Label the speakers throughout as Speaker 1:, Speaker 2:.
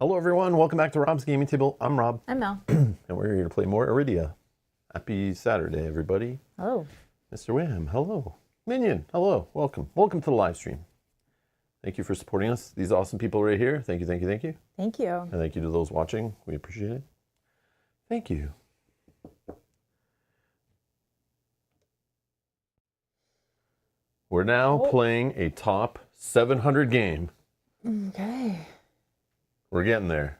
Speaker 1: Hello everyone, welcome back to Rob's Gaming Table. I'm Rob.
Speaker 2: I'm Mel.
Speaker 1: And we're here to play more Arydia. Happy Saturday, everybody.
Speaker 2: Hello.
Speaker 1: Mr. Wham, hello. Minion, hello, welcome. Welcome to the live stream. Thank you for supporting us. These awesome people right here. Thank you, thank you, thank you.
Speaker 2: Thank you.
Speaker 1: And thank you to those watching. We appreciate it. Thank you. We're now playing a top 700 game.
Speaker 2: Okay.
Speaker 1: We're getting there.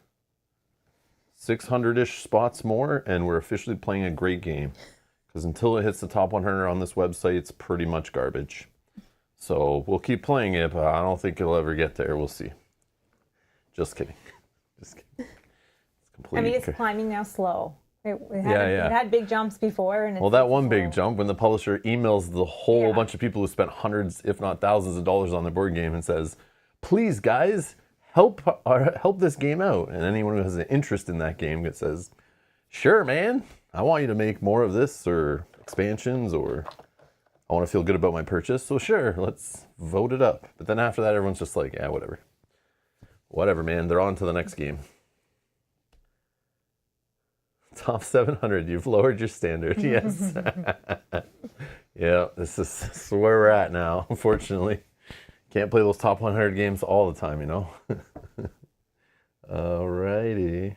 Speaker 1: 600-ish spots more, and we're officially playing a great game. Because until it hits the top 100 on this website, it's pretty much garbage. So we'll keep playing it, but I don't think it'll ever get there. We'll see. Just kidding. Just kidding. It's complete.
Speaker 2: I mean, it's climbing now slow. It had big jumps before. And
Speaker 1: well, that one big jump, when the publisher emails the whole bunch of people who spent hundreds, if not thousands of dollars on their board game and says, please, guys, help this game out. And anyone who has an interest in that game that says, sure, man, I want you to make more of this or expansions, or I want to feel good about my purchase. So sure, let's vote it up. But then after that, everyone's just like, yeah, whatever. Whatever, man. They're on to the next game. Top 700. You've lowered your standard. Yes. Yeah, this is where we're at now, unfortunately. Can't play those top 100 games all the time, you know? Alrighty.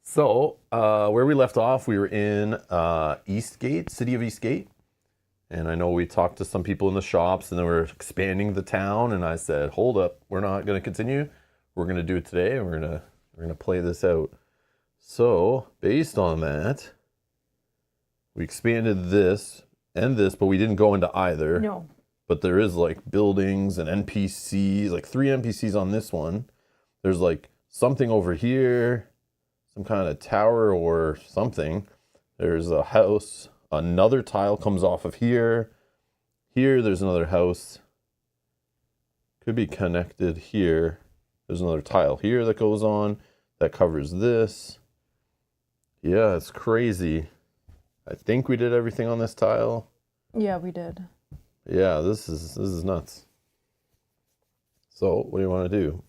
Speaker 1: So, where we left off, we were in Eastgate, City of Eastgate. And I know we talked to some people in the shops, and then we're expanding the town, and I said, hold up, we're not going to continue. We're going to do it today, and we're going to play this out. So, based on that, we expanded this and this, but we didn't go into either.
Speaker 2: No.
Speaker 1: But there is like buildings and NPCs, like 3 NPCs on this one. There's like something over here, some kind of tower or something. There's a house. Another tile comes off of here. Here, there's another house. Could be connected here. There's another tile here that goes on that covers this. Yeah, it's crazy. I think we did everything on this tile.
Speaker 2: Yeah, we did.
Speaker 1: Yeah, this is nuts. So, what do you want to do?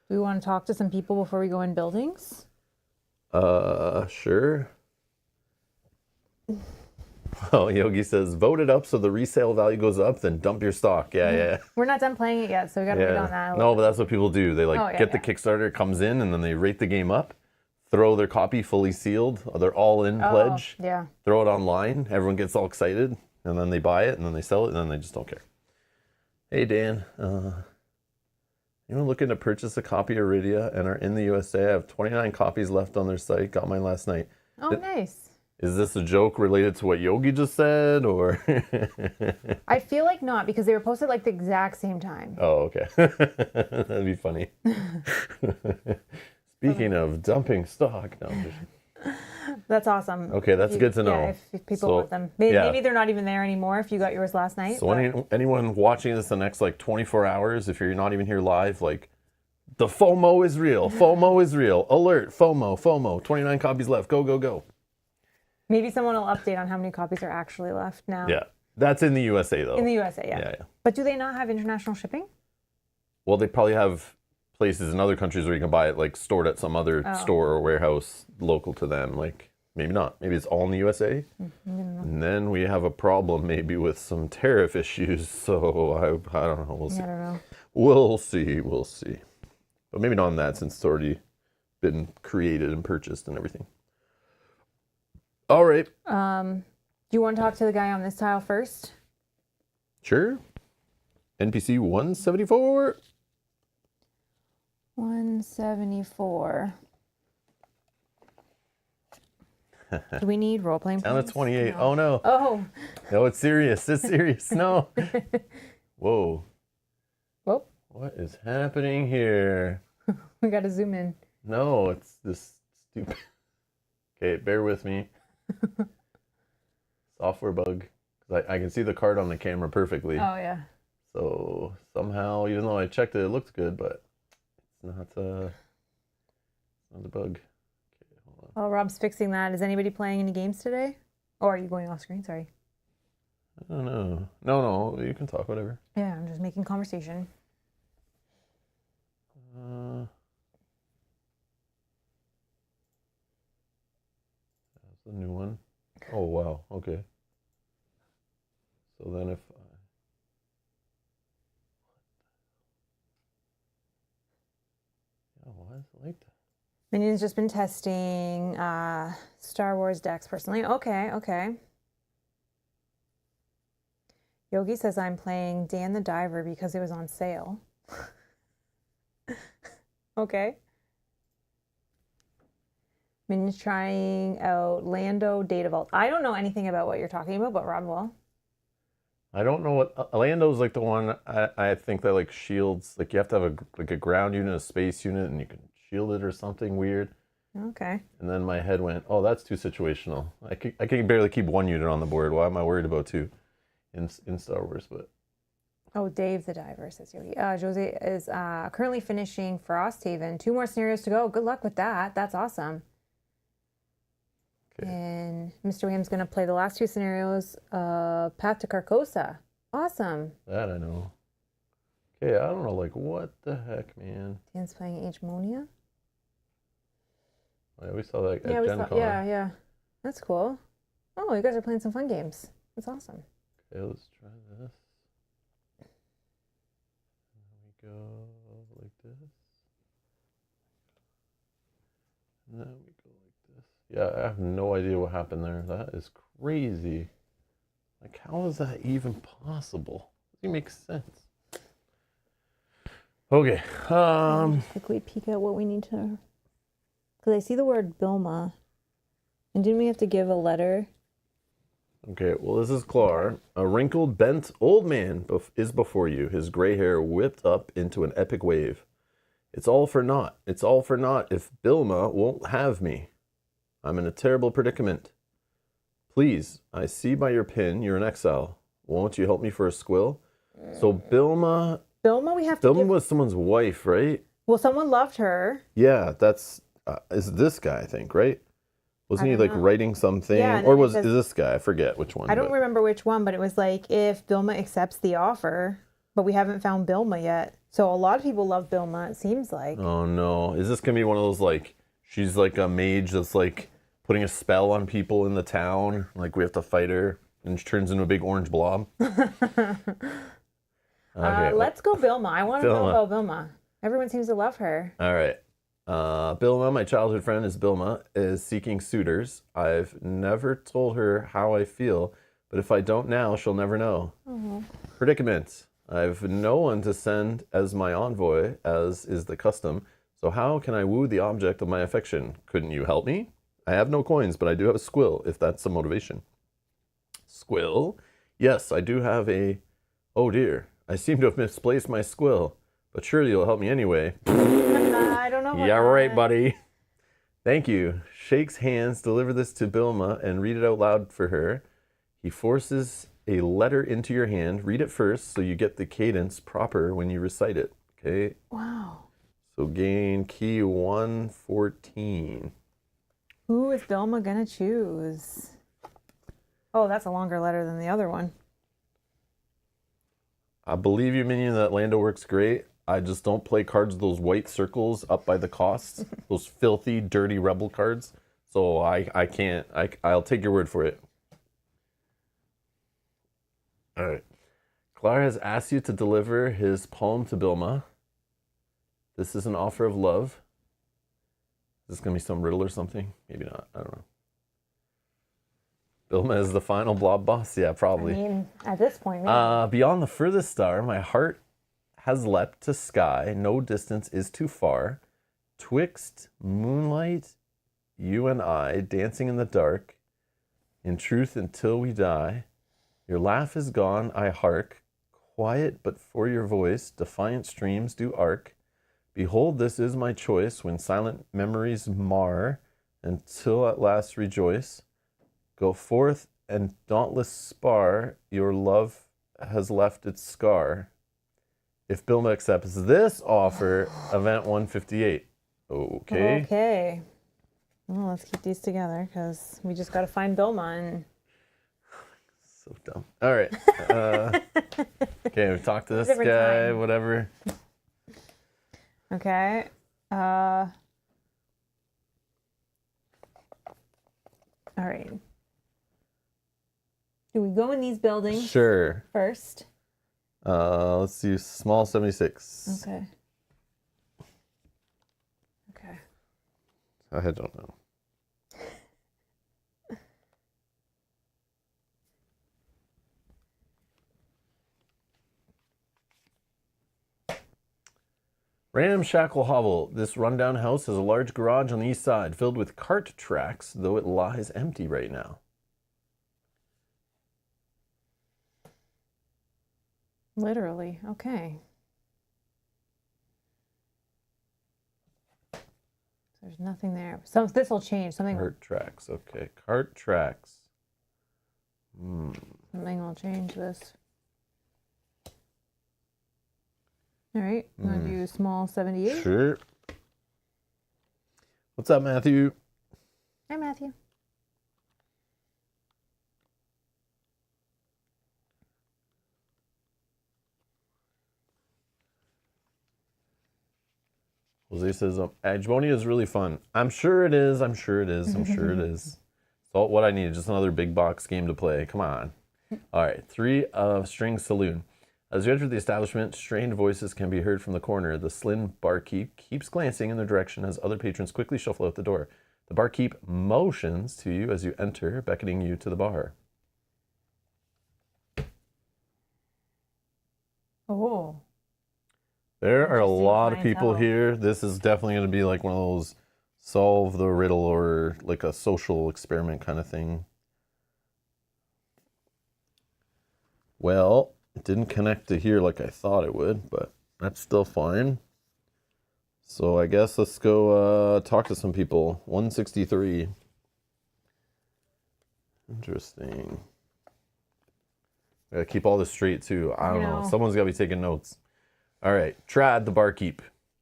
Speaker 2: Do we want to talk to some people before we go in buildings?
Speaker 1: Sure. Oh, Yogi says, vote it up so the resale value goes up, then dump your stock. Yeah.
Speaker 2: We're not done playing it yet, so we got to wait on that.
Speaker 1: No, but that's what people do. They get the Kickstarter, it comes in, and then they rate the game up, throw their copy fully sealed, their all-in pledge, throw it online, everyone gets all excited, and then they buy it, and then they sell it, and then they just don't care. Hey, Dan. Anyone looking to purchase a copy of Arydia and are in the USA? I have 29 copies left on their site. Got mine last night.
Speaker 2: Oh, nice.
Speaker 1: Is this a joke related to what Yogi just said, or?
Speaker 2: I feel like not, because they were posted like the exact same time.
Speaker 1: Oh, okay. That'd be funny. Speaking of dumping stock, no.
Speaker 2: That's awesome.
Speaker 1: Okay, that's good to know.
Speaker 2: Yeah, if people want them. Maybe they're not even there anymore if you got yours last night.
Speaker 1: So anyone watching this the next like 24 hours, if you're not even here live, like, the FOMO is real. FOMO is real. Alert, FOMO. 29 copies left. Go, go, go.
Speaker 2: Maybe someone will update on how many copies are actually left now.
Speaker 1: Yeah, that's in the USA though.
Speaker 2: In the USA, yeah.
Speaker 1: Yeah.
Speaker 2: But do they not have international shipping?
Speaker 1: Well, they probably have places in other countries where you can buy it, like stored at some other store or warehouse local to them. Like, maybe not. Maybe it's all in the USA. And then we have a problem maybe with some tariff issues. So I don't know. We'll see.
Speaker 2: I don't know.
Speaker 1: We'll see. But maybe not on that, since it's already been created and purchased and everything. All right.
Speaker 2: Do you want to talk to the guy on this tile first?
Speaker 1: Sure. NPC 174.
Speaker 2: 174. Do we need role-playing
Speaker 1: Down
Speaker 2: points?
Speaker 1: to 28.
Speaker 2: No.
Speaker 1: Oh, no.
Speaker 2: Oh.
Speaker 1: No, it's serious. It's serious. No. Whoa.
Speaker 2: Whoa.
Speaker 1: What is happening here?
Speaker 2: We got to zoom in.
Speaker 1: No, it's this stupid. Okay, bear with me. Software bug. I can see the card on the camera perfectly.
Speaker 2: Oh, yeah.
Speaker 1: So somehow, even though I checked it, it looked good, but it's not a bug. Okay, hold on.
Speaker 2: While Rob's fixing that, is anybody playing any games today? Or are you going off screen? Sorry.
Speaker 1: I don't know. No, you can talk, whatever.
Speaker 2: Yeah, I'm just making conversation.
Speaker 1: a new one. Oh, wow. Okay. So then if yeah, why is it like that?
Speaker 2: Minion's just been testing Star Wars decks personally. Okay, okay. Yogi says I'm playing Dan the Diver because it was on sale. Okay. Minion's trying out Lando Data Vault. I don't know anything about what you're talking about, but Rob will.
Speaker 1: I don't know what Lando's like the one I think that like shields, like you have to have a ground unit, a space unit, and you can shield it or something weird.
Speaker 2: Okay.
Speaker 1: And then my head went, oh, that's too situational. I can barely keep one unit on the board. Why am I worried about two in Star Wars? But
Speaker 2: Oh, Dave the Diver, says Yogi. Jose is currently finishing Frosthaven. 2 more scenarios to go. Good luck with that. That's awesome.
Speaker 1: okay.
Speaker 2: And Mr. William's going to play the last 2 scenarios of Path to Carcosa. Awesome.
Speaker 1: That I know. Okay, I don't know, like what the heck, man.
Speaker 2: Dan's playing Age Monia.
Speaker 1: Yeah, we saw that
Speaker 2: Yeah,
Speaker 1: at Gen Con.
Speaker 2: yeah. That's cool. Oh, you guys are playing some fun games. That's awesome.
Speaker 1: Okay, let's try this. There we go, like this. And then we go like this. Yeah, I have no idea what happened there. That is crazy. Like, how is that even possible? Doesn't make sense. Okay.
Speaker 2: Quickly peek at what we need to. Because I see the word Bilma. And didn't we have to give a letter?
Speaker 1: Okay, well, this is Clar. A wrinkled, bent old man is before you, his gray hair whipped up into an epic wave. It's all for naught. It's all for naught if Bilma won't have me. I'm in a terrible predicament. Please, I see by your pin you're an exile. Won't you help me for a squill? So Bilma
Speaker 2: We have to give...
Speaker 1: was someone's wife, right?
Speaker 2: Well, someone loved her.
Speaker 1: Yeah, that's is this guy, I think, right? Wasn't he like writing something?
Speaker 2: Yeah,
Speaker 1: or is this guy? I forget which one.
Speaker 2: I don't remember which one, but it was like if Bilma accepts the offer, but we haven't found Bilma yet. So a lot of people love Bilma, it seems like.
Speaker 1: Oh no. Is this gonna be one of those like she's like a mage that's like putting a spell on people in the town? Like we have to fight her and she turns into a big orange blob? Okay,
Speaker 2: let's go Bilma. I want to know about Bilma. Everyone seems to love her.
Speaker 1: All right. Bilma, my childhood friend is Bilma, is seeking suitors. I've never told her how I feel, but if I don't now, she'll never know. Mm-hmm. Predicament. I've no one to send as my envoy, as is the custom. So how can I woo the object of my affection? Couldn't you help me? I have no coins, but I do have a squill, if that's the motivation. Squill? Yes, I do have a... Oh dear, I seem to have misplaced my squill, but surely you'll help me anyway.
Speaker 2: I don't know.
Speaker 1: Yeah, right, buddy. Thank you. Shakes hands, deliver this to Bilma, and read it out loud for her. He forces a letter into your hand. Read it first so you get the cadence proper when you recite it. Okay?
Speaker 2: Wow.
Speaker 1: So gain key 114.
Speaker 2: Who is Bilma gonna choose? Oh, that's a longer letter than the other one.
Speaker 1: I believe you, Minion, that Lando works great. I just don't play cards with those white circles up by the costs. Those filthy, dirty rebel cards. So I can't. I'll take your word for it. All right. Clar has asked you to deliver his poem to Bilma. This is an offer of love. Is this going to be some riddle or something? Maybe not. I don't know. Bilma is the final blob boss? Yeah, probably.
Speaker 2: I mean, at this point, maybe.
Speaker 1: Beyond the furthest star, my heart has leapt to sky. No distance is too far. Twixt moonlight, you and I, dancing in the dark. In truth, until we die. Your laugh is gone, I hark. Quiet, but for your voice, defiant streams do arc. Behold, this is my choice when silent memories mar, until at last rejoice. Go forth and dauntless spar, your love has left its scar. If Bilma accepts this offer, event 158. Okay.
Speaker 2: Okay. Well, let's keep these together because we just got to find Bilma and...
Speaker 1: So dumb. All right. Okay, we talked to this guy, whatever.
Speaker 2: Okay. All right. Do we go in these buildings
Speaker 1: Sure.
Speaker 2: first?
Speaker 1: Let's do small 76.
Speaker 2: Okay. Okay.
Speaker 1: I don't know. Ramshackle hovel. This rundown house has a large garage on the east side filled with cart tracks, though it lies empty right now.
Speaker 2: Literally. Okay. There's nothing there. So this will change. Something
Speaker 1: Cart tracks. Okay. Cart tracks.
Speaker 2: Something will change this. All right. You want to do small 78?
Speaker 1: Sure. What's up, Matthew?
Speaker 2: Hi, Matthew.
Speaker 1: Jose says, Agbonia is really fun. I'm sure it is. I'm sure it is. I'm sure it is. It's all what I need. Just another big box game to play. Come on. All right. 3 of String Saloon. As you enter the establishment, strained voices can be heard from the corner. The slim barkeep keeps glancing in their direction as other patrons quickly shuffle out the door. The barkeep motions to you as you enter, beckoning you to the bar.
Speaker 2: Oh.
Speaker 1: There are a
Speaker 2: Interesting
Speaker 1: lot of people
Speaker 2: clientele.
Speaker 1: here. This is definitely going to be like one of those solve the riddle or like a social experiment kind of thing. Well, it didn't connect to here like I thought it would, but that's still fine. So I guess let's go talk to some people. 163. Interesting. I gotta keep all this straight too. I don't know.
Speaker 2: know.
Speaker 1: Someone's gotta be taking notes. All right, Trad, the barkeep.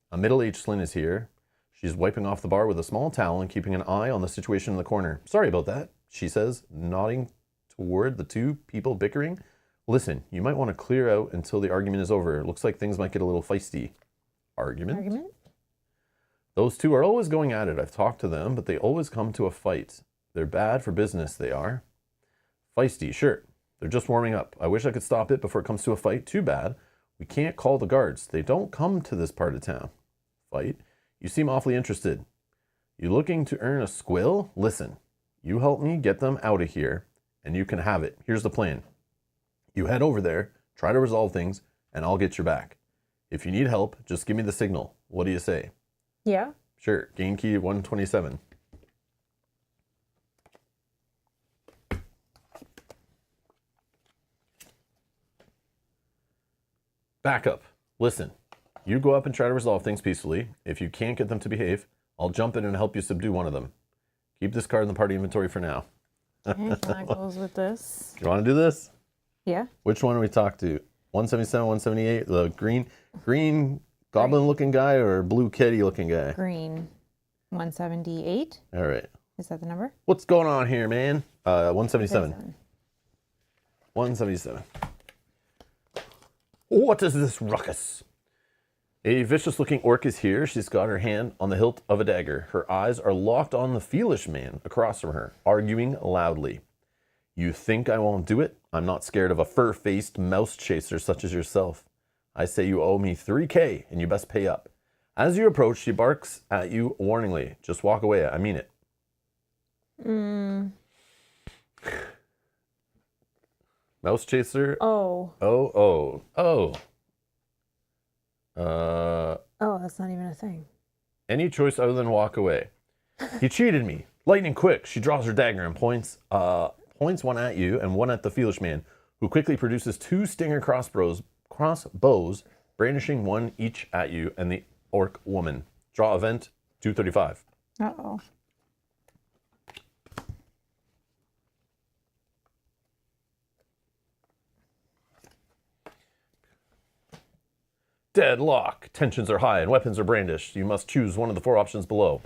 Speaker 1: A middle-aged Slyn is here. She's wiping off the bar with a small towel and keeping an eye on the situation in the corner. Sorry about that, she says, nodding toward the 2 people bickering. Listen, you might want to clear out until the argument is over. Looks like things might get a little feisty. Argument? Those 2 are always going at it. I've talked to them, but they always come to a fight. They're bad for business, they are. Feisty, sure. They're just warming up. I wish I could stop it before it comes to a fight. Too bad. We can't call the guards. They don't come to this part of town. Fight? You seem awfully interested. You looking to earn a squill? Listen, you help me get them out of here, and you can have it. Here's the plan. You head over there, try to resolve things, and I'll get your back. If you need help, just give me the signal. What do you say?
Speaker 2: Yeah.
Speaker 1: Sure. Game key 127. Back up. Listen. You go up and try to resolve things peacefully. If you can't get them to behave, I'll jump in and help you subdue one of them. Keep this card in the party inventory for now.
Speaker 2: Okay, so that goes with this.
Speaker 1: You want to do this?
Speaker 2: Yeah.
Speaker 1: Which one do we talk to? 177, 178? The green goblin-looking guy or blue kitty-looking guy?
Speaker 2: Green. 178.
Speaker 1: All right.
Speaker 2: Is that the number?
Speaker 1: What's going on here, man? 177. 177. What is this ruckus? A vicious-looking orc is here. She's got her hand on the hilt of a dagger. Her eyes are locked on the Feelish man across from her, arguing loudly. You think I won't do it? I'm not scared of a fur-faced mouse chaser such as yourself. I say you owe me 3K, and you best pay up. As you approach, she barks at you warningly. Just walk away. I mean it. Mouse chaser.
Speaker 2: Oh.
Speaker 1: Oh.
Speaker 2: Oh, that's not even a thing.
Speaker 1: Any choice other than walk away. He cheated me. Lightning quick. She draws her dagger and points one at you and one at the Feelish man, who quickly produces 2 stinger crossbows, brandishing one each at you and the orc woman. Draw event 235.
Speaker 2: Uh-oh.
Speaker 1: Deadlock. Tensions are high and weapons are brandished. You must choose one of the 4 options below.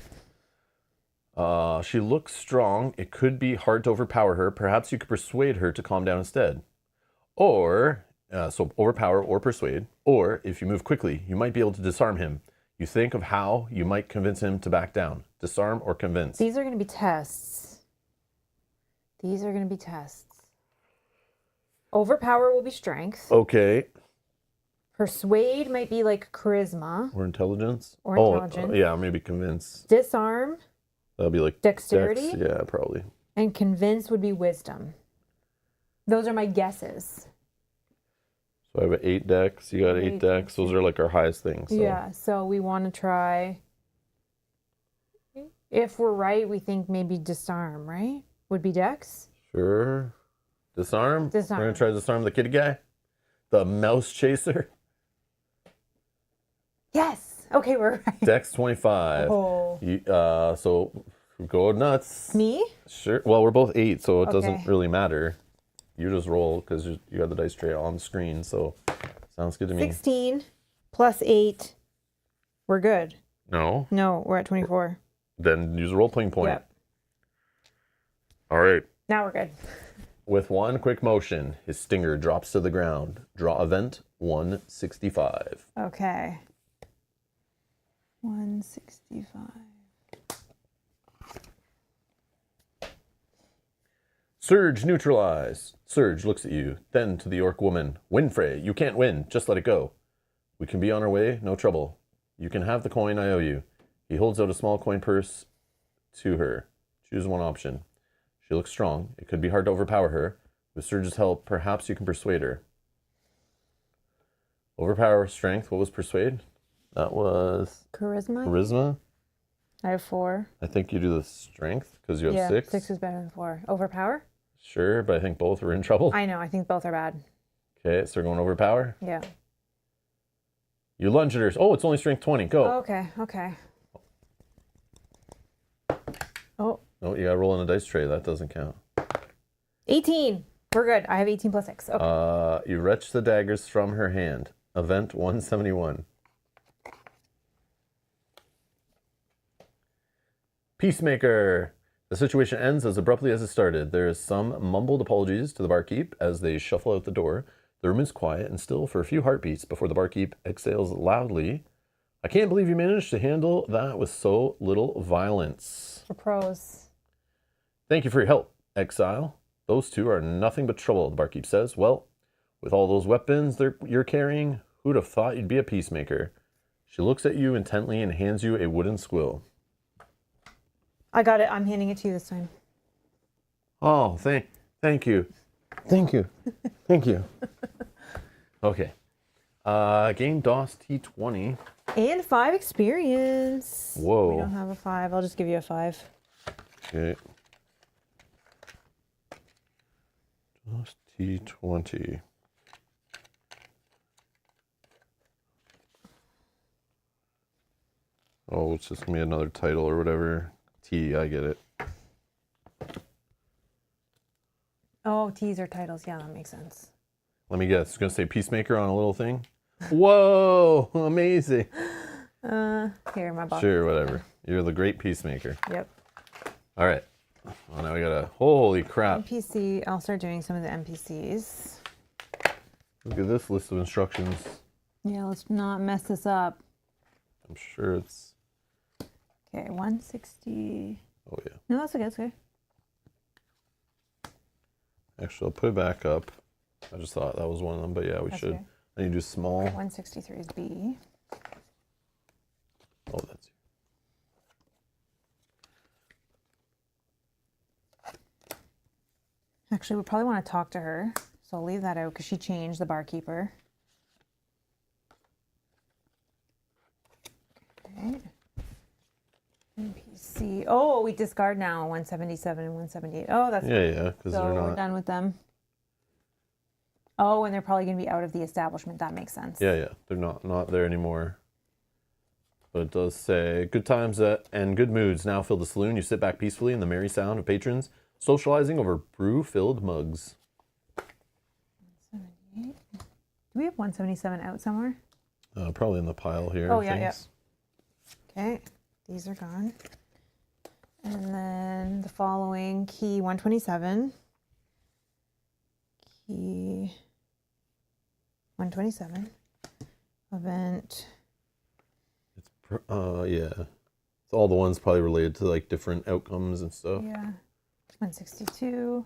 Speaker 1: She looks strong. It could be hard to overpower her. Perhaps you could persuade her to calm down instead. Or, so overpower or persuade. Or, if you move quickly, you might be able to disarm him. You think of how you might convince him to back down. Disarm or convince.
Speaker 2: These are going to be tests. These are going to be tests. Overpower will be strength.
Speaker 1: Okay.
Speaker 2: Persuade might be like charisma.
Speaker 1: Or intelligence.
Speaker 2: Or intelligence.
Speaker 1: Yeah, maybe convince.
Speaker 2: Disarm.
Speaker 1: That'll be like
Speaker 2: dexterity.
Speaker 1: Yeah, probably.
Speaker 2: And convince would be wisdom. Those are my guesses.
Speaker 1: So I have an 8 dex. You got 8 dex. Those are like our highest things. So.
Speaker 2: Yeah, so we want to try. If we're right, we think maybe disarm, right? Would be dex?
Speaker 1: Sure. Disarm?
Speaker 2: Disarm.
Speaker 1: We're going to try to disarm the kitty guy? The mouse chaser?
Speaker 2: Yes. Okay, we're right.
Speaker 1: Dex 25.
Speaker 2: Oh.
Speaker 1: So go nuts.
Speaker 2: Me?
Speaker 1: Sure. Well, we're both 8, so it doesn't
Speaker 2: Okay.
Speaker 1: really matter. You just roll because you got the dice tray on the screen, so sounds good to me.
Speaker 2: 16 plus 8. We're good.
Speaker 1: No?
Speaker 2: No, we're at 24.
Speaker 1: Then use a role-playing point.
Speaker 2: Yep.
Speaker 1: All right.
Speaker 2: Now we're good.
Speaker 1: With one quick motion, his stinger drops to the ground. Draw event 165.
Speaker 2: Okay. 165.
Speaker 1: Surge neutralize. Surge looks at you, then to the orc woman. Winfrey, you can't win. Just let it go. We can be on our way, no trouble. You can have the coin I owe you. He holds out a small coin purse to her. Choose one option. She looks strong. It could be hard to overpower her. With Surge's help, perhaps you can persuade her. Overpower strength. What was persuade? That was
Speaker 2: Charisma?
Speaker 1: charisma.
Speaker 2: I have 4.
Speaker 1: I think you do the strength because you have 6.
Speaker 2: 6 is better than 4. Overpower?
Speaker 1: Sure, but I think both are in trouble.
Speaker 2: I know. I think both are bad.
Speaker 1: Okay, so we're going overpower.
Speaker 2: Yeah.
Speaker 1: You lunge at her. Oh, it's only strength 20. Go.
Speaker 2: Okay. Okay. Oh.
Speaker 1: No, you got to roll on a dice tray. That doesn't count.
Speaker 2: 18. We're good. I have 18 plus 6. Okay.
Speaker 1: You wrench the daggers from her hand. Event 171. Peacemaker. The situation ends as abruptly as it started. There is some mumbled apologies to the barkeep as they shuffle out the door. The room is quiet and still for a few heartbeats before the barkeep exhales loudly. I can't believe you managed to handle that with so little violence.
Speaker 2: For pros.
Speaker 1: Thank you for your help, Exile. Those two are nothing but trouble, the barkeep says. Well, with all those weapons you're carrying, who'd have thought you'd be a peacemaker? She looks at you intently and hands you a wooden squill.
Speaker 2: I got it. I'm handing it to you this time.
Speaker 1: Oh, thank you. Thank you. Thank you. Okay. Game DOS T20.
Speaker 2: And 5 experience.
Speaker 1: Whoa.
Speaker 2: We don't have a 5. I'll just give you a 5.
Speaker 1: Okay. DOS T20. Oh, it's just gonna be another title or whatever. T, I get it.
Speaker 2: Oh, T's are titles. Yeah, that makes sense.
Speaker 1: Let me guess. It's gonna say Peacemaker on a little thing. Whoa! Amazing.
Speaker 2: Here, my box.
Speaker 1: Sure, whatever. You're the great Peacemaker.
Speaker 2: Yep.
Speaker 1: All right. Well, now we gotta. Holy crap!
Speaker 2: NPC. I'll start doing some of the NPCs.
Speaker 1: Look at this list of instructions.
Speaker 2: Yeah, let's not mess this up.
Speaker 1: I'm sure it's.
Speaker 2: Okay, 160.
Speaker 1: Oh yeah.
Speaker 2: No, that's okay. That's okay.
Speaker 1: Actually, I'll put it back up. I just thought that was one of them, but yeah, we
Speaker 2: That's
Speaker 1: should.
Speaker 2: okay.
Speaker 1: I need to do small.
Speaker 2: 163 is B.
Speaker 1: Oh, that's.
Speaker 2: Actually, we probably want to talk to her, so I'll leave that out because she changed the barkeeper. Okay. NPC. Oh, we discard now 177 and 178. Oh, that's
Speaker 1: Yeah, because
Speaker 2: so
Speaker 1: they're
Speaker 2: we're
Speaker 1: not.
Speaker 2: done with them. Oh, and they're probably going to be out of the establishment. That makes sense.
Speaker 1: Yeah, they're not there anymore. But it does say, good times and good moods now fill the saloon. You sit back peacefully in the merry sound of patrons socializing over brew-filled mugs.
Speaker 2: 178. Do we have 177 out somewhere?
Speaker 1: Probably in the pile here.
Speaker 2: Oh, yeah. Okay, these are gone. And then the following, key 127. Key 127. Event.
Speaker 1: Yeah. It's all the ones probably related to like different outcomes and stuff.
Speaker 2: Yeah. 162,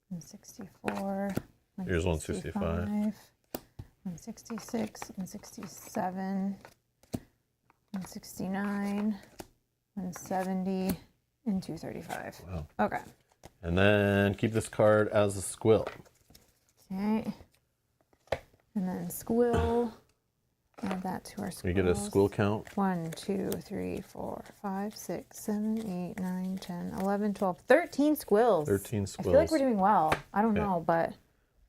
Speaker 2: 164,
Speaker 1: Here's 165.
Speaker 2: 166, 167, 169, 170, and 235.
Speaker 1: Wow.
Speaker 2: Okay.
Speaker 1: And then keep this card as a squill.
Speaker 2: Okay. And then squill. Add that to our
Speaker 1: We
Speaker 2: squills.
Speaker 1: get a squill count.
Speaker 2: 1, 2, 3, 4, 5, 6, 7, 8, 9, 10, 11, 12, 13 squills.
Speaker 1: 13 squills.
Speaker 2: I feel like we're doing well. I don't know, but.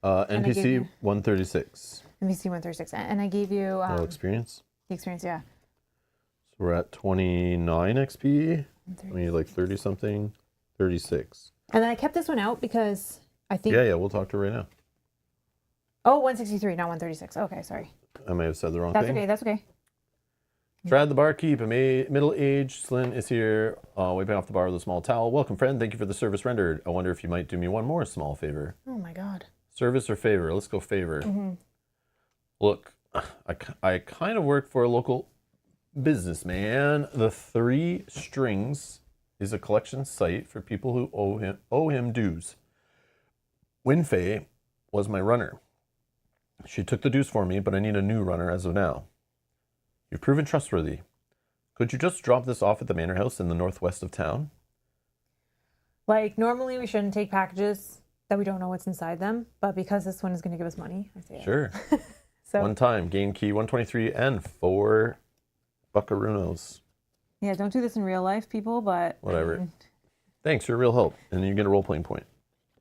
Speaker 1: NPC 136.
Speaker 2: NPC 136. And I gave you.
Speaker 1: No experience.
Speaker 2: The experience, yeah.
Speaker 1: So we're at 29 XP. We need like 30 something. 36.
Speaker 2: And then I kept this one out because I think.
Speaker 1: Yeah, we'll talk to her right now.
Speaker 2: Oh, 163, not 136. Okay, sorry.
Speaker 1: I may have said the wrong
Speaker 2: That's
Speaker 1: thing.
Speaker 2: okay, that's okay.
Speaker 1: Trad the barkeep, a middle-aged Slyn is here, wiping off the bar with a small towel. Welcome, friend. Thank you for the service rendered. I wonder if you might do me one more small favor.
Speaker 2: Oh my god.
Speaker 1: Service or favor? Let's go favor. Look, I kind of work for a local businessman. The Three Strings is a collection site for people who owe him dues. Winfei was my runner. She took the dues for me, but I need a new runner as of now. You've proven trustworthy. Could you just drop this off at the manor house in the northwest of town?
Speaker 2: Like, normally we shouldn't take packages that we don't know what's inside them, but because this one is going to give us money, I say
Speaker 1: Sure.
Speaker 2: So,
Speaker 1: One time, gain key 123 and 4 buckaroos.
Speaker 2: yeah, don't do this in real life, people, but.
Speaker 1: Whatever. Thanks, you're a real help. And then you get a role-playing point.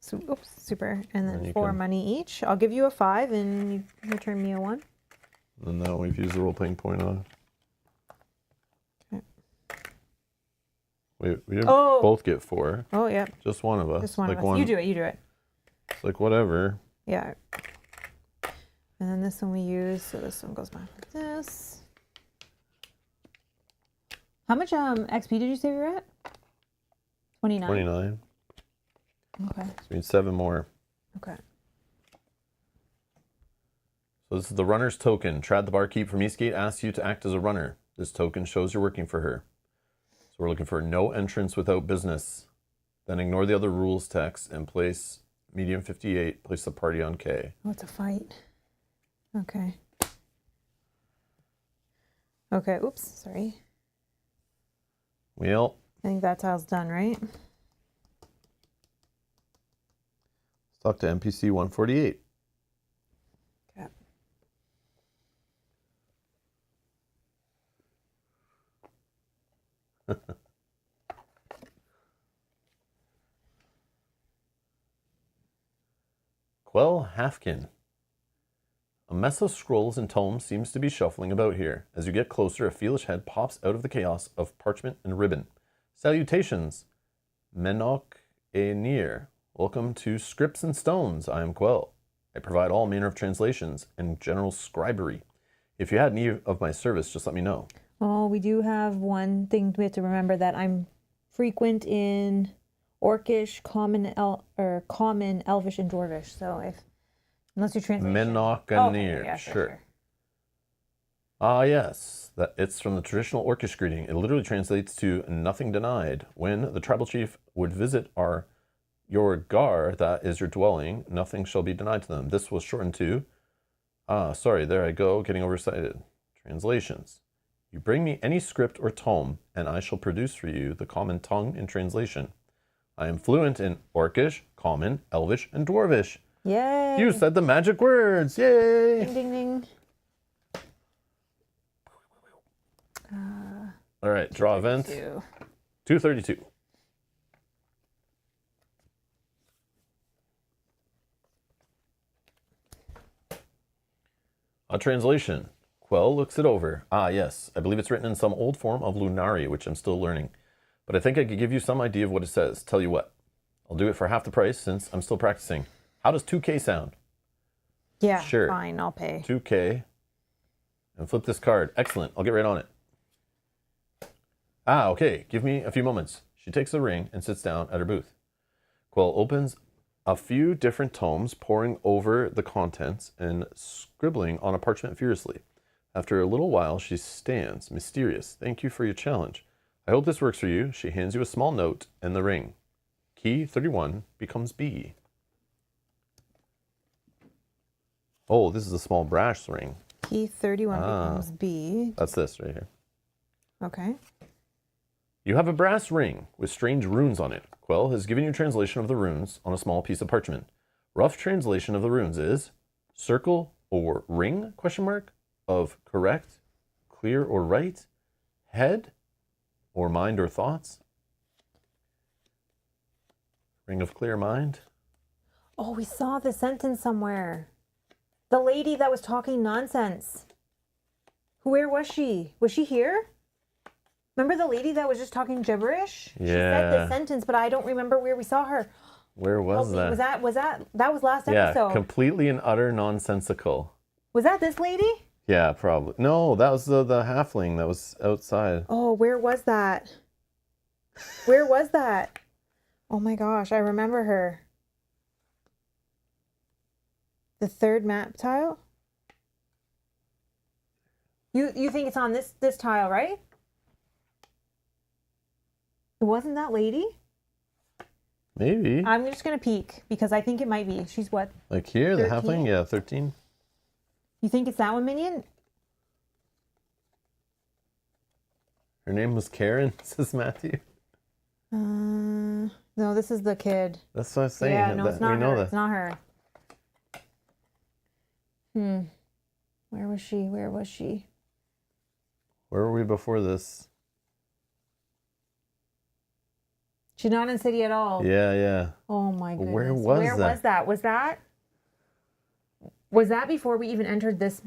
Speaker 2: So, oops, super. And then
Speaker 1: you
Speaker 2: 4
Speaker 1: can-
Speaker 2: money each. I'll give you a 5 and you return me a 1.
Speaker 1: And now we've used the role-playing point on.
Speaker 2: Okay.
Speaker 1: We didn't
Speaker 2: Oh.
Speaker 1: both get 4.
Speaker 2: Oh, yeah.
Speaker 1: Just one of us.
Speaker 2: Just one
Speaker 1: like
Speaker 2: of us. You do it.
Speaker 1: It's like whatever.
Speaker 2: Yeah. And then this one we use, so this one goes back like this. How much XP did you say we were at? 29.
Speaker 1: 29.
Speaker 2: Okay.
Speaker 1: So we need 7 more.
Speaker 2: Okay.
Speaker 1: So this is the runner's token. Trad the barkeep from Eastgate asks you to act as a runner. This token shows you're working for her. So we're looking for no entrance without business. Then ignore the other rules text and place medium 58. Place the party on K.
Speaker 2: Oh, it's a fight. Okay. Okay, oops, sorry.
Speaker 1: Well,
Speaker 2: I think that tile's done, right?
Speaker 1: let's talk to NPC 148.
Speaker 2: Okay.
Speaker 1: Quell Hafkin. A mess of scrolls and tomes seems to be shuffling about here. As you get closer, a foolish head pops out of the chaos of parchment and ribbon. Salutations, Menok Aenir. Welcome to Scripts and Stones. I am Quell. I provide all manner of translations and general scribery. If you had need of my service, just let me know.
Speaker 2: Well, we do have one thing we have to remember, that I'm frequent in Orcish, Common, Elvish, and Dwarvish. So unless you translate.
Speaker 1: Menok Aenir,
Speaker 2: okay, yeah,
Speaker 1: sure. Ah, yes. It's from the traditional Orcish greeting. It literally translates to nothing denied. When the tribal chief would visit your gar, that is your dwelling, nothing shall be denied to them. This was shortened to, sorry, there I go, getting overexcited. Translations. You bring me any script or tome, and I shall produce for you the common tongue in translation. I am fluent in Orcish, Common, Elvish, and Dwarvish.
Speaker 2: Yay!
Speaker 1: You said the magic words! Yay!
Speaker 2: Ding, ding, ding.
Speaker 1: All right, draw event. 232. A translation. Quell looks it over. Ah, yes. I believe it's written in some old form of Lunari, which I'm still learning. But I think I could give you some idea of what it says. Tell you what. I'll do it for half the price since I'm still practicing. How does 2K sound?
Speaker 2: Yeah,
Speaker 1: Sure.
Speaker 2: fine, I'll pay.
Speaker 1: 2K. And flip this card. Excellent. I'll get right on it. Ah, okay. Give me a few moments. She takes the ring and sits down at her booth. Quell opens a few different tomes, poring over the contents and scribbling on a parchment furiously. After a little while, she stands, mysterious. Thank you for your challenge. I hope this works for you. She hands you a small note and the ring. Key 31 becomes B. Oh, this is a small brass ring.
Speaker 2: Key 31 becomes B.
Speaker 1: That's this right here.
Speaker 2: Okay.
Speaker 1: You have a brass ring with strange runes on it. Quell has given you translation of the runes on a small piece of parchment. Rough translation of the runes is circle or ring, question mark, of correct, clear or right, head, or mind or thoughts. Ring of clear mind.
Speaker 2: Oh, we saw the sentence somewhere. The lady that was talking nonsense. Where was she? Was she here? Remember the lady that was just talking gibberish?
Speaker 1: Yeah.
Speaker 2: She said this sentence, but I don't remember where we saw her.
Speaker 1: Where was that?
Speaker 2: That was last episode.
Speaker 1: Yeah, completely and utter nonsensical.
Speaker 2: Was that this lady?
Speaker 1: Yeah, probably. No, that was the halfling that was outside.
Speaker 2: Oh, where was that? Where was that? Oh my gosh, I remember her. The third map tile? You think it's on this tile, right? It wasn't that lady?
Speaker 1: Maybe.
Speaker 2: I'm just going to peek because I think it might be. She's what?
Speaker 1: Like here,
Speaker 2: 13?
Speaker 1: the halfling? Yeah, 13.
Speaker 2: You think it's that one, Minion?
Speaker 1: Her name was Karen, says Matthew.
Speaker 2: No, this is the kid.
Speaker 1: That's what I was saying.
Speaker 2: Yeah, no, it's not
Speaker 1: we know
Speaker 2: her.
Speaker 1: that.
Speaker 2: It's not her. Where was she? Where was she?
Speaker 1: Where were we before this?
Speaker 2: She's not in city at all.
Speaker 1: Yeah, yeah.
Speaker 2: Oh my goodness.
Speaker 1: Where was that?
Speaker 2: Was that before we even entered this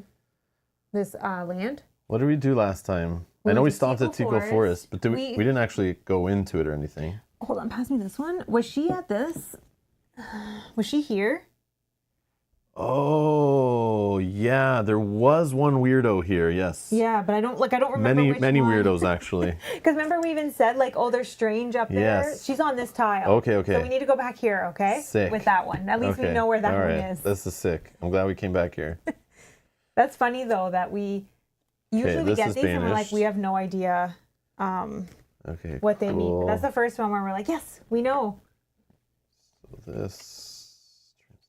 Speaker 2: land?
Speaker 1: What did we do last time? I know we stopped at Tico Forest, but we didn't actually go into it or anything.
Speaker 2: Hold on, pass me this one. Was she at this? Was she here?
Speaker 1: Oh, yeah. There was one weirdo here, yes.
Speaker 2: Yeah, but I don't remember
Speaker 1: Many
Speaker 2: which one.
Speaker 1: weirdos, actually.
Speaker 2: Because remember we even said, like, oh, they're strange up there?
Speaker 1: Yes.
Speaker 2: She's on this tile.
Speaker 1: Okay.
Speaker 2: So we need to go back here, okay?
Speaker 1: Sick.
Speaker 2: With that one. At least we know where that
Speaker 1: All
Speaker 2: one
Speaker 1: right.
Speaker 2: is.
Speaker 1: This is sick. I'm glad we came back here.
Speaker 2: That's funny, though, that we... Usually we get these and we're like,
Speaker 1: banished.
Speaker 2: we have no idea
Speaker 1: Okay,
Speaker 2: what they mean. But
Speaker 1: cool.
Speaker 2: that's the first one where we're like, yes, we know.
Speaker 1: So this,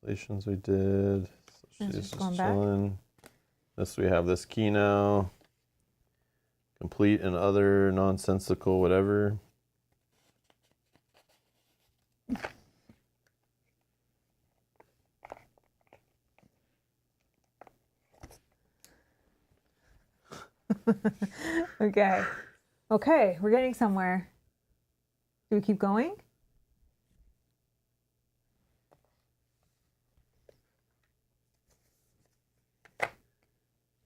Speaker 1: translations we did. So she's just
Speaker 2: going back.
Speaker 1: chilling. This, we have this key now. Complete and other nonsensical whatever.
Speaker 2: Okay, we're getting somewhere. Do we keep going?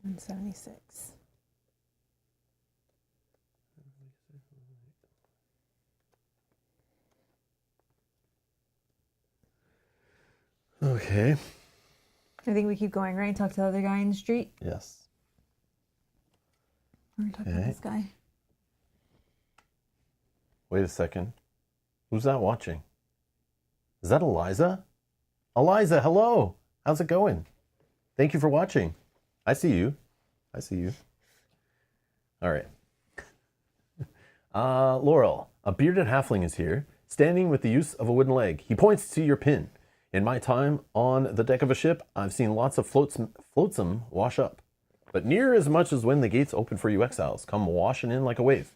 Speaker 2: And 76.
Speaker 1: Okay.
Speaker 2: I think we keep going, right? Talk to the other guy in the street.
Speaker 1: Yes.
Speaker 2: We're going to talk about this guy.
Speaker 1: Wait a second. Who's that watching? Is that Eliza? Eliza, hello. How's it going? Thank you for watching. I see you. All right. Laurel, a bearded halfling is here, standing with the use of a wooden leg. He points to your pin. In my time on the deck of a ship, I've seen lots of flotsam wash up, but near as much as when the gates open for you exiles, come washing in like a wave.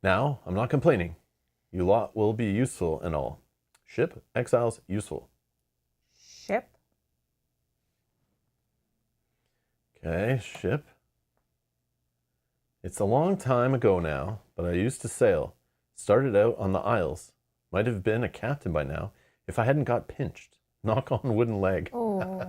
Speaker 1: Now, I'm not complaining. You lot will be useful and all. Ship, exiles, useful.
Speaker 2: Ship.
Speaker 1: Okay, ship. It's a long time ago now, but I used to sail. Started out on the Isles. Might have been a captain by now if I hadn't got pinched. Knock on wooden leg.
Speaker 2: Oh,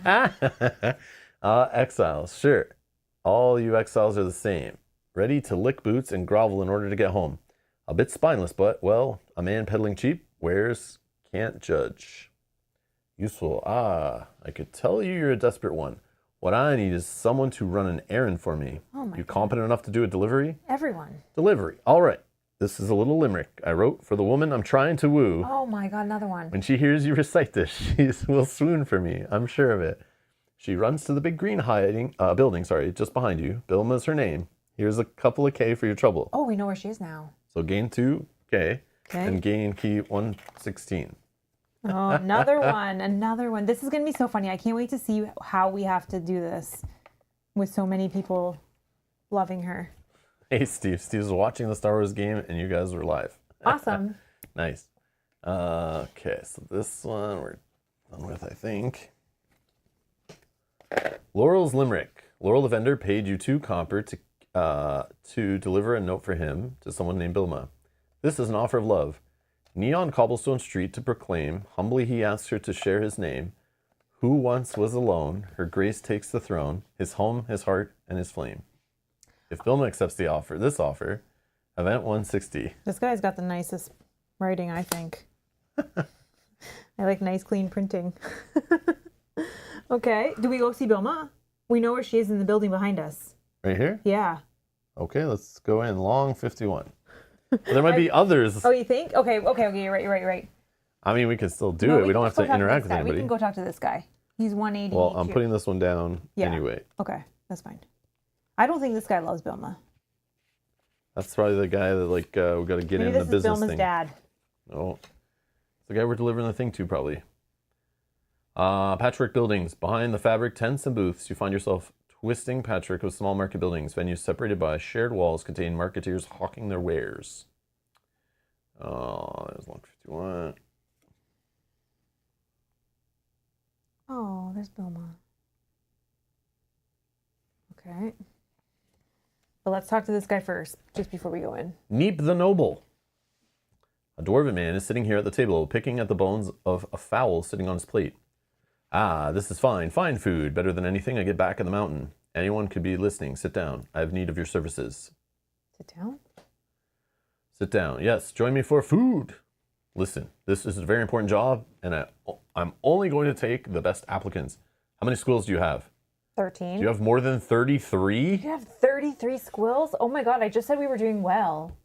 Speaker 2: that's
Speaker 1: Exiles, sure. All you exiles are the same. Ready to lick boots and grovel in order to get home. A bit spineless, but, well, a man peddling cheap, wears, can't judge. Useful. I could tell you're a desperate one. What I need is someone to run an errand for me.
Speaker 2: Oh my
Speaker 1: You
Speaker 2: God.
Speaker 1: competent enough to do a delivery?
Speaker 2: Everyone.
Speaker 1: Delivery. All right. This is a little limerick I wrote for the woman I'm trying to woo.
Speaker 2: Oh my God, another one.
Speaker 1: When she hears you recite this, she will swoon for me. I'm sure of it. She runs to the big green building, just behind you. Bilma's her name. Here's a couple of K for your trouble.
Speaker 2: Oh, we know where she is now.
Speaker 1: So gain 2 K.
Speaker 2: Okay.
Speaker 1: and gain key 116.
Speaker 2: Oh, another one. Another one. This is going to be so funny. I can't wait to see how we have to do this with so many people loving her.
Speaker 1: Hey, Steve. Steve's watching the Star Wars game, and you guys were live.
Speaker 2: Awesome.
Speaker 1: Nice. Okay, so this one we're done with, I think. Laurel's Limerick. Laurel the vendor paid you 2 copper to deliver a note for him to someone named Bilma. This is an offer of love. Neon cobblestone street to proclaim. Humbly he asks her to share his name. Who once was alone, her grace takes the throne, his home, his heart, and his flame. If Bilma accepts this offer, event 160.
Speaker 2: This guy's got the nicest writing, I think. I like nice, clean printing. Okay. Do we go see Bilma? We know where she is in the building behind us.
Speaker 1: Right here?
Speaker 2: Yeah.
Speaker 1: Okay, let's go in. Long 51. There might be others.
Speaker 2: Oh, you think? Okay. You're right.
Speaker 1: I mean, we can still do it. We don't have to interact with
Speaker 2: We
Speaker 1: anybody.
Speaker 2: can go talk to this guy. He's 180.
Speaker 1: Well, I'm putting this one down anyway.
Speaker 2: Okay, that's fine. I don't think this guy loves Bilma.
Speaker 1: That's probably the guy that we got to get
Speaker 2: Maybe
Speaker 1: in the
Speaker 2: this is
Speaker 1: business
Speaker 2: Bilma's
Speaker 1: thing.
Speaker 2: dad.
Speaker 1: No, it's the guy we're delivering the thing to, probably. Patchwork buildings. Behind the fabric tents and booths, you find yourself twisting patchwork of small market buildings. Venues separated by shared walls contain marketeers hawking their wares. Oh, there's 151.
Speaker 2: Oh, there's Bilma. Okay. But let's talk to this guy first, just before we go in.
Speaker 1: Neep the Noble. A dwarven man is sitting here at the table, picking at the bones of a fowl sitting on his plate. Ah, this is fine food, better than anything I get back in the mountain. Anyone could be listening. Sit down. I have need of your services.
Speaker 2: Sit down?
Speaker 1: Sit down. Yes, join me for food. Listen, this is a very important job, and I'm only going to take the best applicants. How many squills do you have?
Speaker 2: 13.
Speaker 1: Do you have more than 33?
Speaker 2: You have 33 squills? Oh my god, I just said we were doing well.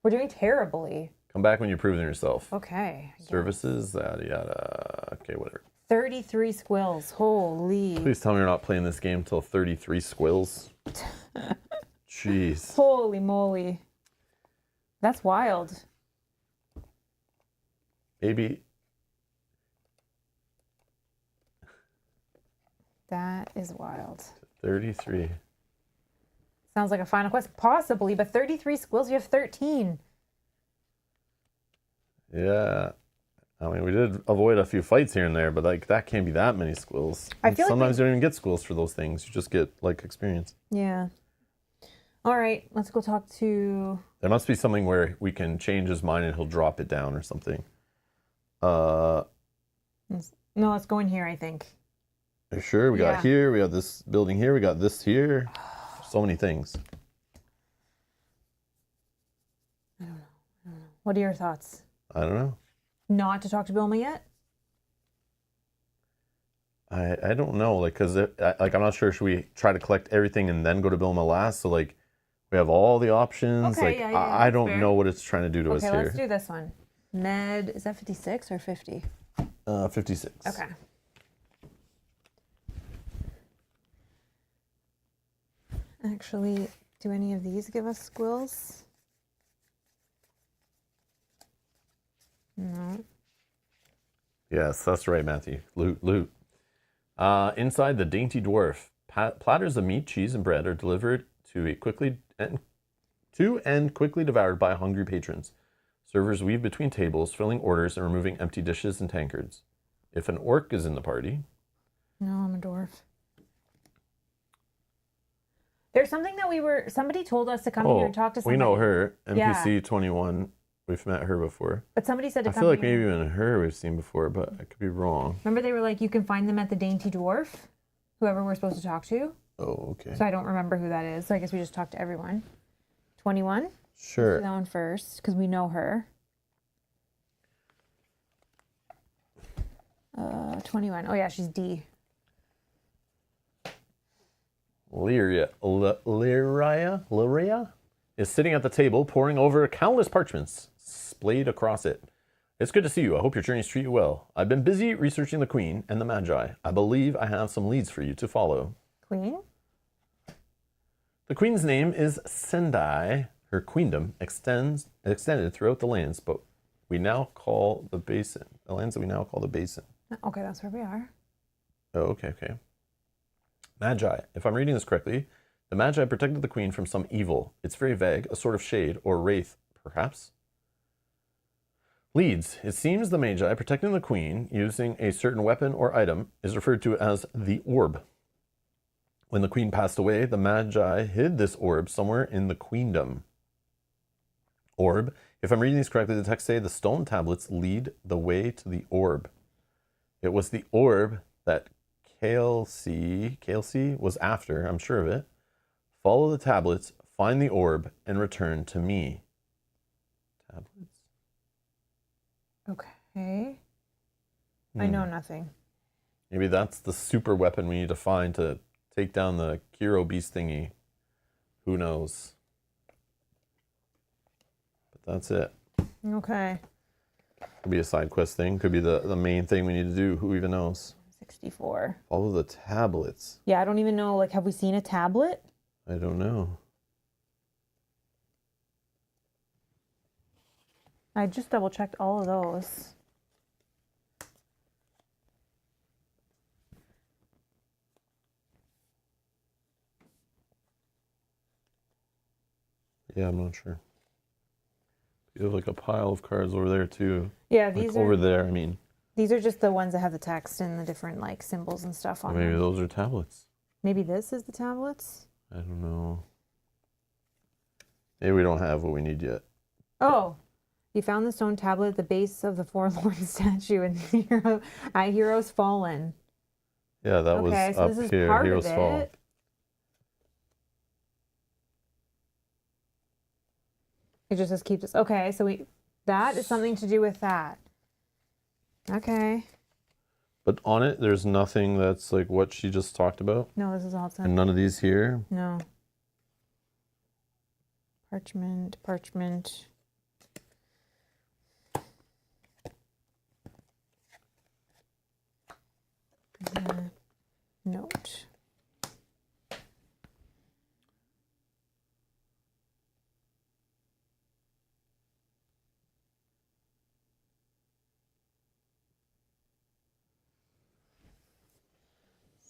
Speaker 2: We're doing terribly.
Speaker 1: Come back when you've proven yourself.
Speaker 2: Okay.
Speaker 1: Services, yada yada. Okay, whatever.
Speaker 2: 33 squills. Holy.
Speaker 1: Please tell me you're not playing this game till 33 squills. Jeez.
Speaker 2: Holy moly. That's wild.
Speaker 1: Maybe.
Speaker 2: That is wild.
Speaker 1: 33.
Speaker 2: Sounds like a final quest. Possibly, but 33 squills, you have 13.
Speaker 1: Yeah. I mean, we did avoid a few fights here and there, but that can't be that many squills.
Speaker 2: I feel like
Speaker 1: sometimes you don't even get squills for those things. You just get experience.
Speaker 2: Yeah. All right, let's go talk to...
Speaker 1: There must be something where we can change his mind and he'll drop it down or something. No,
Speaker 2: let's go in here, I think.
Speaker 1: Are you sure? We got here, we got this building here, we got this here. So many things.
Speaker 2: I don't know. What are your thoughts?
Speaker 1: I don't know.
Speaker 2: Not to talk to Bilma yet?
Speaker 1: I don't know, because I'm not sure. Should we try to collect everything and then go to Bilma last? So we have all the options.
Speaker 2: Okay,
Speaker 1: I don't know what it's trying to do to us here.
Speaker 2: Okay, let's do this one. Ned, is that 56 or 50?
Speaker 1: 56.
Speaker 2: Okay. Actually, do any of these give us squills? No.
Speaker 1: Yes, that's right, Matthew. Loot. Inside the dainty dwarf, platters of meat, cheese, and bread are delivered to quickly devoured by hungry patrons. Servers weave between tables, filling orders and removing empty dishes and tankards. If an orc is in the party...
Speaker 2: No, I'm a dwarf. There's something that somebody told us to come here and talk to somebody.
Speaker 1: We know her, NPC
Speaker 2: Yeah.
Speaker 1: 21. We've met her before.
Speaker 2: But somebody said to
Speaker 1: I
Speaker 2: come
Speaker 1: feel like
Speaker 2: here.
Speaker 1: maybe even her we've seen before, but I could be wrong.
Speaker 2: Remember they were like, you can find them at the Dainty Dwarf, whoever we're supposed to talk to.
Speaker 1: Oh, okay.
Speaker 2: So I don't remember who that is. So I guess we just talked to everyone. 21?
Speaker 1: Sure.
Speaker 2: Do that one first, because we know her. 21. Oh yeah, she's D.
Speaker 1: Lyria is sitting at the table, poring over countless parchments splayed across it. It's good to see you. I hope your journeys treat you well. I've been busy researching the Queen and the Magi. I believe I have some leads for you to follow.
Speaker 2: Queen?
Speaker 1: The Queen's name is Sendai. Her queendom extended throughout the lands, but we now call the basin. The lands that we now call the basin.
Speaker 2: Okay, that's where we are.
Speaker 1: Oh, okay. Magi. If I'm reading this correctly, the Magi protected the queen from some evil. It's very vague, a sort of shade or wraith, perhaps. Leads. It seems the Magi protecting the queen using a certain weapon or item is referred to as the orb. When the queen passed away, the Magi hid this orb somewhere in the queendom. Orb. If I'm reading these correctly, the text say the stone tablets lead the way to the orb. It was the orb that Kelsey was after, I'm sure of it. Follow the tablets, find the orb, and return to me. Tablets?
Speaker 2: Okay. I know nothing.
Speaker 1: Maybe that's the super weapon we need to find to take down the Kiro beast thingy. Who knows? But that's it.
Speaker 2: Okay.
Speaker 1: Could be a side quest thing. Could be the main thing we need to do. Who even knows?
Speaker 2: 64.
Speaker 1: Follow the tablets.
Speaker 2: Yeah, I don't even know. Like, have we seen a tablet?
Speaker 1: I don't know.
Speaker 2: I just double checked all of those.
Speaker 1: Yeah, I'm not sure. You have like a pile of cards over there too.
Speaker 2: Yeah,
Speaker 1: Like
Speaker 2: these
Speaker 1: over
Speaker 2: are
Speaker 1: there, I mean.
Speaker 2: these are just the ones that have the text and the different like symbols and stuff on
Speaker 1: Maybe
Speaker 2: them.
Speaker 1: those are tablets.
Speaker 2: Maybe this is the tablets?
Speaker 1: I don't know. Maybe we don't have what we need yet.
Speaker 2: Oh, you found the stone tablet at the base of the forlorn statue at Heroes Fallen.
Speaker 1: Yeah, that was
Speaker 2: Okay, so
Speaker 1: up
Speaker 2: this is
Speaker 1: here.
Speaker 2: part
Speaker 1: Heroes
Speaker 2: of
Speaker 1: Fall.
Speaker 2: it. It just says keep this. Okay, so that is something to do with that. Okay.
Speaker 1: But on it, there's nothing that's like what she just talked about.
Speaker 2: No, this is all
Speaker 1: And
Speaker 2: done.
Speaker 1: none of these here.
Speaker 2: No. Parchment. Note.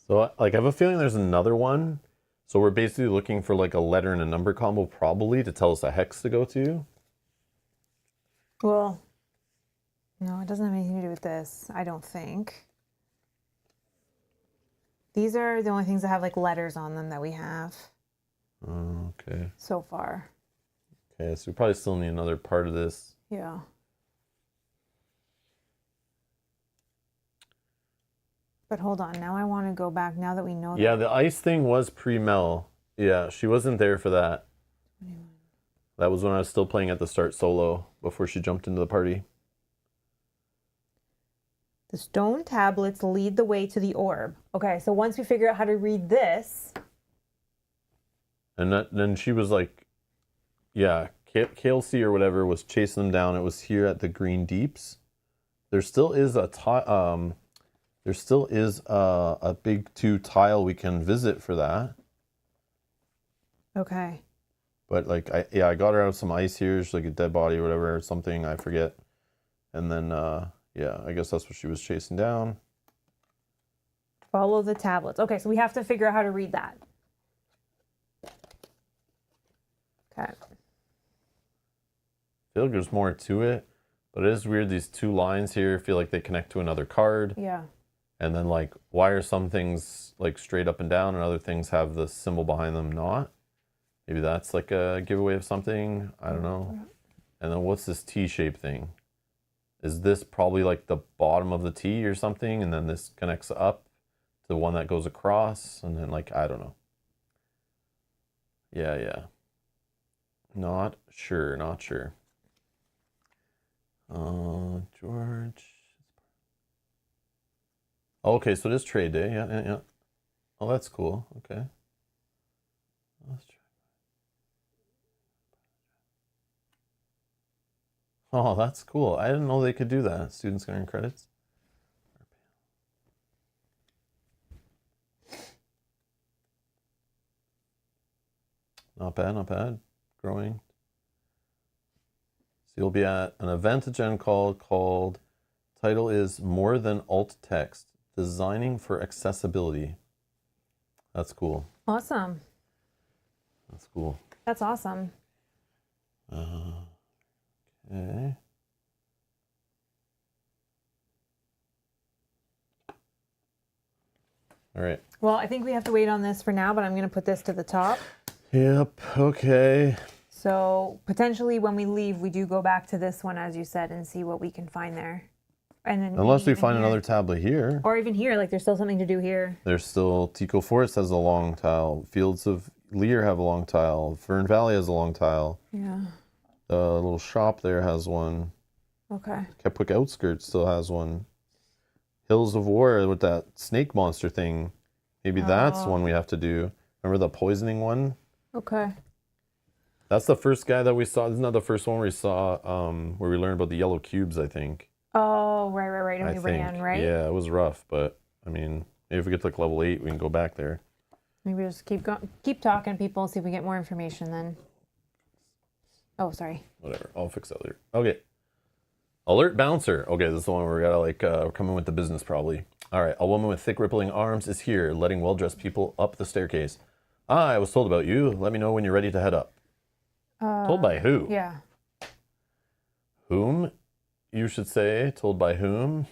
Speaker 1: So like I have a feeling there's another one. So we're basically looking for like a letter and a number combo probably to tell us a hex to go to.
Speaker 2: Well, no, it doesn't have anything to do with this, I don't think. These are the only things that have like letters on them that we have
Speaker 1: Okay.
Speaker 2: so far.
Speaker 1: Okay, so we probably still need another part of this.
Speaker 2: Yeah. But hold on, now I want to go back now that we know
Speaker 1: Yeah,
Speaker 2: that.
Speaker 1: the ice thing was pre-Mel. Yeah, she wasn't there for that. That was when I was still playing at the start solo before she jumped into the party.
Speaker 2: The stone tablets lead the way to the orb. Okay, so once we figure out how to read this.
Speaker 1: And then she was like, yeah, Kelsey or whatever was chasing them down. It was here at the Green Deeps. There still is a big 2 tile we can visit for that.
Speaker 2: Okay.
Speaker 1: But like I got her out of some ice here, she's like a dead body or whatever or something, I forget. And then yeah, I guess that's what she was chasing down.
Speaker 2: Follow the tablets. Okay, so we have to figure out how to read that. Okay.
Speaker 1: I feel like there's more to it, but it is weird. These 2 lines here feel like they connect to another card.
Speaker 2: Yeah.
Speaker 1: And then like, why are some things like straight up and down and other things have the symbol behind them not? Maybe that's like a giveaway of something. I don't know. And then what's this T-shape thing? Is this probably like the bottom of the T or something? And then this connects up to the one that goes across. And then like, I don't know. Yeah. Not sure. George. Okay, so it is trade day. Yeah. Oh, that's cool. Okay. Let's try. Oh, that's cool. I didn't know they could do that. Students can earn credits. Not bad. Growing. So you'll be at an event at Gen called, title is More Than Alt Text, Designing for Accessibility. That's cool.
Speaker 2: Awesome.
Speaker 1: That's cool.
Speaker 2: That's awesome.
Speaker 1: Okay. All right.
Speaker 2: Well, I think we have to wait on this for now, but I'm going to put this to the top.
Speaker 1: Yep. Okay.
Speaker 2: So potentially when we leave, we do go back to this one, as you said, and see what we can find there. And then
Speaker 1: Unless we
Speaker 2: even
Speaker 1: find
Speaker 2: here.
Speaker 1: another tablet here.
Speaker 2: Or even here, like there's still something to do here.
Speaker 1: There's still Tico Forest has a long tile. Fields of Lear have a long tile. Fern Valley has a long tile.
Speaker 2: Yeah.
Speaker 1: The little shop there has one.
Speaker 2: Okay.
Speaker 1: Kepwick Outskirts still has one. Hills of War with that snake monster thing. Maybe that's one we have to do. Remember the poisoning one?
Speaker 2: Okay.
Speaker 1: That's the first guy that we saw. Isn't that the first one we saw where we learned about the yellow cubes, I think?
Speaker 2: Oh, right. And we ran, right?
Speaker 1: Yeah, it was rough, but I mean, maybe if we get to like level 8, we can go back there.
Speaker 2: Maybe just keep talking to people, see if we get more information then. Oh, sorry.
Speaker 1: Whatever. I'll fix that later. Okay. Alert bouncer. Okay, this is the one where we gotta like come in with the business probably. All right. A woman with thick rippling arms is here, letting well-dressed people up the staircase. I was told about you. Let me know when you're ready to head up. Told by who?
Speaker 2: Yeah.
Speaker 1: Whom? You should say. Told by whom?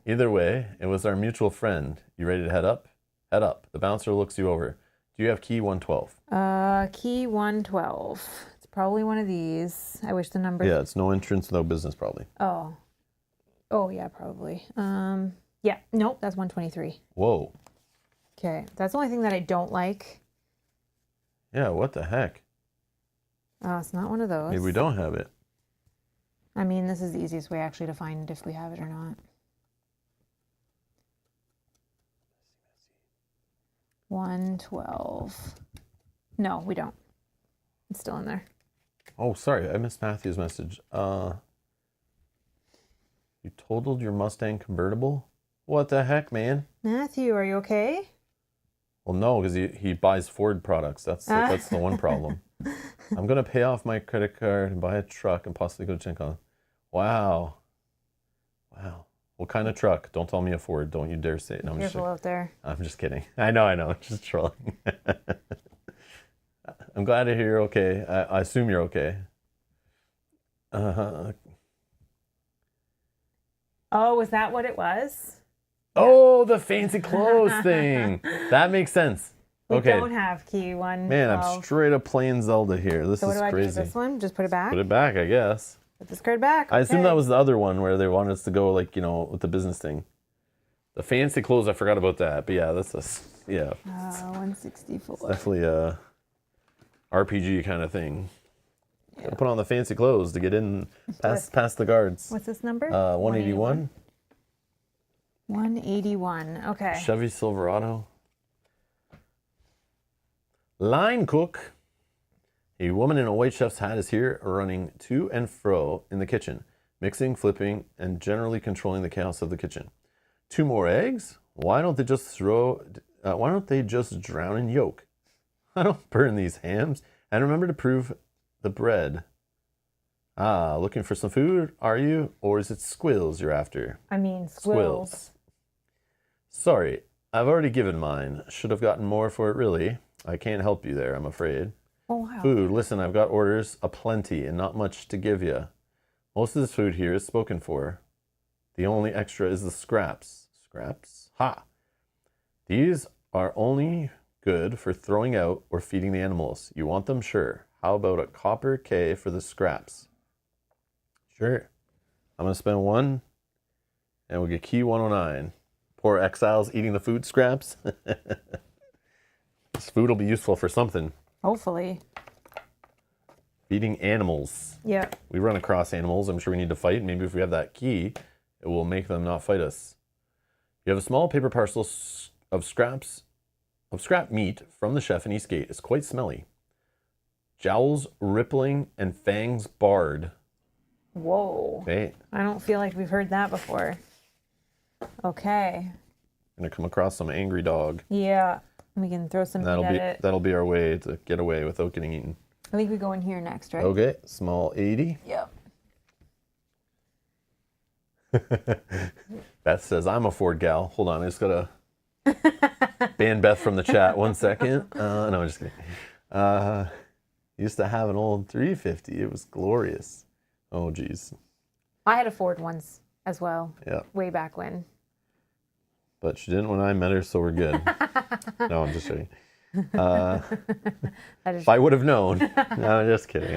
Speaker 1: Either way, it was our mutual friend. You ready to head up? Head up. The bouncer looks you over. Do you have key 112?
Speaker 2: Key 112. It's probably one of these. I wish the number.
Speaker 1: Yeah, it's no entrance, no business probably.
Speaker 2: Oh. Oh, yeah, probably. Yeah. Nope, that's 123.
Speaker 1: Whoa.
Speaker 2: Okay. That's the only thing that I don't like.
Speaker 1: Yeah, what the heck?
Speaker 2: Oh, it's not one of those.
Speaker 1: Maybe we don't have it.
Speaker 2: I mean, this is the easiest way actually to find if we have it or not. 112. No, we don't. It's still in there.
Speaker 1: Oh, sorry, I missed Matthew's message. You totaled your Mustang convertible? What the heck, man?
Speaker 2: Matthew, are you okay?
Speaker 1: Well, no, because he buys Ford products. That's the one problem. I'm gonna pay off my credit card and buy a truck and possibly go to Chincon. Wow. What kind of truck? Don't tell me a Ford. Don't you dare say it. No,
Speaker 2: Careful out there.
Speaker 1: I'm just kidding. I know. I'm just trolling. I'm glad to hear you're okay. I assume you're okay.
Speaker 2: Oh, was that what it was?
Speaker 1: Oh, the fancy clothes thing. That makes sense.
Speaker 2: We don't have key 112.
Speaker 1: Man, I'm straight up playing Zelda here. This
Speaker 2: so
Speaker 1: is
Speaker 2: what do I do
Speaker 1: crazy.
Speaker 2: with this one? Just put it back?
Speaker 1: Put it back, I guess.
Speaker 2: Put this card back.
Speaker 1: I assume that was the other one where they wanted us to go like, with the business thing. The fancy clothes, I forgot about that. But yeah, that's
Speaker 2: 164.
Speaker 1: definitely a RPG kind of thing. Yeah. Gotta put on the fancy clothes to get in past the guards.
Speaker 2: What's this number?
Speaker 1: 181.
Speaker 2: 181. Okay.
Speaker 1: Chevy Silverado. Line cook. A woman in a white chef's hat is here, running to and fro in the kitchen, mixing, flipping, and generally controlling the chaos of the kitchen. 2 more eggs? Why don't they just drown in yolk? I don't burn these hams. And remember to prove the bread. Looking for some food, are you? Or is it squills you're after?
Speaker 2: I mean, squills.
Speaker 1: Sorry, I've already given mine. Should have gotten more for it, really. I can't help you there, I'm afraid.
Speaker 2: Oh, wow.
Speaker 1: Food, listen, I've got orders aplenty and not much to give you. Most of this food here is spoken for. The only extra is the scraps. Scraps? Ha! These are only good for throwing out or feeding the animals. You want them? Sure. How about a copper K for the scraps? Sure. I'm going to spend 1 and we'll get key 109. Poor exiles eating the food scraps. This food will be useful for something.
Speaker 2: Hopefully.
Speaker 1: Feeding animals.
Speaker 2: Yeah.
Speaker 1: We run across animals. I'm sure we need to fight. Maybe if we have that key, it will make them not fight us. You have a small paper parcel of scrap meat from the chef in Eastgate. It's quite smelly. Jowls rippling and fangs barred.
Speaker 2: Whoa.
Speaker 1: Okay.
Speaker 2: I don't feel like we've heard that before. Okay.
Speaker 1: Gonna come across some angry dog.
Speaker 2: Yeah. We can throw some meat at it.
Speaker 1: That'll be our way to get away without getting eaten.
Speaker 2: I think we go in here next, right?
Speaker 1: Okay. Small 80.
Speaker 2: Yep.
Speaker 1: Beth says, I'm a Ford gal. Hold on, I just gotta ban Beth from the chat 1 second. No, I'm just kidding. Used to have an old 350. It was glorious. Oh, geez.
Speaker 2: I had a Ford once as well.
Speaker 1: Yeah.
Speaker 2: Way back when.
Speaker 1: But she didn't when I met her, so we're good. No, I'm just kidding. If I would have known. No, I'm just kidding.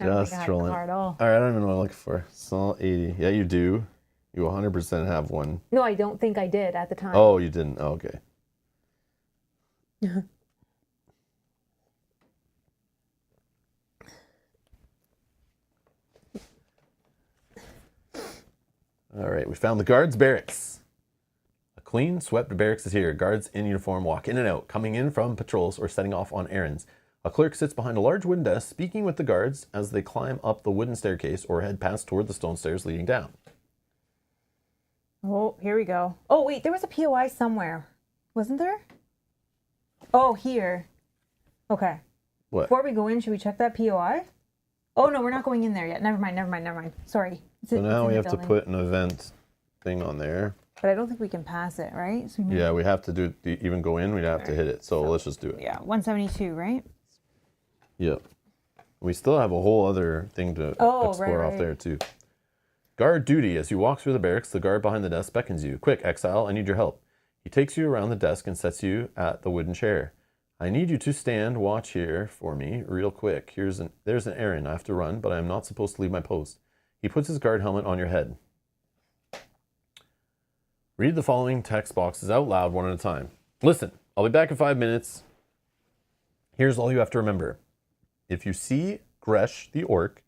Speaker 1: Just trolling. All right, I don't even know what I'm looking for. Saw 80. Yeah, you do. You 100% have one.
Speaker 2: No, I don't think I did at the time.
Speaker 1: Oh, you didn't. Oh, okay. All right, we found the guards' barracks. A clean, swept barracks is here. Guards in uniform walk in and out, coming in from patrols or setting off on errands. A clerk sits behind a large wooden desk, speaking with the guards as they climb up the wooden staircase or head past toward the stone stairs leading down.
Speaker 2: Oh, here we go. Oh, wait, there was a POI somewhere. Wasn't there? Oh, here. Okay.
Speaker 1: What?
Speaker 2: Before we go in, should we check that POI? Oh, no, we're not going in there yet. Never mind. Sorry.
Speaker 1: So now we have to put an event thing on there.
Speaker 2: But I don't think we can pass it, right? So
Speaker 1: yeah, we have to do, even go in, we'd have to hit it. So let's just do it.
Speaker 2: Yeah, 172, right?
Speaker 1: Yep. We still have a whole other thing to explore off there, too. Guard duty. As you walk through the barracks, the guard behind the desk beckons you. Quick, exile, I need your help. He takes you around the desk and sets you at the wooden chair. I need you to stand watch here for me real quick. There's an errand I have to run, but I am not supposed to leave my post. He puts his guard helmet on your head. Read the following text boxes out loud one at a time. Listen, I'll be back in 5 minutes. Here's all you have to remember. If you see Gresh the orc,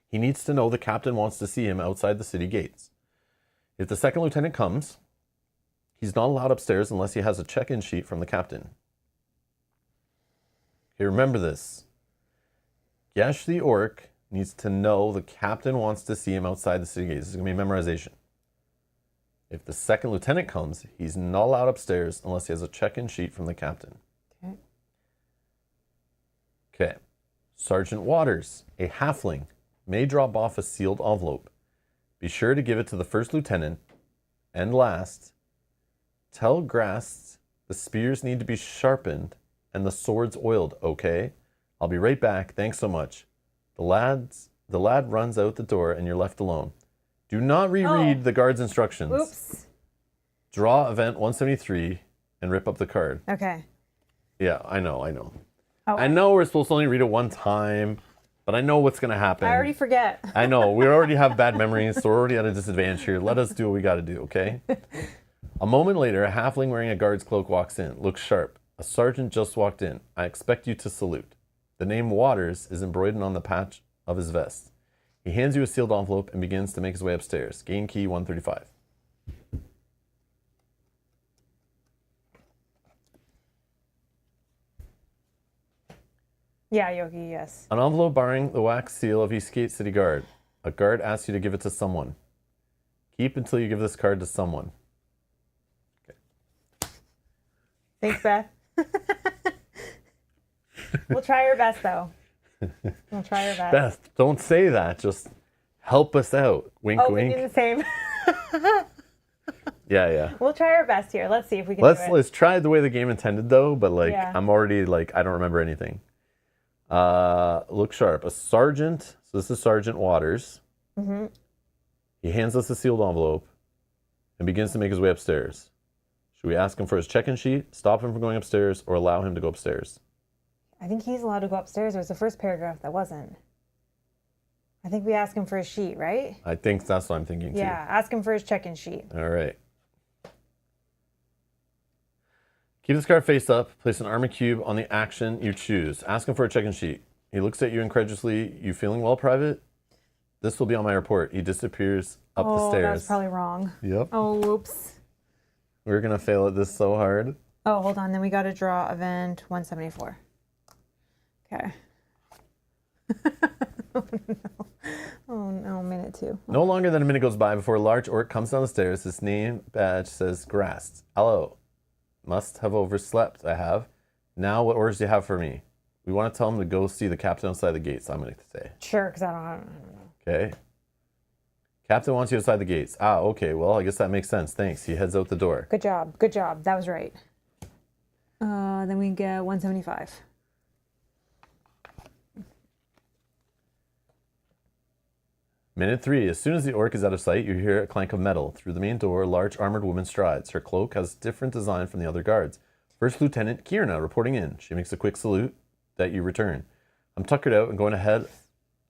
Speaker 1: he needs to know the captain wants to see him outside the city gates. If the second lieutenant comes, he's not allowed upstairs unless he has a check-in sheet from the captain. Okay, remember this. Gesh the orc needs to know the captain wants to see him outside the city gates. This is going to be memorization. If the second lieutenant comes, he's not allowed upstairs unless he has a check-in sheet from the captain. Okay. Sergeant Waters, a halfling, may drop off a sealed envelope. Be sure to give it to the first lieutenant. And last, tell Grast the spears need to be sharpened and the swords oiled, okay? I'll be right back. Thanks so much. The lad runs out the door and you're left alone. Do not reread the guard's instructions.
Speaker 2: Oops.
Speaker 1: Draw event 173 and rip up the card.
Speaker 2: Okay.
Speaker 1: Yeah, I know.
Speaker 2: Oh.
Speaker 1: I know we're supposed to only read it one time, but I know what's going to happen.
Speaker 2: I already forget.
Speaker 1: I know. We already have bad memories, so we're already at a disadvantage here. Let us do what we got to do, okay? A moment later, a halfling wearing a guard's cloak walks in. Looks sharp. A sergeant just walked in. I expect you to salute. The name Waters is embroidered on the patch of his vest. He hands you a sealed envelope and begins to make his way upstairs. Gain key 135.
Speaker 2: Yeah, Yogi, yes.
Speaker 1: An envelope bearing the wax seal of Eastgate City Guard. A guard asks you to give it to someone. Keep until you give this card to someone. Okay.
Speaker 2: Thanks, Beth. We'll try our best, though. We'll try our best.
Speaker 1: Beth, don't say that. Just help us out. Wink, wink.
Speaker 2: We do the same.
Speaker 1: Yeah.
Speaker 2: We'll try our best here. Let's see if we can do it.
Speaker 1: Let's try the way the game intended, though. But I'm already I don't remember anything. Look sharp. A sergeant. So this is Sergeant Waters. Mm-hmm. He hands us a sealed envelope and begins to make his way upstairs. Should we ask him for his check-in sheet, stop him from going upstairs, or allow him to go upstairs?
Speaker 2: I think he's allowed to go upstairs. It was the first paragraph that wasn't. I think we ask him for his sheet, right?
Speaker 1: I think that's what I'm thinking, too.
Speaker 2: Yeah, ask him for his check-in sheet.
Speaker 1: All right. Keep this card face up. Place an armor cube on the action you choose. Ask him for a check-in sheet. He looks at you incredulously. You feeling well, Private? This will be on my report. He disappears up the stairs.
Speaker 2: Oh, that's probably wrong.
Speaker 1: Yep.
Speaker 2: Oh, whoops.
Speaker 1: We're going to fail at this so hard.
Speaker 2: Oh, hold on. Then we got to draw event 174. Okay. Oh no, minute 2.
Speaker 1: No longer than a minute goes by before a large orc comes down the stairs. His name badge says Grast. Hello. Must have overslept. I have. Now, what orders do you have for me? We want to tell him to go see the captain outside the gates, I'm going to say.
Speaker 2: Sure, because I don't know.
Speaker 1: Okay. Captain wants you outside the gates. Ah, okay. Well, I guess that makes sense. Thanks. He heads out the door.
Speaker 2: Good job. Good job. That was right. Then we get 175.
Speaker 1: Minute 3. As soon as the orc is out of sight, you hear a clank of metal. Through the main door, a large armored woman strides. Her cloak has different design from the other guards. First Lieutenant Kierna reporting in. She makes a quick salute that you return. I'm tuckered out and going to head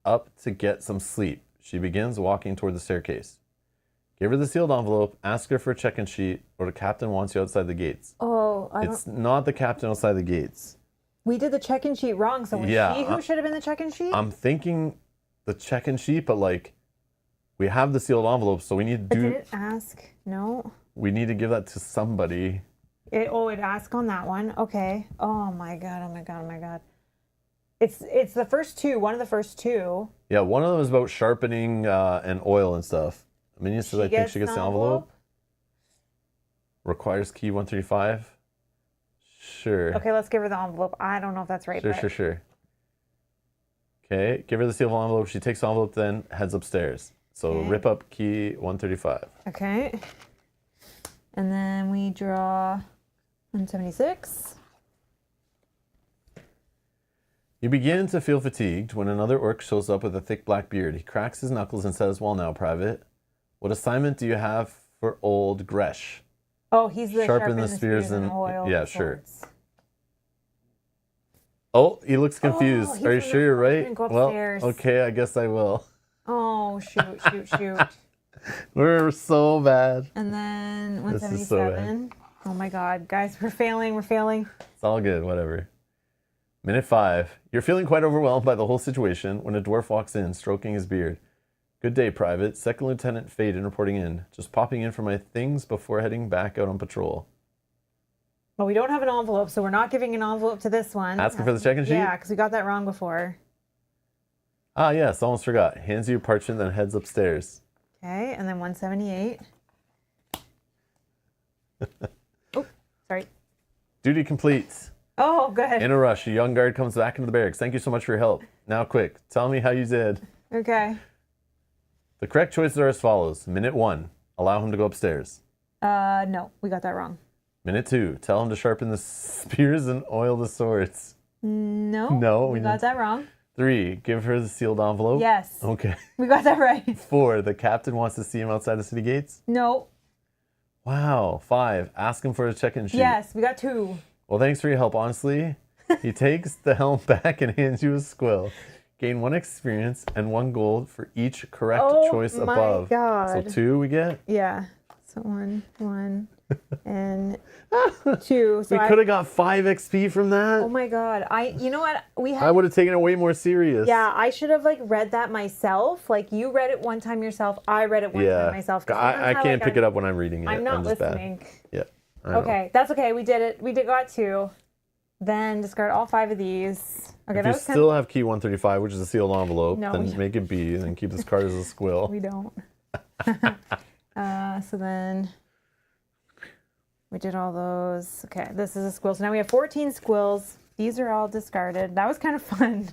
Speaker 1: up to get some sleep. She begins walking toward the staircase. Give her the sealed envelope, ask her for a check-in sheet, or the captain wants you outside the gates.
Speaker 2: Oh,
Speaker 1: It's not the captain outside the gates.
Speaker 2: We did the check-in sheet wrong, so was she who should have been the check-in sheet?
Speaker 1: I'm thinking the check-in sheet, but like, we have the sealed envelope, so we need to do...
Speaker 2: Did it ask? No.
Speaker 1: We need to give that to somebody.
Speaker 2: It asked on that one. Okay. Oh my god, oh my god, oh my god. It's the first two, one of the first two.
Speaker 1: Yeah, one of them is about sharpening and oil and stuff. Minion says, I think she gets the envelope. Requires key 135. Sure.
Speaker 2: Okay, let's give her the envelope. I don't know if that's right.
Speaker 1: Sure. Okay, give her the sealed envelope. She takes the envelope, then heads upstairs. So rip up key 135.
Speaker 2: Okay. And then we draw 176.
Speaker 1: You begin to feel fatigued when another orc shows up with a thick black beard. He cracks his knuckles and says, well now, Private, what assignment do you have for old Gresh?
Speaker 2: Oh, he's the
Speaker 1: sharpen the spears and
Speaker 2: oil.
Speaker 1: Yeah, sure. Oh, he looks confused. Are you sure you're right? Well, okay, I guess I will.
Speaker 2: Oh, shoot.
Speaker 1: We're so bad.
Speaker 2: And then 177. Oh my god, guys, we're failing.
Speaker 1: It's all good, whatever. Minute 5. You're feeling quite overwhelmed by the whole situation when a dwarf walks in, stroking his beard. Good day, Private. Second Lieutenant Faden reporting in. Just popping in for my things before heading back out on patrol.
Speaker 2: Well, we don't have an envelope, so we're not giving an envelope to this one.
Speaker 1: Asking for the check-in sheet?
Speaker 2: Yeah, because we got that wrong before.
Speaker 1: Ah, yes, almost forgot. Hands you a parchment, then heads upstairs.
Speaker 2: Okay, and then 178. Oh, sorry.
Speaker 1: Duty complete.
Speaker 2: Oh, good.
Speaker 1: In a rush, a young guard comes back into the barracks. Thank you so much for your help. Now quick, tell me how you did.
Speaker 2: Okay.
Speaker 1: The correct choices are as follows. Minute 1, allow him to go upstairs.
Speaker 2: No, we got that wrong.
Speaker 1: Minute 2, tell him to sharpen the spears and oil the swords.
Speaker 2: No, we got that wrong.
Speaker 1: 3, give her the sealed envelope.
Speaker 2: Yes.
Speaker 1: Okay.
Speaker 2: We got that right.
Speaker 1: 4, the captain wants to see him outside the city gates.
Speaker 2: No.
Speaker 1: Wow. 5, ask him for a check-in sheet.
Speaker 2: Yes, we got 2.
Speaker 1: Well, thanks for your help, honestly. He takes the helm back and hands you a squill. Gain 1 experience and 1 gold for each correct choice above.
Speaker 2: Oh my god.
Speaker 1: So 2 we get?
Speaker 2: Yeah. So 1, and 2. So
Speaker 1: we could have got 5 XP from that.
Speaker 2: Oh my god. You know what?
Speaker 1: I would have taken it way more serious.
Speaker 2: Yeah, I should have read that myself. Like you read it one time yourself. I read it one time myself.
Speaker 1: I can't pick it up when I'm reading it.
Speaker 2: I'm not listening.
Speaker 1: Bad. Yeah.
Speaker 2: Okay, that's okay. We did it. We got 2. Then discard all 5 of these. Okay,
Speaker 1: if you still have key 135, which is a sealed envelope, then make it B and then keep this card as a squill.
Speaker 2: We don't. So then we did all those. Okay, this is a squill. So now we have 14 squills. These are all discarded. That was kind of fun.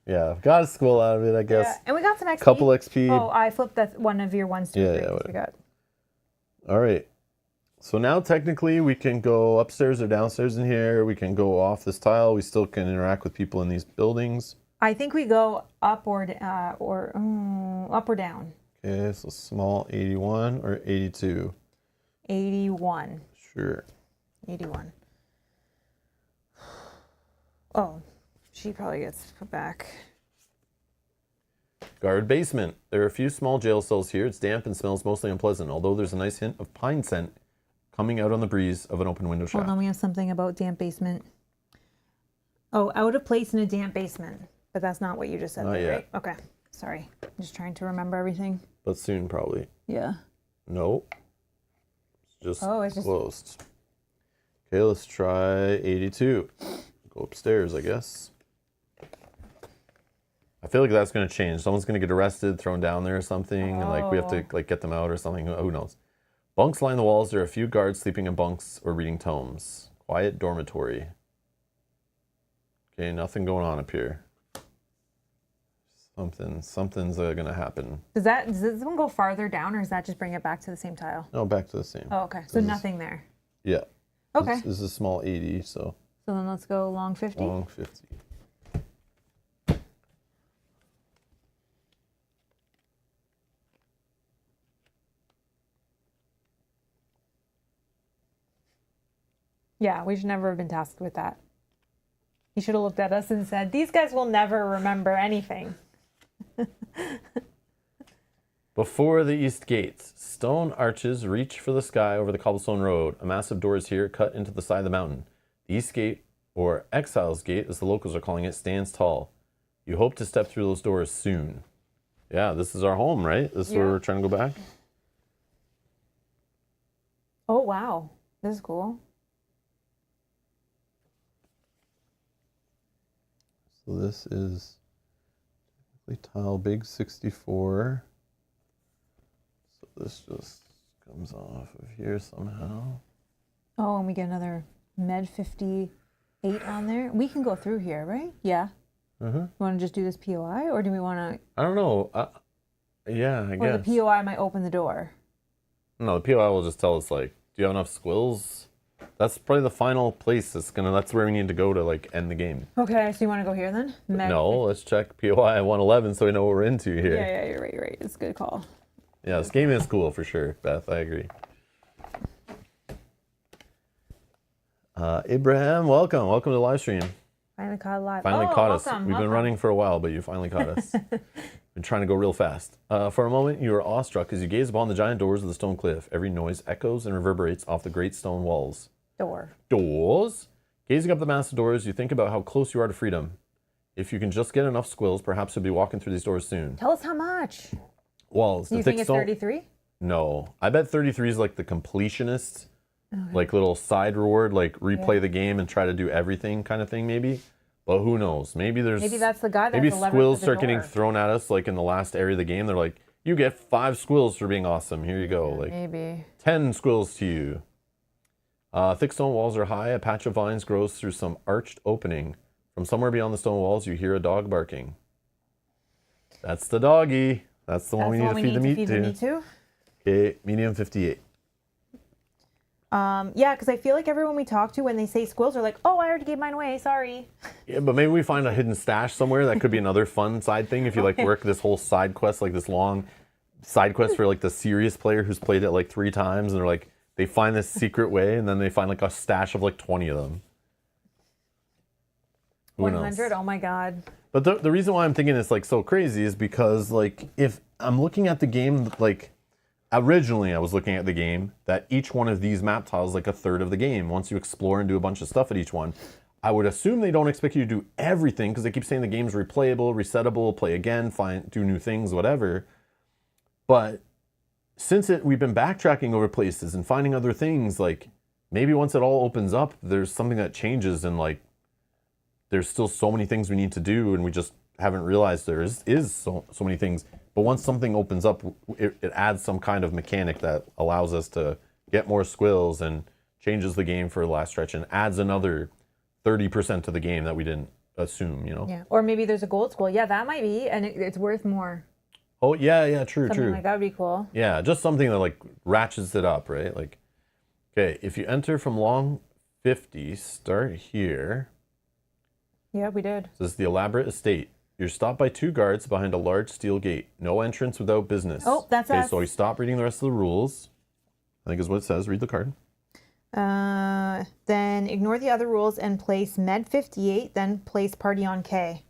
Speaker 1: Yeah. Got a squill out of it, I guess.
Speaker 2: Yeah, and we got some XP.
Speaker 1: Couple XP.
Speaker 2: Oh, I flipped that one of your ones too.
Speaker 1: Yeah. We got. All right. So now technically we can go upstairs or downstairs in here. We can go off this tile. We still can interact with people in these buildings.
Speaker 2: I think we go up or down.
Speaker 1: Okay, so small 81 or 82?
Speaker 2: 81.
Speaker 1: Sure.
Speaker 2: 81. Oh, she probably gets put back.
Speaker 1: Guard basement. There are a few small jail cells here. It's damp and smells mostly unpleasant, although there's a nice hint of pine scent coming out on the breeze of an open window shaft.
Speaker 2: Hold on, we have something about damp basement. Oh, out of place in a damp basement. But that's not what you just said, right? Okay, sorry. I'm just trying to remember everything.
Speaker 1: But soon, probably.
Speaker 2: Yeah.
Speaker 1: No. It's just closed. Okay, let's try 82. Go upstairs, I guess. I feel like that's going to change. Someone's going to get arrested, thrown down there or something, and we have to get them out or something. Who knows? Bunks line the walls. There are a few guards sleeping in bunks or reading tomes. Quiet dormitory. Okay, nothing going on up here. Something's gonna happen.
Speaker 2: Does this one go farther down, or does that just bring it back to the same tile?
Speaker 1: No, back to the same.
Speaker 2: Oh, okay. So nothing there.
Speaker 1: Yeah.
Speaker 2: Okay.
Speaker 1: This is a small 80, so.
Speaker 2: So then let's go long 50.
Speaker 1: Long 50.
Speaker 2: Yeah, we should never have been tasked with that. He should have looked at us and said, "These guys will never remember anything."
Speaker 1: Before the east gates, stone arches reach for the sky over the cobblestone road. A massive door is here cut into the side of the mountain. The east gate, or Exile's Gate as the locals are calling it, stands tall. You hope to step through those doors soon. Yeah, this is our home, right? This is where we're trying to go back.
Speaker 2: Oh, wow. This is cool.
Speaker 1: So this is tile big 64. So this just comes off of here somehow.
Speaker 2: Oh, and we get another med 58 on there. We can go through here, right? Yeah.
Speaker 1: Mm-hmm.
Speaker 2: You want to just do this POI, or do we want to?
Speaker 1: I don't know. Yeah, I guess.
Speaker 2: Or the POI might open the door.
Speaker 1: No, the POI will just tell us, like, do you have enough squills? That's probably the final place that's where we need to go to, like, end the game.
Speaker 2: Okay, so you want to go here then?
Speaker 1: No, let's check POI 111 so we know what we're into here.
Speaker 2: Yeah, you're right. It's a good call.
Speaker 1: Yeah, this game is cool for sure, Beth. I agree. Abraham, welcome. Welcome to the live stream.
Speaker 2: Finally caught live.
Speaker 1: Finally caught us.
Speaker 2: Welcome,
Speaker 1: We've been running for a while, but you finally caught us. Been trying to go real fast. For a moment, you are awestruck as you gaze upon the giant doors of the stone cliff. Every noise echoes and reverberates off the great stone walls. Doors? Gazing up the massive doors, you think about how close you are to freedom. If you can just get enough squills, perhaps you'll be walking through these doors soon.
Speaker 2: Tell us how much.
Speaker 1: Walls.
Speaker 2: Do you think it's 33?
Speaker 1: No. I bet 33 is like the completionist, like little side reward, like replay the game and try to do everything kind of thing maybe. But who knows? Maybe
Speaker 2: that's the guy that's
Speaker 1: maybe squills start getting thrown at us like in the last area of the game. They're like, you get 5 squills for being awesome. Here you go.
Speaker 2: Yeah,
Speaker 1: like
Speaker 2: maybe
Speaker 1: 10 squills to you. Thick stone walls are high. A patch of vines grows through some arched opening. From somewhere beyond the stone walls, you hear a dog barking. That's the doggy. That's the one we need to feed the meat to. Okay, medium 58.
Speaker 2: Yeah, because I feel like everyone we talk to, when they say squills, are like, "Oh, I already gave mine away. Sorry."
Speaker 1: Yeah, but maybe we find a hidden stash somewhere. That could be another fun side thing. If you like work this whole side quest, like this long side quest for like the serious player who's played it like 3 times, and they're like, they find this secret way, and then they find like a stash of like 20 of them. Who
Speaker 2: 100.
Speaker 1: knows?
Speaker 2: Oh my god.
Speaker 1: But the reason why I'm thinking it's like so crazy is because like if I'm looking at the game, like originally I was looking at the game that each one of these map tiles is like a third of the game. Once you explore and do a bunch of stuff at each one, I would assume they don't expect you to do everything because they keep saying the game's replayable, resettable, play again, do new things, whatever. But since we've been backtracking over places and finding other things, like maybe once it all opens up, there's something that changes and like there's still so many things we need to do and we just haven't realized there is so many things. But once something opens up, it adds some kind of mechanic that allows us to get more squills and changes the game for the last stretch and adds another 30% to the game that we didn't assume, you know?
Speaker 2: Yeah. Or maybe there's a gold squill. Yeah, that might be, and it's worth more.
Speaker 1: Oh, yeah, true.
Speaker 2: Something like that would be cool.
Speaker 1: Yeah, just something that like ratchets it up, right? Like, okay, if you enter from long 50, start here.
Speaker 2: Yeah, we did.
Speaker 1: This is the elaborate estate. You're stopped by 2 guards behind a large steel gate. No entrance without business.
Speaker 2: Oh, that's us.
Speaker 1: Okay, so we stop reading the rest of the rules. I think is what it says. Read the card.
Speaker 2: Then ignore the other rules and place med 58, then place party on K.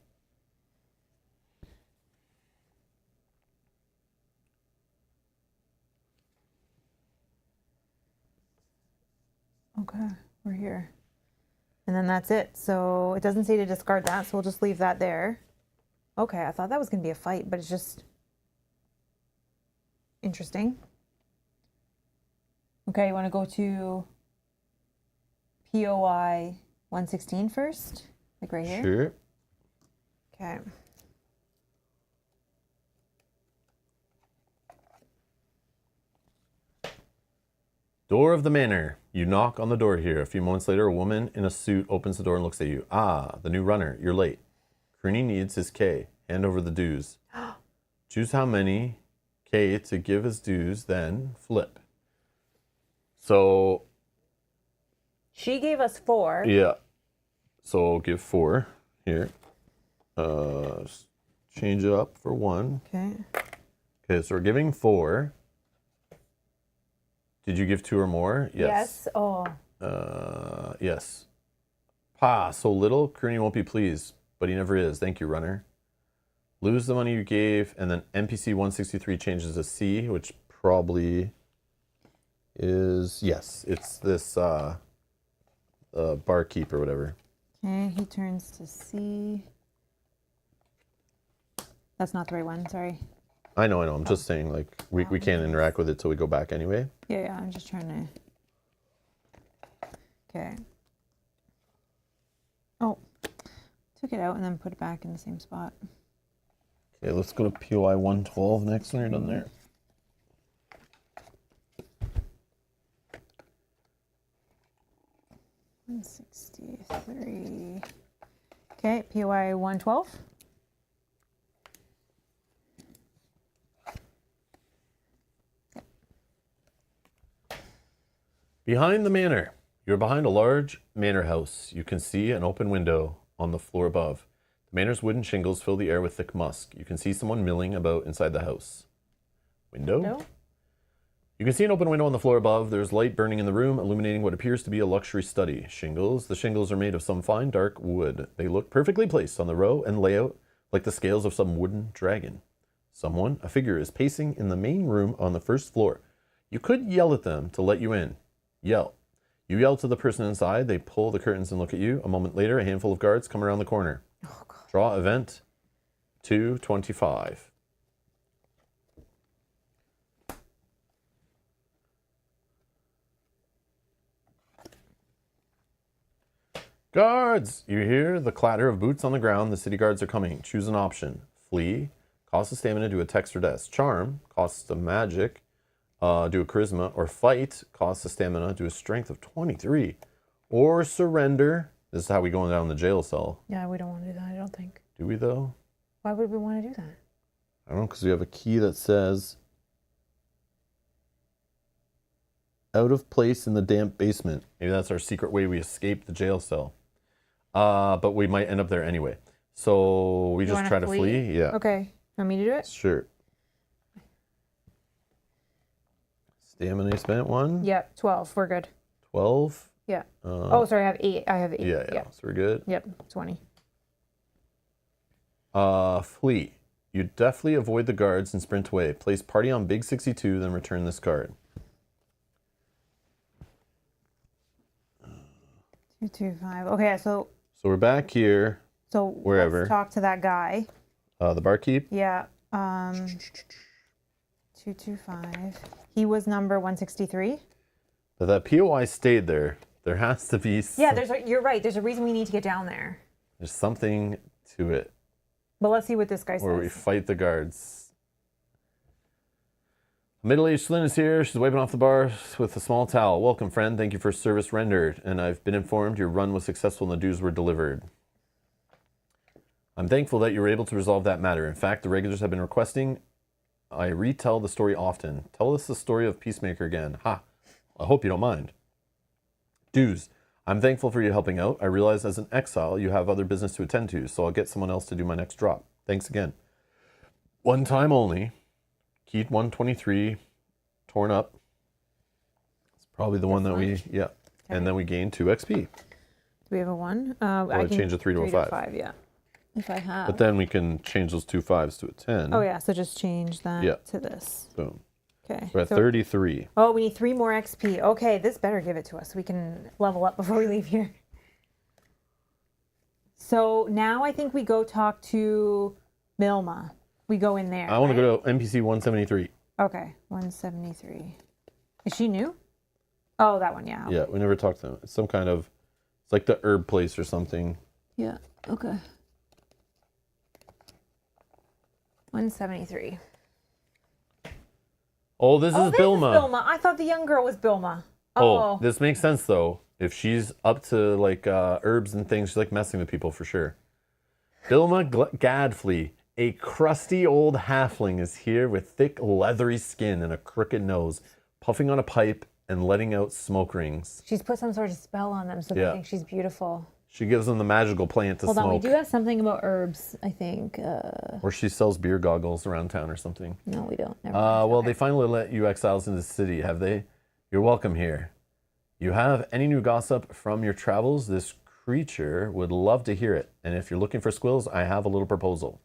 Speaker 2: Okay, we're here. And then that's it. So it doesn't say to discard that, so we'll just leave that there. Okay, I thought that was going to be a fight, but it's just interesting. Okay, you want to go to POI 116 first? Like right here?
Speaker 1: Sure.
Speaker 2: Okay.
Speaker 1: Door of the manor. You knock on the door here. A few moments later, a woman in a suit opens the door and looks at you. Ah, the new runner. You're late. Crooney needs his K. Hand over the dues. Choose how many K to give as dues, then flip. So...
Speaker 2: She gave us 4.
Speaker 1: Yeah. So I'll give 4 here. Change it up for 1.
Speaker 2: Okay.
Speaker 1: Okay, so we're giving 4. Did you give 2 or more?
Speaker 2: Yes. Oh.
Speaker 1: Yes. Pa, so little, Crooney won't be pleased, but he never is. Thank you, runner. Lose the money you gave, and then NPC 163 changes to C, which probably is, yes, it's this barkeep or whatever.
Speaker 2: Okay, he turns to C. That's not the right one, sorry.
Speaker 1: I know. I'm just saying, like, we can't interact with it till we go back anyway.
Speaker 2: Yeah, I'm just trying to... Okay. Oh, took it out and then put it back in the same spot.
Speaker 1: Okay, let's go to POI 112 next when you're done there. $163. Okay, POI 112. Behind the manor. You're behind a large manor house. You can see an open window on the floor above. The manor's wooden shingles fill the air with thick musk. You can see someone milling about inside the house. Window?
Speaker 2: No?
Speaker 1: You can see an open window on the floor above. There's light burning in the room, illuminating what appears to be a luxury study. Shingles. The shingles are made of some fine, dark wood. They look perfectly placed on the row and layout like the scales of some wooden dragon. Someone, a figure, is pacing in the main room on the first floor. You could yell at them to let you in. Yell. You yell to the person inside. They pull the curtains and look at you. A moment later, a handful of guards come around the corner.
Speaker 2: Oh, God.
Speaker 1: Draw event 225. Guards! You hear the clatter of boots on the ground. The city guards are coming. Choose an option. Flee. Cost a stamina, do a text or death. Charm. Costs a magic. Do a charisma. Or fight. Costs a stamina, do a strength of 23. Or surrender. This is how we go down the jail cell.
Speaker 2: Yeah, we don't want to do that, I don't think.
Speaker 1: Do we though?
Speaker 2: Why would we want to do that?
Speaker 1: I don't know, because we have a key that says out of place in the damp basement. Maybe that's our secret way we escape the jail cell. But we might end up there anyway. So we just try to flee? Yeah.
Speaker 2: Okay. Want me to do it?
Speaker 1: Sure. Stamina spent 1?
Speaker 2: Yep, 12. We're good.
Speaker 1: 12?
Speaker 2: Yeah. Oh, sorry, I have 8. I have 8.
Speaker 1: Yeah. So we're good.
Speaker 2: Yep, 20.
Speaker 1: Flee. You deftly avoid the guards and sprint away. Place party on Big 62, then return this card.
Speaker 2: 225. Okay, so
Speaker 1: we're back here.
Speaker 2: So
Speaker 1: wherever.
Speaker 2: Let's talk to that guy.
Speaker 1: The barkeep?
Speaker 2: Yeah. 225. He was number 163.
Speaker 1: But that POI stayed there. There has to be
Speaker 2: You're right. There's a reason we need to get down there.
Speaker 1: There's something to it.
Speaker 2: But let's see what this guy says.
Speaker 1: Where we fight the guards. A middle-aged Flynn is here. She's wiping off the bar with a small towel. Welcome, friend. Thank you for service rendered. And I've been informed your run was successful and the dues were delivered. I'm thankful that you were able to resolve that matter. In fact, the regulars have been requesting I retell the story often. Tell us the story of Peacemaker again. Ha! I hope you don't mind. Dues. I'm thankful for you helping out. I realize as an exile you have other business to attend to, so I'll get someone else to do my next drop. Thanks again. One time only. Key 123. Torn up. It's probably the one that we... Yeah. Okay. And then we gain 2 XP.
Speaker 2: Do we have a 1?
Speaker 1: I can change a 3 to a 5.
Speaker 2: 5, yeah. If I have.
Speaker 1: But then we can change those 2 5s to a 10.
Speaker 2: Oh, yeah. So just change that to this.
Speaker 1: Boom.
Speaker 2: Okay.
Speaker 1: We're at 33.
Speaker 2: Oh, we need 3 more XP. Okay, this better give it to us so we can level up before we leave here. So now I think we go talk to Bilma. We go in there.
Speaker 1: I want to go to NPC 173.
Speaker 2: Okay, 173. Is she new? Oh, that one, yeah.
Speaker 1: Yeah, we never talked to them. It's some kind of, it's like the herb place or something.
Speaker 2: Yeah, okay. 173.
Speaker 1: Oh, this is Bilma.
Speaker 2: Is Bilma. I thought the young girl was Bilma. Oh,
Speaker 1: this makes sense though. If she's up to like herbs and things, she's like messing with people for sure. Bilma Gadfly, a crusty old halfling, is here with thick, leathery skin and a crooked nose, puffing on a pipe and letting out smoke rings.
Speaker 2: she's put some sort of spell on them, so they
Speaker 1: Yeah.
Speaker 2: think she's beautiful.
Speaker 1: She gives them the magical plant to
Speaker 2: Hold
Speaker 1: smoke.
Speaker 2: on, we do have something about herbs, I think.
Speaker 1: Or she sells beer goggles around town or something.
Speaker 2: No, we don't. Never mind.
Speaker 1: Well,
Speaker 2: Okay.
Speaker 1: they finally let you exiles into the city, have they? You're welcome here. You have any new gossip from your travels? This creature would love to hear it. And if you're looking for squills, I have a little proposal.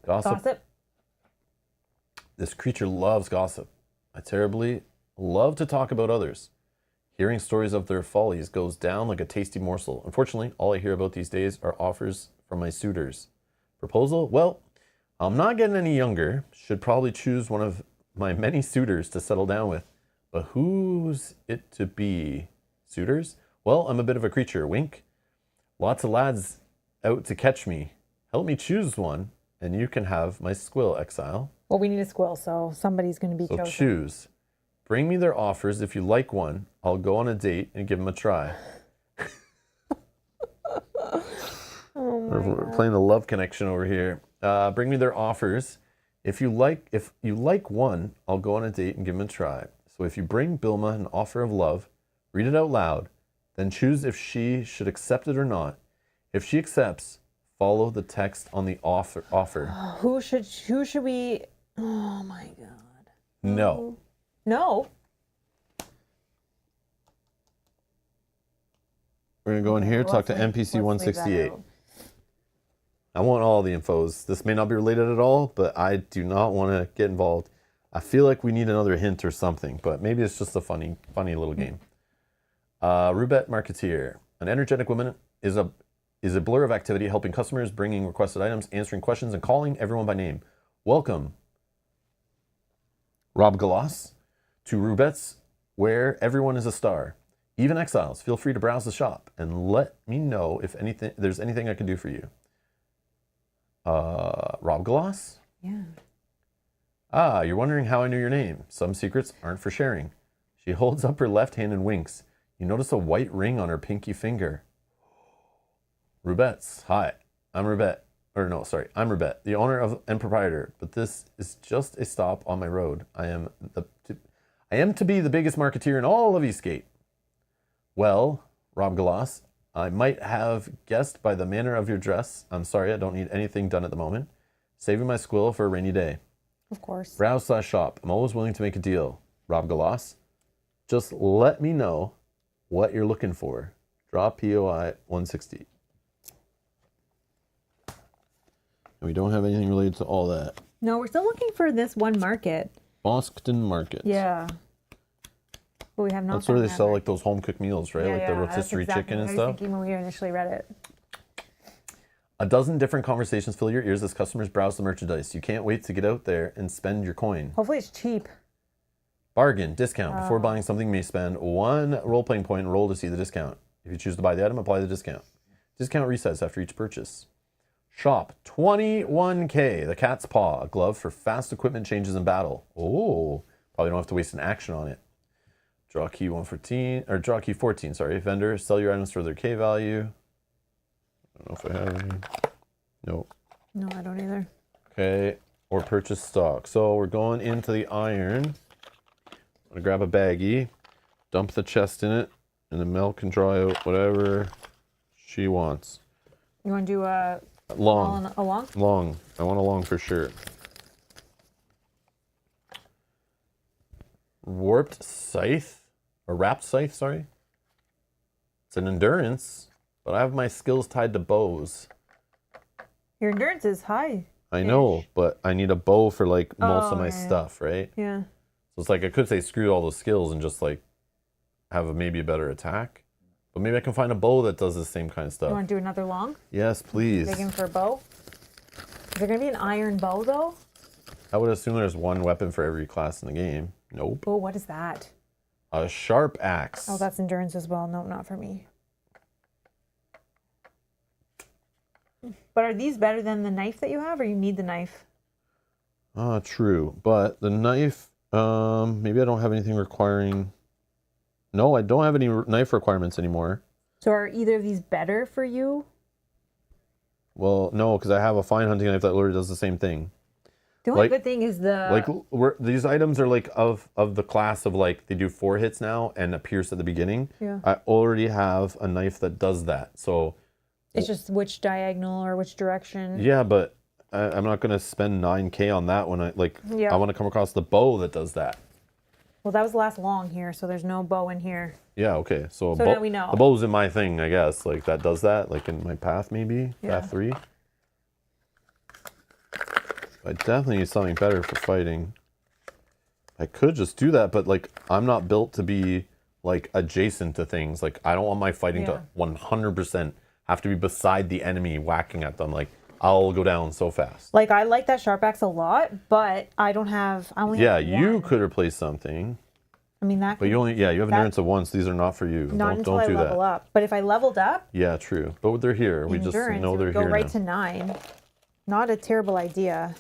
Speaker 2: Gossip?
Speaker 1: This creature loves gossip. I terribly love to talk about others. Hearing stories of their follies goes down like a tasty morsel. Unfortunately, all I hear about these days are offers from my suitors. Proposal? Well, I'm not getting any younger. Should probably choose one of my many suitors to settle down with. But who's it to be? Suitors? Well, I'm a bit of a creature. Wink. Lots of lads out to catch me. Help me choose one, and you can have my squill, exile.
Speaker 2: Well, we need a squill, so somebody's going to be
Speaker 1: So
Speaker 2: chosen.
Speaker 1: choose. Bring me their offers. If you like one, I'll go on a date and give them a try. We're playing the love connection over here. Bring me their offers. If you like one, I'll go on a date and give them a try. So if you bring Bilma an offer of love, read it out loud, then choose if she should accept it or not. If she accepts, follow the text on the offer.
Speaker 2: Who should we? Oh my God.
Speaker 1: No.
Speaker 2: No.
Speaker 1: We're going to go in here, talk to
Speaker 2: Let's
Speaker 1: NPC
Speaker 2: leave
Speaker 1: 168.
Speaker 2: that out.
Speaker 1: I want all the infos. This may not be related at all, but I do not want to get involved. I feel like we need another hint or something, but maybe it's just a funny little game. Rubette Marketeer. An energetic woman is a blur of activity, helping customers, bringing requested items, answering questions, and calling everyone by name. Welcome, Rob Galas, to Rubette's, where everyone is a star. Even exiles, feel free to browse the shop and let me know if there's anything I can do for you. Rob Galas?
Speaker 2: Yeah.
Speaker 1: Ah, you're wondering how I knew your name. Some secrets aren't for sharing. She holds up her left hand and winks. You notice a white ring on her pinky finger. Rubette's. Hi, I'm Rubette. I'm Rubette, the owner and proprietor. But this is just a stop on my road. I am to be the biggest marketeer in all of Eastgate. Well, Rob Galas, I might have guessed by the manner of your dress. I'm sorry, I don't need anything done at the moment. Saving my squill for a rainy day.
Speaker 2: Of course.
Speaker 1: Browse/shop. I'm always willing to make a deal. Rob Galas. Just let me know what you're looking for. Draw POI 160. And we don't have anything related to all that.
Speaker 2: No, we're still looking for this one market.
Speaker 1: Boston Market.
Speaker 2: Yeah. But we have not.
Speaker 1: That's where they
Speaker 2: found
Speaker 1: sell
Speaker 2: that
Speaker 1: like those home cooked meals, right?
Speaker 2: Yeah,
Speaker 1: Like the
Speaker 2: yeah,
Speaker 1: rotisserie
Speaker 2: that's exactly
Speaker 1: chicken and
Speaker 2: what I
Speaker 1: stuff.
Speaker 2: was thinking when we initially read it.
Speaker 1: A dozen different conversations fill your ears as customers browse the merchandise. You can't wait to get out there and spend your coin.
Speaker 2: Hopefully it's cheap.
Speaker 1: Bargain, discount. Before buying something, you may spend one role-playing point and roll to see the discount. If you choose to buy the item, apply the discount. Discount resets after each purchase. Shop, 21K. The Cat's Paw, a glove for fast equipment changes in battle. Oh, probably don't have to waste an action on it. Draw key 114, or draw key 14, sorry. Vendor, sell your items for their K value. I don't know if I have any. Nope.
Speaker 2: No, I don't either.
Speaker 1: Okay, or purchase stock. So we're going into the iron. I'm gonna grab a baggie, dump the chest in it, and the milk can dry out whatever she wants.
Speaker 2: You want to do a
Speaker 1: Long.
Speaker 2: long?
Speaker 1: Long. I want a long for sure. Warped scythe, or wrapped scythe, sorry. It's an endurance, but I have my skills tied to bows.
Speaker 2: Your endurance is high.
Speaker 1: I know, but I need a bow for like most of my
Speaker 2: yeah.
Speaker 1: stuff, right?
Speaker 2: Yeah.
Speaker 1: So it's like I could say screw all those skills and just like have maybe a better attack. But maybe I can find a bow that does the same kind of
Speaker 2: You
Speaker 1: stuff.
Speaker 2: want to do another long?
Speaker 1: Yes, please.
Speaker 2: Digging for a bow? Is there going to be an iron bow, though?
Speaker 1: I would assume there's one weapon for every class in the game. Nope.
Speaker 2: Oh, what is that?
Speaker 1: A sharp axe.
Speaker 2: Oh, that's endurance as well. No, not for me. But are these better than the knife that you have, or you need the knife?
Speaker 1: True. But the knife, maybe I don't have anything requiring No, I don't have any knife requirements anymore.
Speaker 2: So are either of these better for you?
Speaker 1: Well, no, because I have a fine hunting knife that literally does the same thing.
Speaker 2: The only
Speaker 1: Like-
Speaker 2: good thing is the
Speaker 1: These items are like of the class of like they do 4 hits now and a pierce at the beginning.
Speaker 2: Yeah.
Speaker 1: I already have a knife that does that. So
Speaker 2: it's just which diagonal or which direction.
Speaker 1: yeah, but I'm not gonna spend 9K on that when I
Speaker 2: Yeah.
Speaker 1: I want to come across the bow that does that.
Speaker 2: Well, that was the last long here, so there's no bow in here.
Speaker 1: Yeah, okay. So
Speaker 2: now we know.
Speaker 1: The bow's in my thing, I guess. Like that does that, like in my path maybe,
Speaker 2: Yeah.
Speaker 1: path 3. I definitely need something better for fighting. I could just do that, but like I'm not built to be like adjacent to things. Like I don't want my fighting to 100% have to be beside the enemy whacking at them. Like I'll go down so fast.
Speaker 2: Like I like that sharp axe a lot, but I only have
Speaker 1: You
Speaker 2: one.
Speaker 1: could replace something.
Speaker 2: I mean that.
Speaker 1: But you have endurance of 1, so these are not for you.
Speaker 2: Not until
Speaker 1: don't
Speaker 2: I
Speaker 1: do
Speaker 2: level
Speaker 1: that.
Speaker 2: up. But if I leveled up,
Speaker 1: Yeah, true. But they're here. We just
Speaker 2: endurance,
Speaker 1: know
Speaker 2: it
Speaker 1: they're
Speaker 2: would go
Speaker 1: here
Speaker 2: right
Speaker 1: now.
Speaker 2: to 9. Not a terrible idea.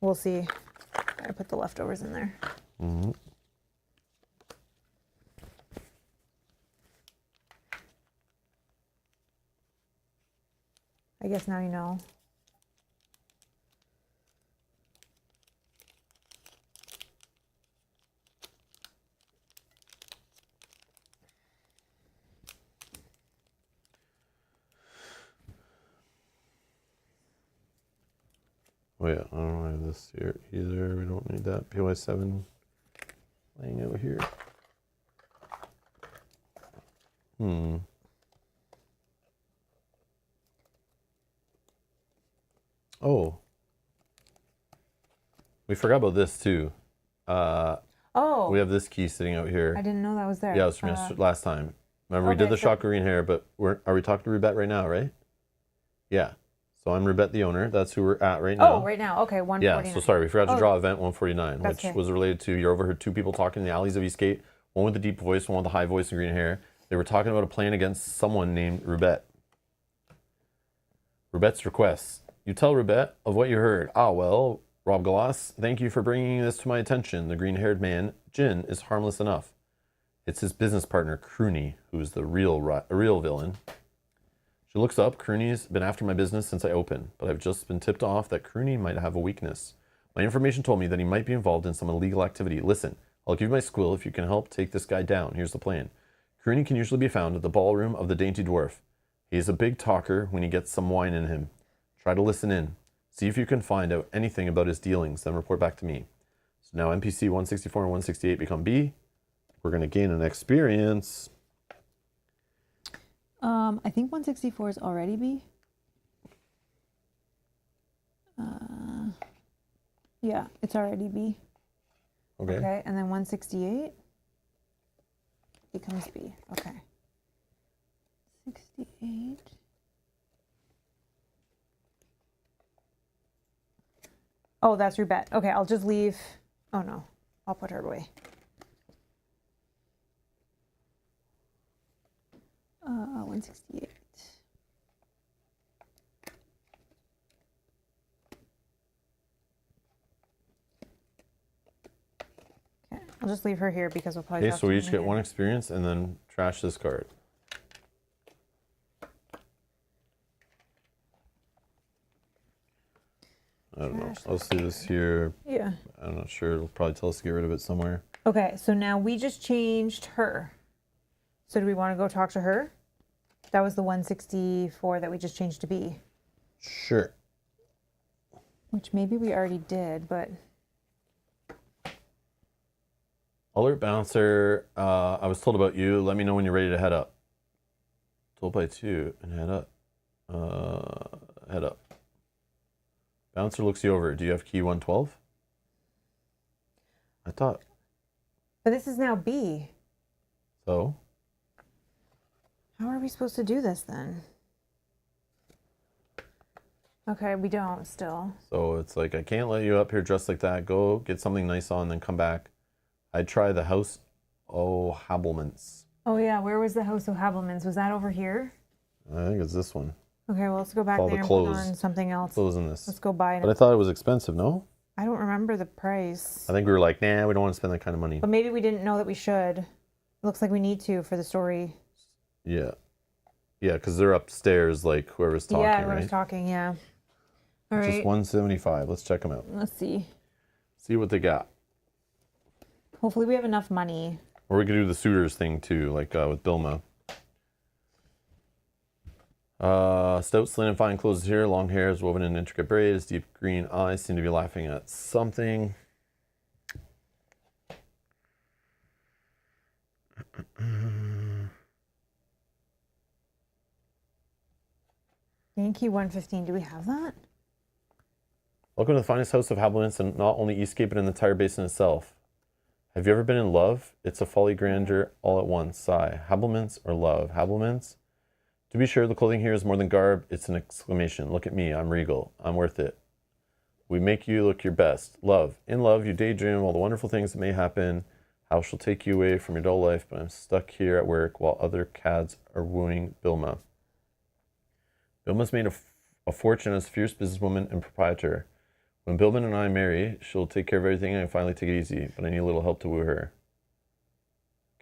Speaker 2: We'll see. I put the leftovers in there.
Speaker 1: Mm-hmm.
Speaker 2: I guess now you know.
Speaker 1: Oh yeah, I don't have this here either. We don't need that. PY7 laying out here. Oh. We forgot about this too.
Speaker 2: Oh,
Speaker 1: We have this key sitting out here.
Speaker 2: I didn't know that was there.
Speaker 1: Yeah, it was from last time. Remember we did
Speaker 2: okay,
Speaker 1: the
Speaker 2: so-
Speaker 1: shot green hair, but are we talking to Rubette right now, right? Yeah. So I'm Rubette the owner. That's who we're at right now.
Speaker 2: Oh, right now. Okay, 149.
Speaker 1: Yeah, so sorry, we forgot to draw event 149,
Speaker 2: That's
Speaker 1: which
Speaker 2: okay.
Speaker 1: was related to you overheard 2 people talking in the alleys of Eastgate, one with a deep voice, one with a high voice and green hair. They were talking about a plan against someone named Rubette. Rubette's requests. You tell Rubette of what you heard. Ah, well, Rob Galas, thank you for bringing this to my attention. The green-haired man, Jin, is harmless enough. It's his business partner, Crooney, who's the real villain. She looks up. Crooney's been after my business since I opened, but I've just been tipped off that Crooney might have a weakness. My information told me that he might be involved in some illegal activity. Listen, I'll give you my squill if you can help take this guy down. Here's the plan. Crooney can usually be found at the ballroom of the Dainty Dwarf. He's a big talker when he gets some wine in him. Try to listen in. See if you can find out anything about his dealings, then report back to me. So now NPC 164 and 168 become B. We're going to gain an experience.
Speaker 2: I think 164 is already B. Yeah, it's already B.
Speaker 1: Okay.
Speaker 2: Okay, and then 168 becomes B. Okay. 68. Oh, that's Rubette. Okay, I'll just leave. Oh no, I'll put her away. 168. Okay, I'll just leave her here because we'll probably.
Speaker 1: Okay,
Speaker 2: talk
Speaker 1: so
Speaker 2: to
Speaker 1: we
Speaker 2: him
Speaker 1: each get
Speaker 2: later.
Speaker 1: 1 experience and then trash this card. I don't know. Let's do this here.
Speaker 2: Yeah.
Speaker 1: I'm not sure. It'll probably tell us to get rid of it somewhere.
Speaker 2: Okay, so now we just changed her. So do we want to go talk to her? That was the 164 that we just changed to B,
Speaker 1: Sure.
Speaker 2: which maybe we already did, but
Speaker 1: Alert bouncer. I was told about you. Let me know when you're ready to head up. Told by 2 and head up. Head up. Bouncer looks you over. Do you have key 112? I thought
Speaker 2: but this is now B.
Speaker 1: so.
Speaker 2: How are we supposed to do this then? Okay, we don't still.
Speaker 1: So it's like, I can't let you up here dressed like that. Go get something nice on, then come back. I'd try the House O'Habelmans.
Speaker 2: Oh yeah, where was the House of Habelmans? Was that over here?
Speaker 1: I think it's this one.
Speaker 2: Okay, well let's go back
Speaker 1: All
Speaker 2: there
Speaker 1: the
Speaker 2: and
Speaker 1: clothes.
Speaker 2: put on something else.
Speaker 1: Clothes in this.
Speaker 2: Let's go buy
Speaker 1: But I
Speaker 2: it.
Speaker 1: thought it was expensive, no?
Speaker 2: I don't remember the price.
Speaker 1: I think we were like, nah, we don't want to spend that kind of money.
Speaker 2: But maybe we didn't know that we should. It looks like we need to for the story.
Speaker 1: Yeah. Yeah, because they're upstairs, like whoever's talking,
Speaker 2: yeah,
Speaker 1: right?
Speaker 2: whoever's talking, yeah. All
Speaker 1: Just
Speaker 2: right.
Speaker 1: 175. Let's check them out.
Speaker 2: Let's see.
Speaker 1: See what they got.
Speaker 2: Hopefully we have enough money.
Speaker 1: Or we could do the suitors thing too, like with Bilma. Stout, slim, and fine clothes here. Long hair is woven in intricate braids. Deep green eyes seem to be laughing at something.
Speaker 2: Yankee 115. Do we have that?
Speaker 1: Welcome to the finest house of habiliments in not only Eastgate but in the entire basin itself. Have you ever been in love? It's a folly grandeur all at once. Sigh. Habiliments or love? Habiliments? To be sure, the clothing here is more than garb. It's an exclamation. Look at me. I'm regal. I'm worth it. We make you look your best. Love. In love, you daydream of all the wonderful things that may happen. How shall take you away from your dull life, but I'm stuck here at work while other cads are wooing Bilma. Bilma's made a fortune as a fierce businesswoman and proprietor. When Bilman and I marry, she'll take care of everything and finally take it easy, but I need a little help to woo her.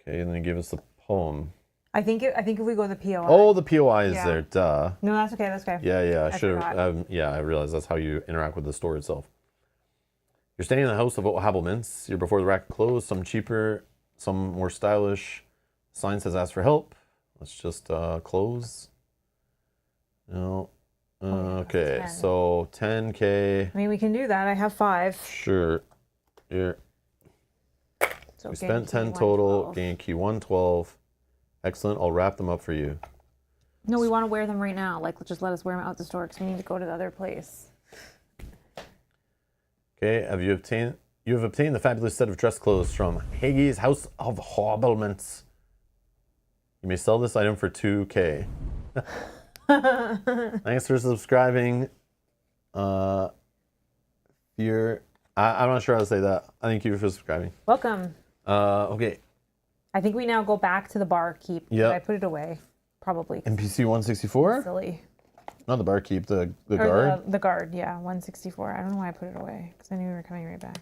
Speaker 1: Okay, and then he gave us the poem.
Speaker 2: I think if we go to the POI.
Speaker 1: Oh, the POI is
Speaker 2: Yeah.
Speaker 1: there, duh.
Speaker 2: No, that's okay. That's okay.
Speaker 1: Yeah, I
Speaker 2: I
Speaker 1: should have.
Speaker 2: forgot.
Speaker 1: Yeah, I realized that's how you interact with the store itself. You're staying in the house of Habiliments. You're before the rack of clothes, some cheaper, some more stylish. Sign says ask for help. Let's just close. No. Okay,
Speaker 2: 10.
Speaker 1: so 10K.
Speaker 2: I mean, we can do that. I have 5.
Speaker 1: Sure. Here.
Speaker 2: So
Speaker 1: We
Speaker 2: Yankee
Speaker 1: spent 10 total.
Speaker 2: 112.
Speaker 1: Gain key 112. Excellent. I'll wrap them up for you.
Speaker 2: No, we want to wear them right now. Like, just let us wear them out the store because we need to go to the other place.
Speaker 1: Okay, you have obtained the fabulous set of dress clothes from Hagee's House of Habiliments. You may sell this item for 2K. Thanks for subscribing. I'm not sure how to say that. Thank you for subscribing.
Speaker 2: Welcome.
Speaker 1: Okay.
Speaker 2: I think we now go back to the barkeep.
Speaker 1: Yep.
Speaker 2: I put it away. Probably.
Speaker 1: NPC 164?
Speaker 2: Silly.
Speaker 1: Not the barkeep, the
Speaker 2: Or
Speaker 1: guard.
Speaker 2: The guard, yeah. 164. I don't know why I put it away because I knew we were coming right back.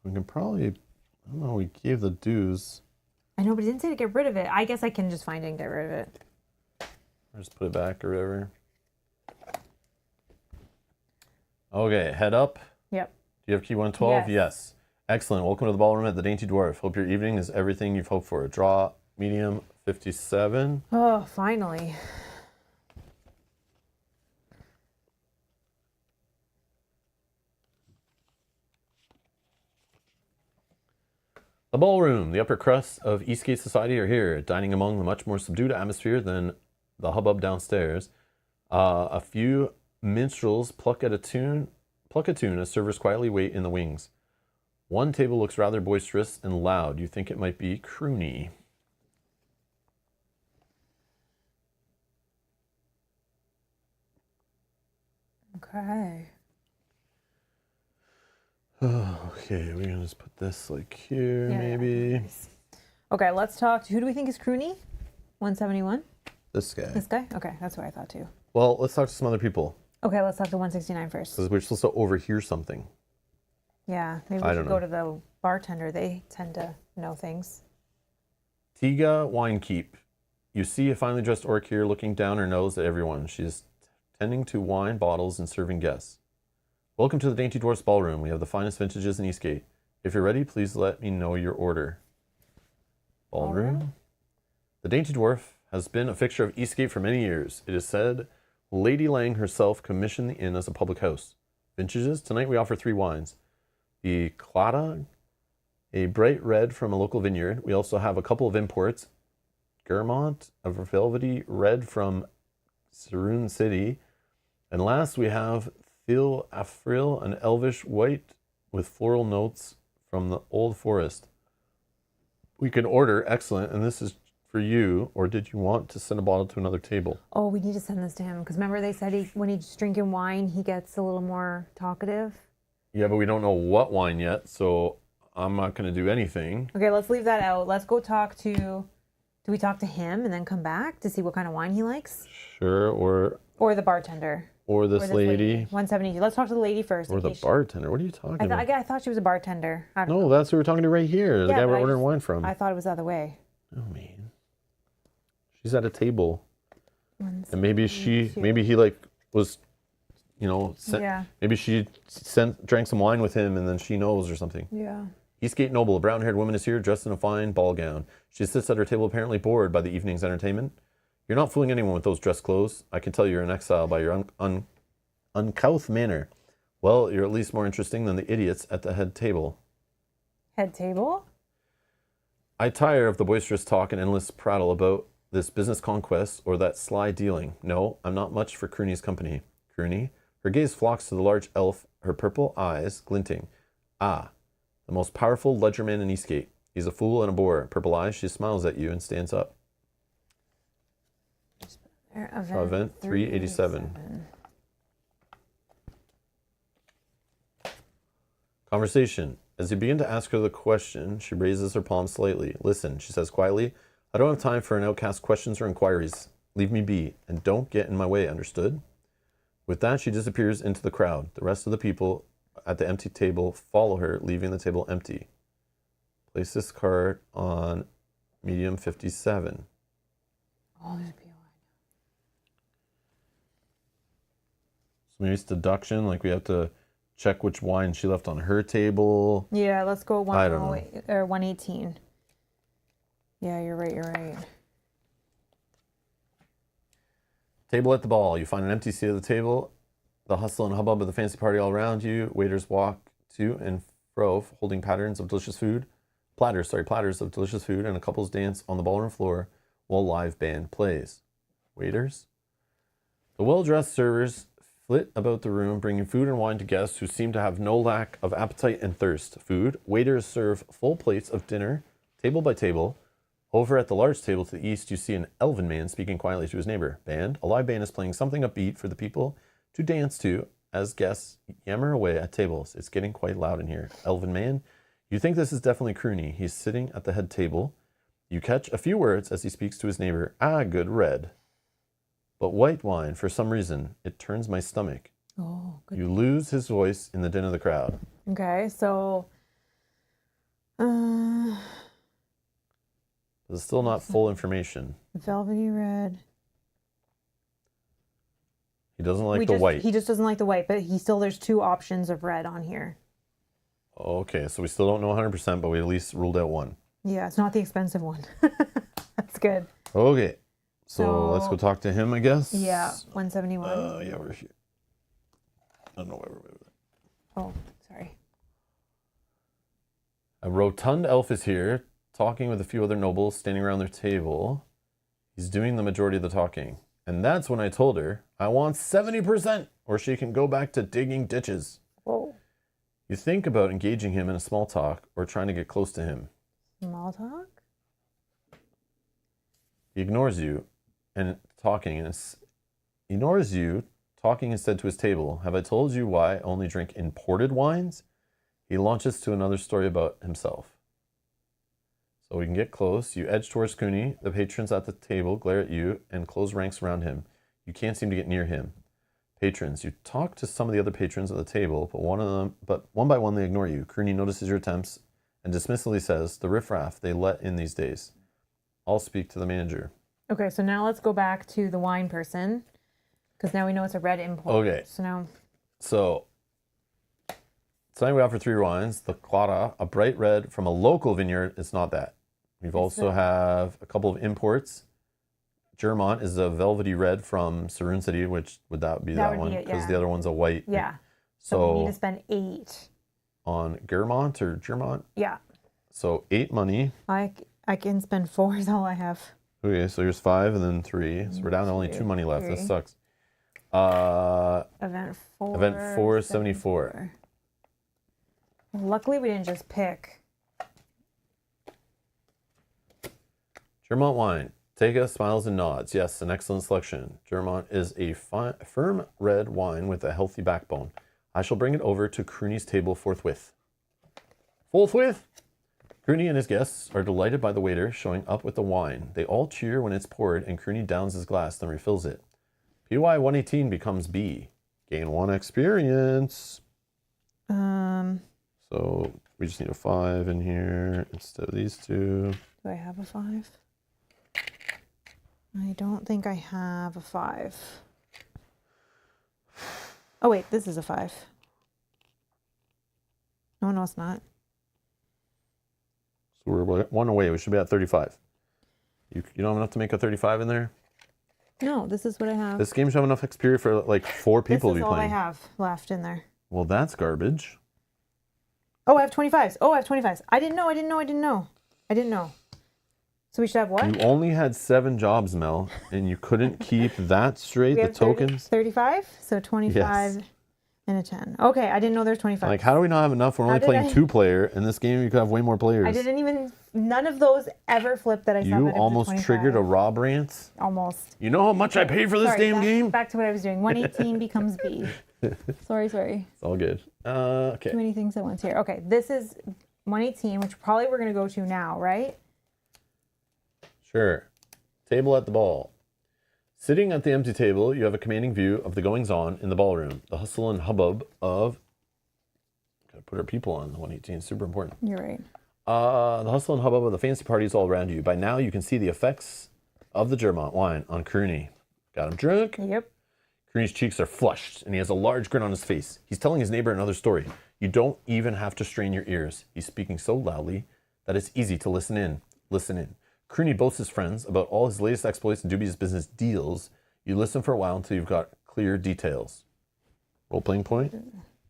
Speaker 1: We can probably, I don't know, we gave the dues.
Speaker 2: I know, but it didn't say to get rid of it. I guess I can just find it and get rid of it.
Speaker 1: Or just put it back or whatever. Okay, head up.
Speaker 2: Yep.
Speaker 1: Do you have key 112?
Speaker 2: Yes.
Speaker 1: Yes. Excellent. Welcome to the ballroom at the Dainty Dwarf. Hope your evening is everything you've hoped for. Draw medium 57.
Speaker 2: Oh, finally.
Speaker 1: The ballroom. The upper crust of Eastgate society are here, dining among the much more subdued atmosphere than the hubbub downstairs. A few minstrels pluck a tune as servers quietly wait in the wings. One table looks rather boisterous and loud. You think it might be croony.
Speaker 2: Okay.
Speaker 1: Okay, we're gonna just put this like here,
Speaker 2: Yeah,
Speaker 1: maybe.
Speaker 2: nice. Okay, let's talk to who do we think is Croony? 171?
Speaker 1: This guy.
Speaker 2: This guy? Okay, that's what I thought too.
Speaker 1: Well, let's talk to some other people
Speaker 2: Okay, let's talk to 169 first.
Speaker 1: because we're supposed to overhear something.
Speaker 2: Yeah, maybe we
Speaker 1: I
Speaker 2: should
Speaker 1: don't
Speaker 2: go
Speaker 1: know.
Speaker 2: to the bartender. They tend to know things.
Speaker 1: Tiga Winekeep. You see a finely dressed orc here looking down her nose at everyone. She's tending to wine bottles and serving guests. Welcome to the Dainty Dwarf's Ballroom. We have the finest vintages in Eastgate. If you're ready, please let me know your order. Ballroom? The Dainty Dwarf has been a fixture of Eastgate for many years. It is said Lady Lang herself commissioned the inn as a public house. Vintages? Tonight we offer 3 wines. The Clada, a bright red from a local vineyard. We also have a couple of imports. Guermont, a velvety red from Saloon City. And last we have Phil Afril, an elvish white with floral notes from the Old Forest. We can order, excellent, and this is for you, or did you want to send a bottle to another table?
Speaker 2: Oh, we need to send this to him because remember they said when he's drinking wine, he gets a little more talkative.
Speaker 1: Yeah, but we don't know what wine yet, so I'm not going to do anything.
Speaker 2: Okay, let's leave that out. Let's go talk to. Do we talk to him and then come back to see what kind of wine he likes?
Speaker 1: Sure,
Speaker 2: Or the bartender?
Speaker 1: or this lady.
Speaker 2: 172. Let's talk to the lady first.
Speaker 1: Or the bartender. What are you talking about?
Speaker 2: I thought she was a bartender. I don't
Speaker 1: No,
Speaker 2: know.
Speaker 1: that's who we're talking to right here. The
Speaker 2: Yeah,
Speaker 1: guy
Speaker 2: but
Speaker 1: we're
Speaker 2: I
Speaker 1: ordering
Speaker 2: just-
Speaker 1: wine from.
Speaker 2: I thought it was the other way.
Speaker 1: Oh, man. She's at a table. And maybe he was,
Speaker 2: Yeah.
Speaker 1: maybe she drank some wine with him and then she knows or something.
Speaker 2: Yeah.
Speaker 1: Eastgate Noble, a brown-haired woman is here dressed in a fine ball gown. She sits at her table apparently bored by the evening's entertainment. You're not fooling anyone with those dress clothes. I can tell you're in exile by your uncouth manner. Well, you're at least more interesting than the idiots at the head table.
Speaker 2: Head table?
Speaker 1: I tire of the boisterous talk and endless prattle about this business conquest or that sly dealing. No, I'm not much for Crooney's company. Crooney? Her gaze flocks to the large elf, her purple eyes glinting. Ah, the most powerful ledgerman in Eastgate. He's a fool and a bore. Purple eyes, she smiles at you and stands up. Event 387. Conversation. As you begin to ask her the question, she raises her palm slightly. Listen, she says quietly, I don't have time for an outcast questions or inquiries. Leave me be, and don't get in my way, understood? With that, she disappears into the crowd. The rest of the people at the empty table follow her, leaving the table empty. Place this card on medium 57.
Speaker 2: Oh, there's people.
Speaker 1: So maybe it's deduction, like we have to check which wine she left on her table.
Speaker 2: Yeah, let's go
Speaker 1: I don't know.
Speaker 2: 118. Yeah, you're right.
Speaker 1: Table at the ball. You find an empty seat at the table. The hustle and hubbub of the fancy party all around you. Waiters walk to and fro, holding platters of delicious food, and a couple's dance on the ballroom floor while live band plays. Waiters. The well-dressed servers flit about the room, bringing food and wine to guests who seem to have no lack of appetite and thirst. Food. Waiters serve full plates of dinner, table by table. Over at the large table to the east, you see an elven man speaking quietly to his neighbor. Band. A live band is playing something upbeat for the people to dance to as guests yammer away at tables. It's getting quite loud in here. Elven man. You think this is definitely Crooney. He's sitting at the head table. You catch a few words as he speaks to his neighbor. Ah, good red. But white wine, for some reason, it turns my stomach.
Speaker 2: Oh, good.
Speaker 1: You lose his voice in the din of the crowd.
Speaker 2: Okay, so
Speaker 1: It's still not full information.
Speaker 2: velvety red.
Speaker 1: He doesn't like the white.
Speaker 2: He just doesn't like the white, but there's two options of red on here.
Speaker 1: Okay, so we still don't know 100%, but we at least ruled out one.
Speaker 2: Yeah, it's not the expensive one. That's good.
Speaker 1: Okay, so
Speaker 2: So-
Speaker 1: let's go talk to him, I guess.
Speaker 2: Yeah, 171.
Speaker 1: Yeah, we're here. I don't know where we're.
Speaker 2: Oh, sorry.
Speaker 1: A rotund elf is here, talking with a few other nobles standing around their table. He's doing the majority of the talking. And that's when I told her, I want 70%, or she can go back to digging ditches.
Speaker 2: Whoa.
Speaker 1: You think about engaging him in a small talk or trying to get close to him.
Speaker 2: Small talk?
Speaker 1: He ignores you and talking instead to his table. Have I told you why I only drink imported wines? He launches to another story about himself. So we can get close. You edge towards Cooney. The patrons at the table glare at you and close ranks around him. You can't seem to get near him. Patrons. You talk to some of the other patrons at the table, but one by one they ignore you. Cooney notices your attempts and dismissively says, the riffraff they let in these days. I'll speak to the manager.
Speaker 2: Okay, so now let's go back to the wine person, because now we know it's a red import.
Speaker 1: Okay.
Speaker 2: So now,
Speaker 1: So tonight we offer 3 wines. The Clara, a bright red from a local vineyard. It's not that. We've also have a couple of imports. Germont is a velvety red from Saloon City, which would that be that
Speaker 2: would
Speaker 1: one?
Speaker 2: be it,
Speaker 1: Because
Speaker 2: yeah.
Speaker 1: the other one's a white.
Speaker 2: yeah. So we need
Speaker 1: So
Speaker 2: to spend 8.
Speaker 1: on Germont or Germont.
Speaker 2: Yeah.
Speaker 1: So 8 money.
Speaker 2: I can spend 4 is all I have.
Speaker 1: Okay, so here's 5 and then 3. So we're down to only 2 money left. This
Speaker 2: 3.
Speaker 1: sucks.
Speaker 2: Event 4.
Speaker 1: Event 474.
Speaker 2: Luckily, we didn't just pick.
Speaker 1: Germont wine. Tega smiles and nods. Yes, an excellent selection. Germont is a firm red wine with a healthy backbone. I shall bring it over to Crooney's table forthwith. Forthwith? Crooney and his guests are delighted by the waiter showing up with the wine. They all cheer when it's poured and Crooney downs his glass, then refills it. PY 118 becomes B. Gain 1 experience.
Speaker 2: Do
Speaker 1: So we just need a 5 in here instead of these 2.
Speaker 2: I have a 5? I don't think I have a 5. Oh wait, this is a 5. No, it's not.
Speaker 1: So we're 1 away. We should be at 35. You don't have enough to make a 35 in there?
Speaker 2: No, this is what I have.
Speaker 1: This game should have enough experience for like 4 people to be
Speaker 2: This is all I
Speaker 1: playing.
Speaker 2: have left in there.
Speaker 1: Well, that's garbage.
Speaker 2: Oh, I have 25s. Oh, I have 25s. I didn't know. So we should have what?
Speaker 1: You only had 7 jobs, Mel, and you couldn't keep that straight,
Speaker 2: We
Speaker 1: the
Speaker 2: have 30
Speaker 1: tokens.
Speaker 2: 35? So 25 and a 10. Okay, I didn't know there's 25.
Speaker 1: Like, how do we not have enough? We're only playing 2-player. In this game, you could have way more players.
Speaker 2: I didn't even, none of those ever flipped that I saw.
Speaker 1: You
Speaker 2: that it was a
Speaker 1: almost
Speaker 2: 25.
Speaker 1: triggered a Rob rant.
Speaker 2: Almost.
Speaker 1: You know how much I paid for this
Speaker 2: Sorry,
Speaker 1: game?
Speaker 2: Back to what I was doing. 118 becomes B. Sorry.
Speaker 1: It's all good. Okay.
Speaker 2: Too many things at once here. Okay, this is 118, which probably we're going to go to now, right?
Speaker 1: Sure. Table at the ball. Sitting at the empty table, you have a commanding view of the goings-on in the ballroom. The hustle and hubbub of... Gotta put our people on 118. Super important.
Speaker 2: You're right.
Speaker 1: The hustle and hubbub of the fancy parties all around you. By now, you can see the effects of the Germont wine on Crooney. Got him drunk?
Speaker 2: Yep.
Speaker 1: Crooney's cheeks are flushed, and he has a large grin on his face. He's telling his neighbor another story. You don't even have to strain your ears. He's speaking so loudly that it's easy to listen in. Listen in. Crooney boasts his friends about all his latest exploits and dubious business deals. You listen for a while until you've got clear details. Role-playing point?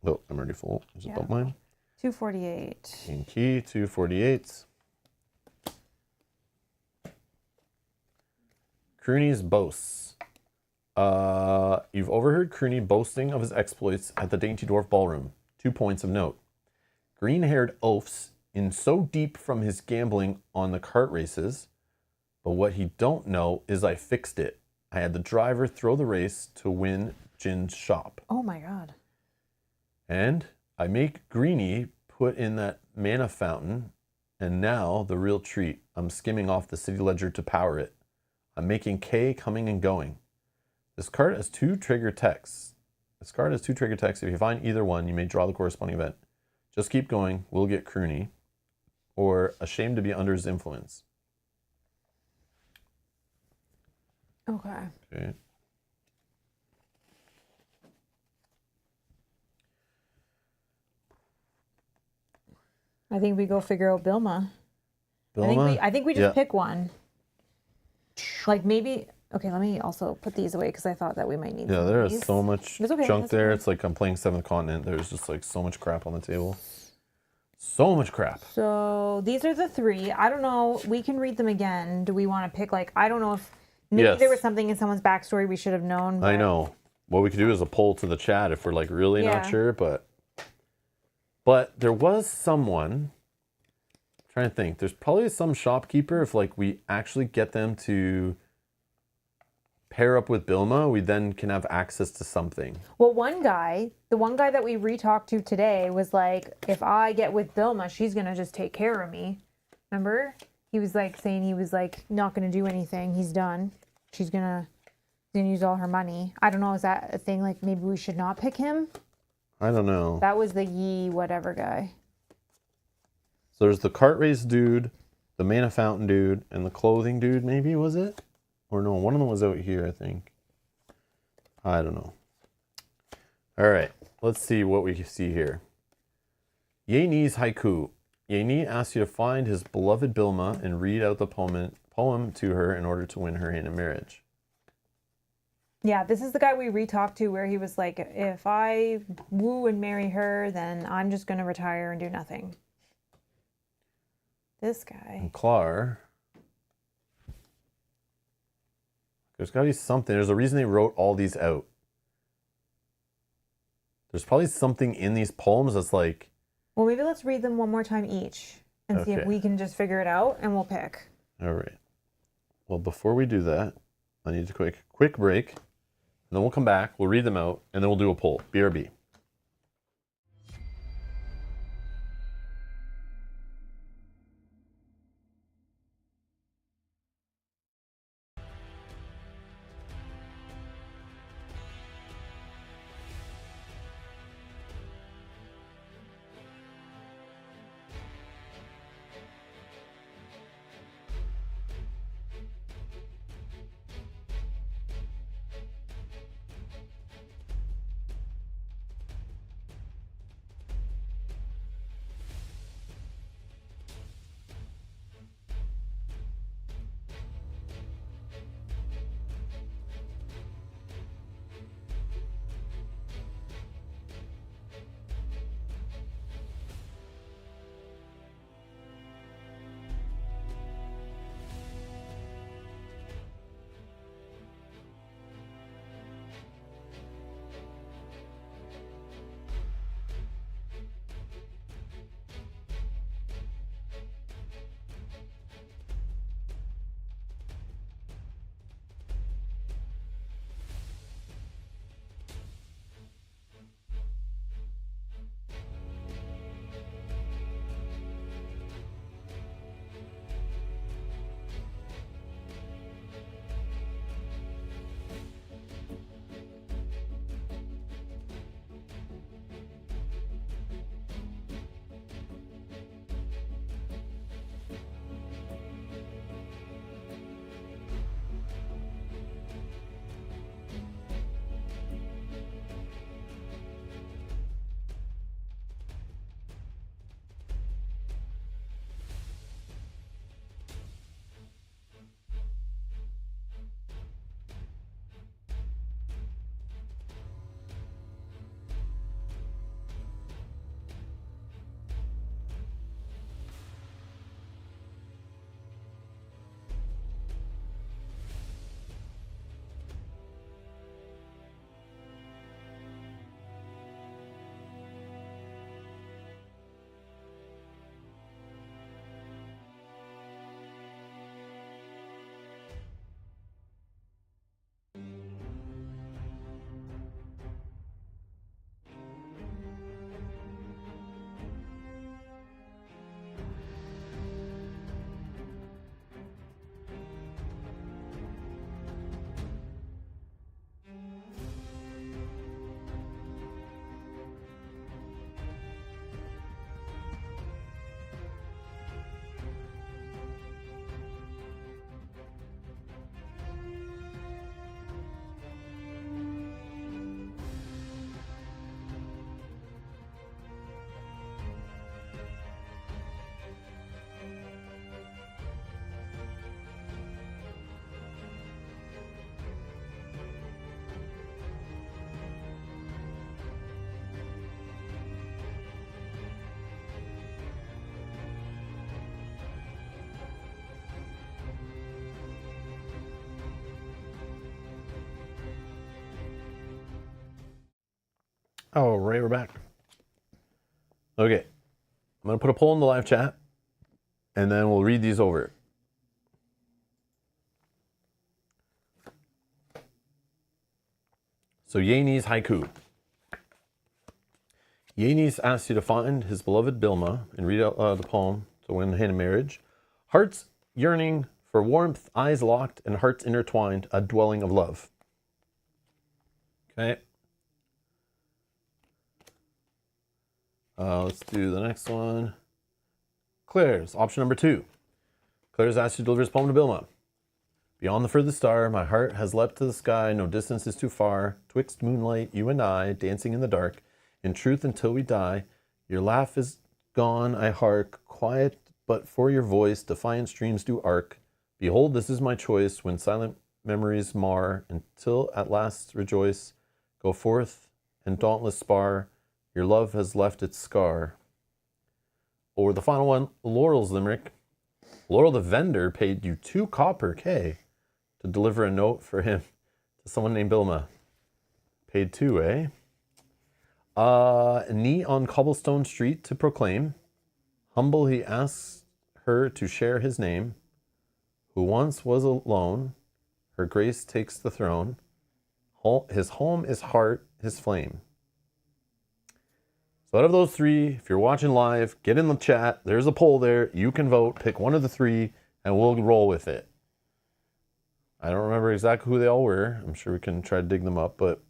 Speaker 1: Oh, I'm already full. Is it about mine?
Speaker 2: 248.
Speaker 1: King key, 248. Crooney's boasts. You've overheard Crooney boasting of his exploits at the Dainty Dwarf Ballroom. 2 points of note. Green-haired oafs in so deep from his gambling on the cart races, but what he don't know is I fixed it. I had the driver throw the race to win Jin's shop.
Speaker 2: Oh my God.
Speaker 1: And I make Greenie put in that mana fountain, and now the real treat. I'm skimming off the city ledger to power it. I'm making K coming and going. This card has 2 trigger texts. This card has 2 trigger texts. If you find either one, you may draw the corresponding event. Just keep going. We'll get Crooney. Or ashamed to be under his influence.
Speaker 2: Okay.
Speaker 1: Okay.
Speaker 2: I think we go figure out Bilma.
Speaker 1: Bilma?
Speaker 2: I think we just pick one. Like maybe, okay, let me also put these away because I thought that we might need
Speaker 1: Yeah, there is
Speaker 2: these.
Speaker 1: so much
Speaker 2: okay,
Speaker 1: junk
Speaker 2: that's
Speaker 1: there.
Speaker 2: okay.
Speaker 1: It's like I'm playing 7th Continent. There's just like so much crap on the table. So much crap.
Speaker 2: So these are the 3. I don't know. We can read them again. Do we want to pick like, I don't know if maybe
Speaker 1: Yes.
Speaker 2: there was something in someone's backstory we should have known.
Speaker 1: I
Speaker 2: but-
Speaker 1: know. What we could do is a poll to the chat if we're like really not
Speaker 2: Yeah.
Speaker 1: sure, but there was someone, I'm trying to think, there's probably some shopkeeper, if like we actually get them to pair up with Bilma, we then can have access to something.
Speaker 2: Well, the one guy that we re-talked to today was like, if I get with Bilma, she's going to just take care of me. Remember? He was like saying he was like not going to do anything. He's done. She's going to use all her money. I don't know. Is that a thing? Like maybe we should not pick him?
Speaker 1: I don't know.
Speaker 2: That was the Yee whatever guy.
Speaker 1: So there's the cart race dude, the mana fountain dude, and the clothing dude, maybe, was it? Or no, one of them was out here, I think. I don't know. All right, let's see what we see here. Ye-Ni's haiku. Ye-Ni asks you to find his beloved Bilma and read out the poem to her in order to win her hand in marriage.
Speaker 2: Yeah, this is the guy we re-talked to where he was like, if I woo and marry her, then I'm just going to retire and do nothing. This guy.
Speaker 1: And Clar. There's got to be something. There's a reason they wrote all these out. There's probably something in these poems that's like...
Speaker 2: Well, maybe let's read them one more time each and see if
Speaker 1: Okay.
Speaker 2: we can just figure it out and we'll pick.
Speaker 1: All right. Well, before we do that, I need to quick break. And then we'll come back, we'll read them out, and then we'll do a poll. BRB. Oh, right, we're back. Okay. I'm going to put a poll in the live chat, and then we'll read these over. So, Yani's haiku. Yanis asks you to find his beloved Bilma and read out loud the poem to win hand in marriage. Hearts yearning for warmth, eyes locked, and hearts intertwined, a dwelling of love. Okay. Let's do the next one. Claire's, option number 2. Claire's asked you to deliver his poem to Bilma. Beyond the furthest star, my heart has leapt to the sky, no distance is too far. Twixt moonlight, you and I, dancing in the dark, in truth until we die. Your laugh is gone, I hark, quiet but for your voice, defiant streams do arc. Behold, this is my choice, when silent memories mar, until at last rejoice. Go forth and dauntless spar, your love has left its scar. Or the final one, Laurel's limerick. Laurel the vendor paid you 2 copper K to deliver a note for him to someone named Bilma. Paid 2, eh? Knee on cobblestone street to proclaim. Humble he asks her to share his name. Who once was alone, her grace takes the throne. His home is heart, his flame. So out of those 3, if you're watching live, get in the chat. There's a poll there. You can vote. Pick one of the 3, and we'll roll with it. I don't remember exactly who they all were. I'm sure we can try to dig them up, but...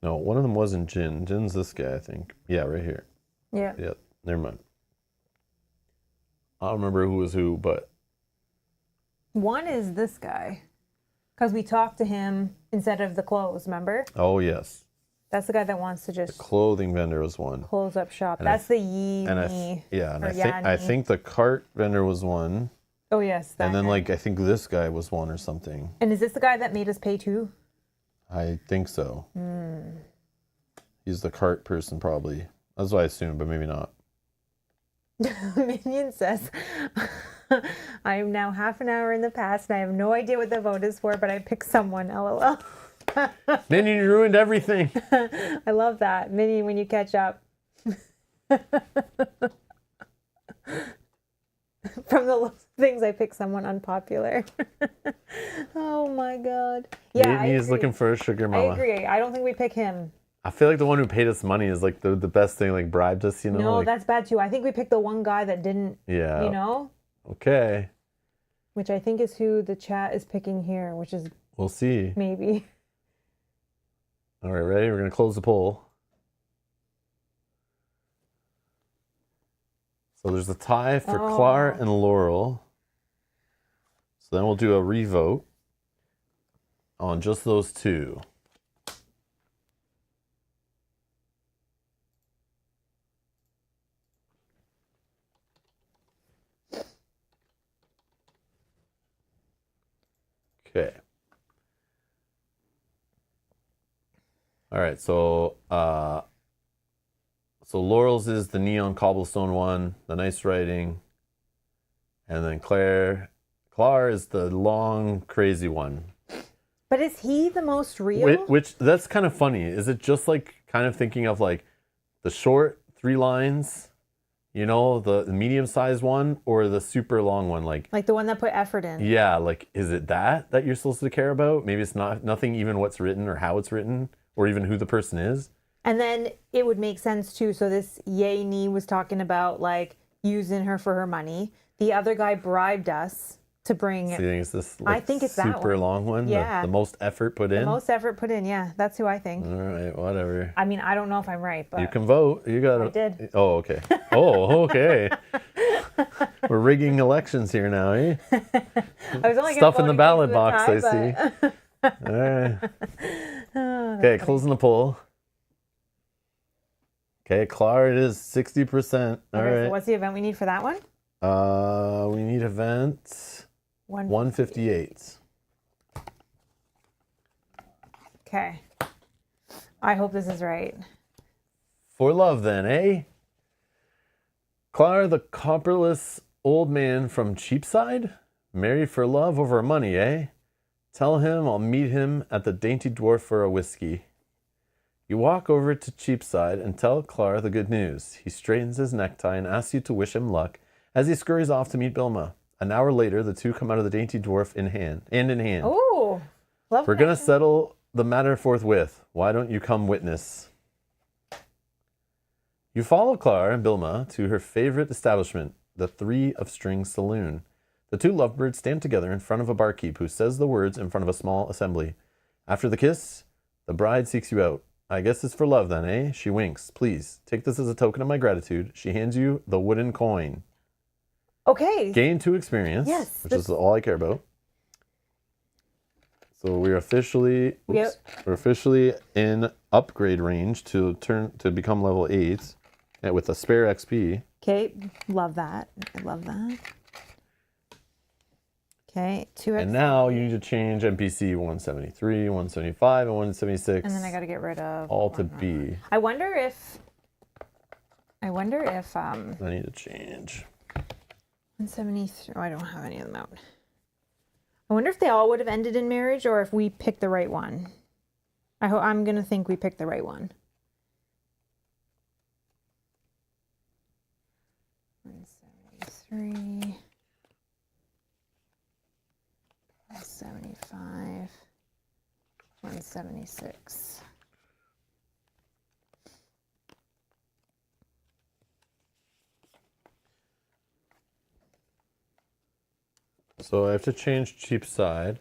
Speaker 1: No, one of them wasn't Jin. Jin's this guy, I think. Yeah, right here.
Speaker 2: Yeah.
Speaker 1: Yeah, never mind. I don't remember who was who, but...
Speaker 2: One is this guy. Because we talked to him instead of the clothes, remember?
Speaker 1: Oh, yes.
Speaker 2: That's the guy that wants to
Speaker 1: The
Speaker 2: just
Speaker 1: clothing vendor was one.
Speaker 2: close up shop.
Speaker 1: And
Speaker 2: That's the Yi.
Speaker 1: I think the cart vendor was one.
Speaker 2: Oh, yes.
Speaker 1: And then,
Speaker 2: guy.
Speaker 1: like, I think this guy was one or something.
Speaker 2: And is this the guy that made us pay 2?
Speaker 1: I think so. He's the cart person, probably. That's what I assume, but maybe not.
Speaker 2: Minion says, I am now half an hour in the past and I have no idea what the vote is for, but I picked someone, lol.
Speaker 1: Minion, you ruined everything.
Speaker 2: I love that. Minion, when you catch up. From the things, I picked someone unpopular. Oh my god. Yeah,
Speaker 1: He is looking for a sugar mama.
Speaker 2: I agree. I don't think we pick him.
Speaker 1: I feel like the one who paid us money is like the best thing, like bribed us, you know?
Speaker 2: No,
Speaker 1: like,
Speaker 2: that's bad too. I think we picked the one guy that didn't,
Speaker 1: yeah.
Speaker 2: you know?
Speaker 1: Okay.
Speaker 2: Which I think is who the chat is picking here, which is
Speaker 1: We'll see.
Speaker 2: maybe.
Speaker 1: All right, ready? We're going to close the poll. So there's a tie for Clara and Laurel. So then we'll do a revote on just those 2. Okay. All right, so Laurel's is the neon cobblestone one, the nice writing, and then Clara is the long crazy one.
Speaker 2: But is he the most real?
Speaker 1: Which that's kind of funny. Is it just like kind of thinking of like the short 3 lines, you know, the medium-sized one, or the super long one, like
Speaker 2: the one that put effort in.
Speaker 1: Yeah, like is it that you're supposed to care about? Maybe it's nothing even what's written or how it's written or even who the person is.
Speaker 2: And then it would make sense too. So this Ye Ni was talking about like using her for her money. The other guy bribed us to bring.
Speaker 1: So you think it's this? Like,
Speaker 2: I think it's that
Speaker 1: super
Speaker 2: one.
Speaker 1: long one.
Speaker 2: Yeah,
Speaker 1: the most effort put in.
Speaker 2: The most effort put in. Yeah, that's who I think.
Speaker 1: All right, whatever.
Speaker 2: I mean, I don't know if I'm right, but
Speaker 1: you can vote. You got
Speaker 2: I did.
Speaker 1: Oh, okay. Oh, okay. We're rigging elections here now, eh?
Speaker 2: I was only
Speaker 1: Stuff in the ballot box,
Speaker 2: tie,
Speaker 1: I see. All right. Okay, closing the poll. Okay, Clara, it is 60%. All right.
Speaker 2: So what's the event we need for that one?
Speaker 1: We need event 158.
Speaker 2: Okay. I hope this is right.
Speaker 1: For love, then, eh? Clara, the copperless old man from Cheapside, Marry for love over money, eh? Tell him I'll meet him at the Dainty Dwarf for a whiskey. You walk over to Cheapside and tell Clara the good news. He straightens his necktie and asks you to wish him luck as he scurries off to meet Bilma. An hour later, the two come out of the Dainty Dwarf hand in hand.
Speaker 2: Oh, love.
Speaker 1: We're going to settle the matter forthwith. Why don't you come witness? You follow Clara and Bilma to her favorite establishment, the Three of Strings Saloon. The two lovebirds stand together in front of a barkeep who says the words in front of a small assembly. After the kiss, the bride seeks you out. I guess it's for love then, eh? She winks. Please, take this as a token of my gratitude. She hands you the wooden coin.
Speaker 2: Okay.
Speaker 1: Gain 2 experience,
Speaker 2: Yes,
Speaker 1: which is all I care about. So we're officially in upgrade range to become level 8 with a spare XP.
Speaker 2: Okay, love that. I love that. Okay, 2 XP.
Speaker 1: And now you need to change NPC 173, 175, and 176.
Speaker 2: And then I got to get rid of
Speaker 1: all to B.
Speaker 2: I wonder if I
Speaker 1: need to change
Speaker 2: 173. Oh, I don't have any of them out. I wonder if they all would have ended in marriage or if we picked the right one. I'm going to think we picked the right one. 173. 175. 176.
Speaker 1: So I have to change Cheapside.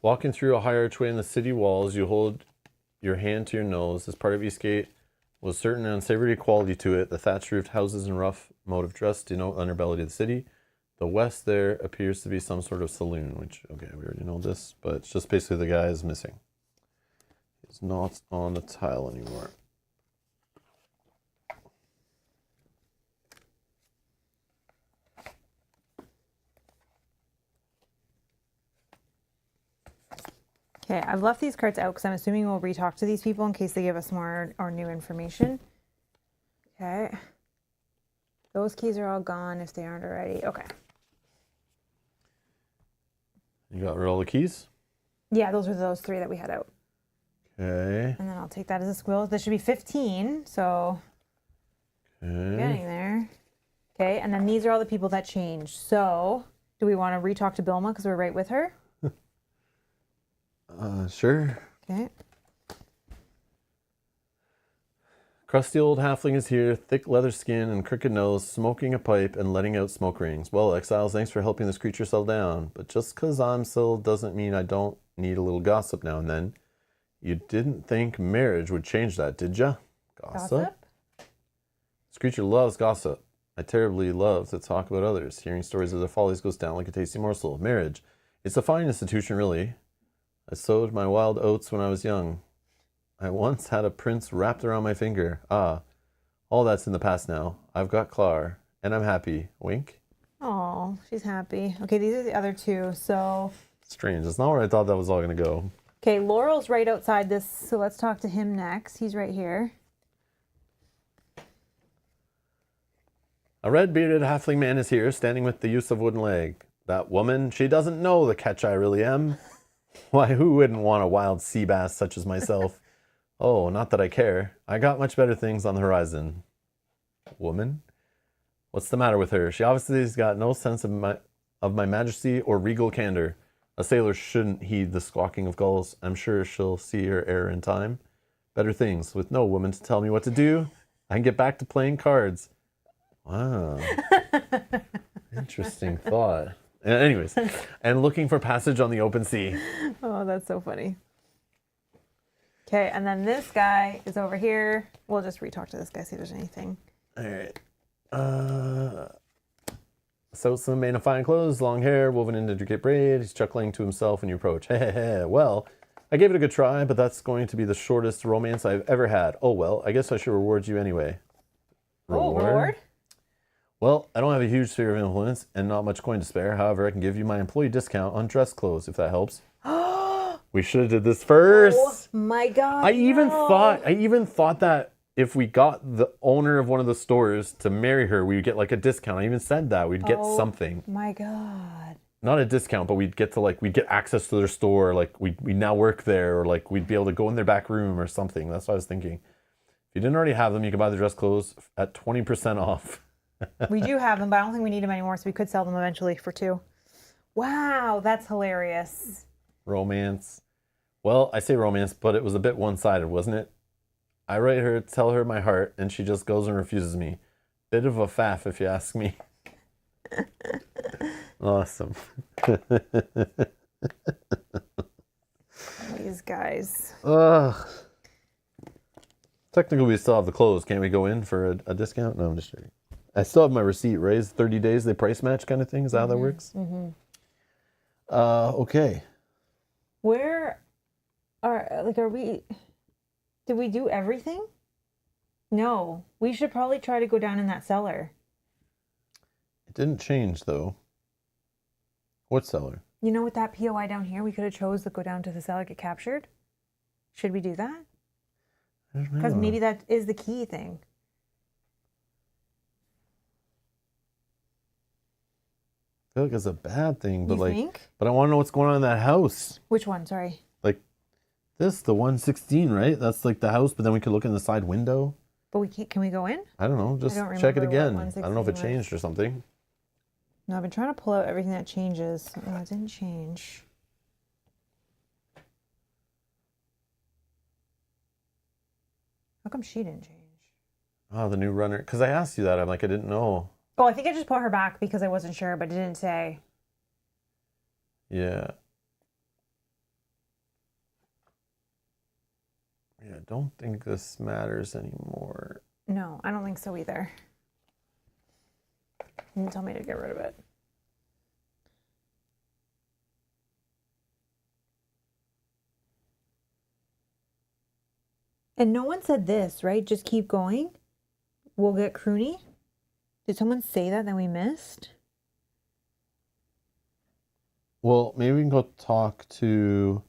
Speaker 1: Walking through a high archway in the city walls, you hold your hand to your nose. This part of Eastgate was certain unsavory quality to it. The thatch-roofed houses and rough mode of dress denote underbelly of the city. The west there appears to be some sort of saloon, which, okay, we already know this, but it's just basically the guy is missing. He's not on the tile anymore.
Speaker 2: Okay, I've left these cards out because I'm assuming we'll re-talk to these people in case they give us more or new information. Okay. Those keys are all gone if they aren't already. Okay.
Speaker 1: You got rid of all the keys?
Speaker 2: Yeah, those are those 3 that we had out.
Speaker 1: Okay.
Speaker 2: And then I'll take that as a squill. This should be 15, so
Speaker 1: Okay.
Speaker 2: getting there. Okay, and then these are all the people that changed. So, do we want to re-talk to Bilma because we're right with her?
Speaker 1: Sure.
Speaker 2: Okay.
Speaker 1: Crusty old halfling is here, thick leather skin and crooked nose, smoking a pipe and letting out smoke rings. Well, exiles, thanks for helping this creature settle down. But just 'cause I'm still doesn't mean I don't need a little gossip now and then. You didn't think marriage would change that, did ya? Gossip? This creature loves gossip. I terribly love to talk about others. Hearing stories of their follies goes down like a tasty morsel. Marriage. It's a fine institution, really. I sowed my wild oats when I was young. I once had a prince wrapped around my finger. Ah, all that's in the past now. I've got Clar, and I'm happy. Wink.
Speaker 2: Oh, she's happy. Okay, these are the other 2. So,
Speaker 1: Strange. It's not where I thought that was all going to go.
Speaker 2: okay, Laurel's right outside this. So let's talk to him next. He's right here.
Speaker 1: A red-bearded halfling man is here, standing with the use of wooden leg. That woman, she doesn't know the catch I really am. Why, who wouldn't want a wild sea bass such as myself? Oh, not that I care. I got much better things on the horizon. Woman? What's the matter with her? She obviously has got no sense of my majesty or regal candor. A sailor shouldn't heed the squawking of gulls. I'm sure she'll see her error in time. Better things. With no woman to tell me what to do, I can get back to playing cards. Wow. Interesting thought. Anyways, and looking for passage on the open sea.
Speaker 2: Oh, that's so funny. Okay, and then this guy is over here. We'll just re-talk to this guy, see if there's anything.
Speaker 1: All right. So some man in fine clothes, long hair, woven in intricate braid. He's chuckling to himself when you approach. Well, I gave it a good try, but that's going to be the shortest romance I've ever had. Oh, well, I guess I should reward you anyway.
Speaker 2: Reward?
Speaker 1: Well, I don't have a huge sphere of influence and not much coin to spare. However, I can give you my employee discount on dress clothes, if that helps. We should have did this first.
Speaker 2: Oh my God.
Speaker 1: I even thought that if we got the owner of one of the stores to marry her, we would get like a discount. I even said that we'd get something.
Speaker 2: My God.
Speaker 1: not a discount, but we'd get access to their store. Like we now work there, or like we'd be able to go in their back room or something. That's what I was thinking. If you didn't already have them, you could buy the dress clothes at 20% off.
Speaker 2: We do have them, but I don't think we need them anymore, so we could sell them eventually for 2. Wow, that's hilarious.
Speaker 1: Romance. Well, I say romance, but it was a bit one-sided, wasn't it? I write her, tell her my heart, and she just goes and refuses me. Bit of a faff, if you ask me. Awesome.
Speaker 2: These guys.
Speaker 1: Ugh. Technically, we still have the clothes. Can't we go in for a discount? No, I'm just kidding. I still have my receipt, right? It's 30 days, they price match kind of thing. Is that how that works?
Speaker 2: Mm-hmm.
Speaker 1: Okay.
Speaker 2: Where are we? Did we do everything? No. We should probably try to go down in that cellar.
Speaker 1: It didn't change, though. What cellar?
Speaker 2: You know, with that POI down here, we could have chose to go down to the cellar, get captured. Should we do that?
Speaker 1: I don't know.
Speaker 2: Because maybe that is the key thing.
Speaker 1: I feel like it's a bad thing, but
Speaker 2: You think?
Speaker 1: but I want to know what's going on in that house.
Speaker 2: Which one? Sorry.
Speaker 1: Like this, the 116, right? That's like the house, but then we could look in the side window.
Speaker 2: But we can't. Can we go in?
Speaker 1: I don't know. Just
Speaker 2: don't
Speaker 1: check it
Speaker 2: remember
Speaker 1: again.
Speaker 2: what
Speaker 1: I don't know if it
Speaker 2: 116 was.
Speaker 1: changed or something.
Speaker 2: No, I've been trying to pull out everything that changes. Oh, it didn't change. How come she didn't change?
Speaker 1: Oh, the new runner. Because I asked you that. I'm like, I didn't know.
Speaker 2: Oh, I think I just put her back because I wasn't sure, but it didn't say.
Speaker 1: Yeah. Yeah, I don't think this matters anymore.
Speaker 2: No, I don't think so either. You didn't tell me to get rid of it. And no one said this, right? Just keep going. We'll get croony. Did someone say that we missed?
Speaker 1: Well, maybe we can go talk to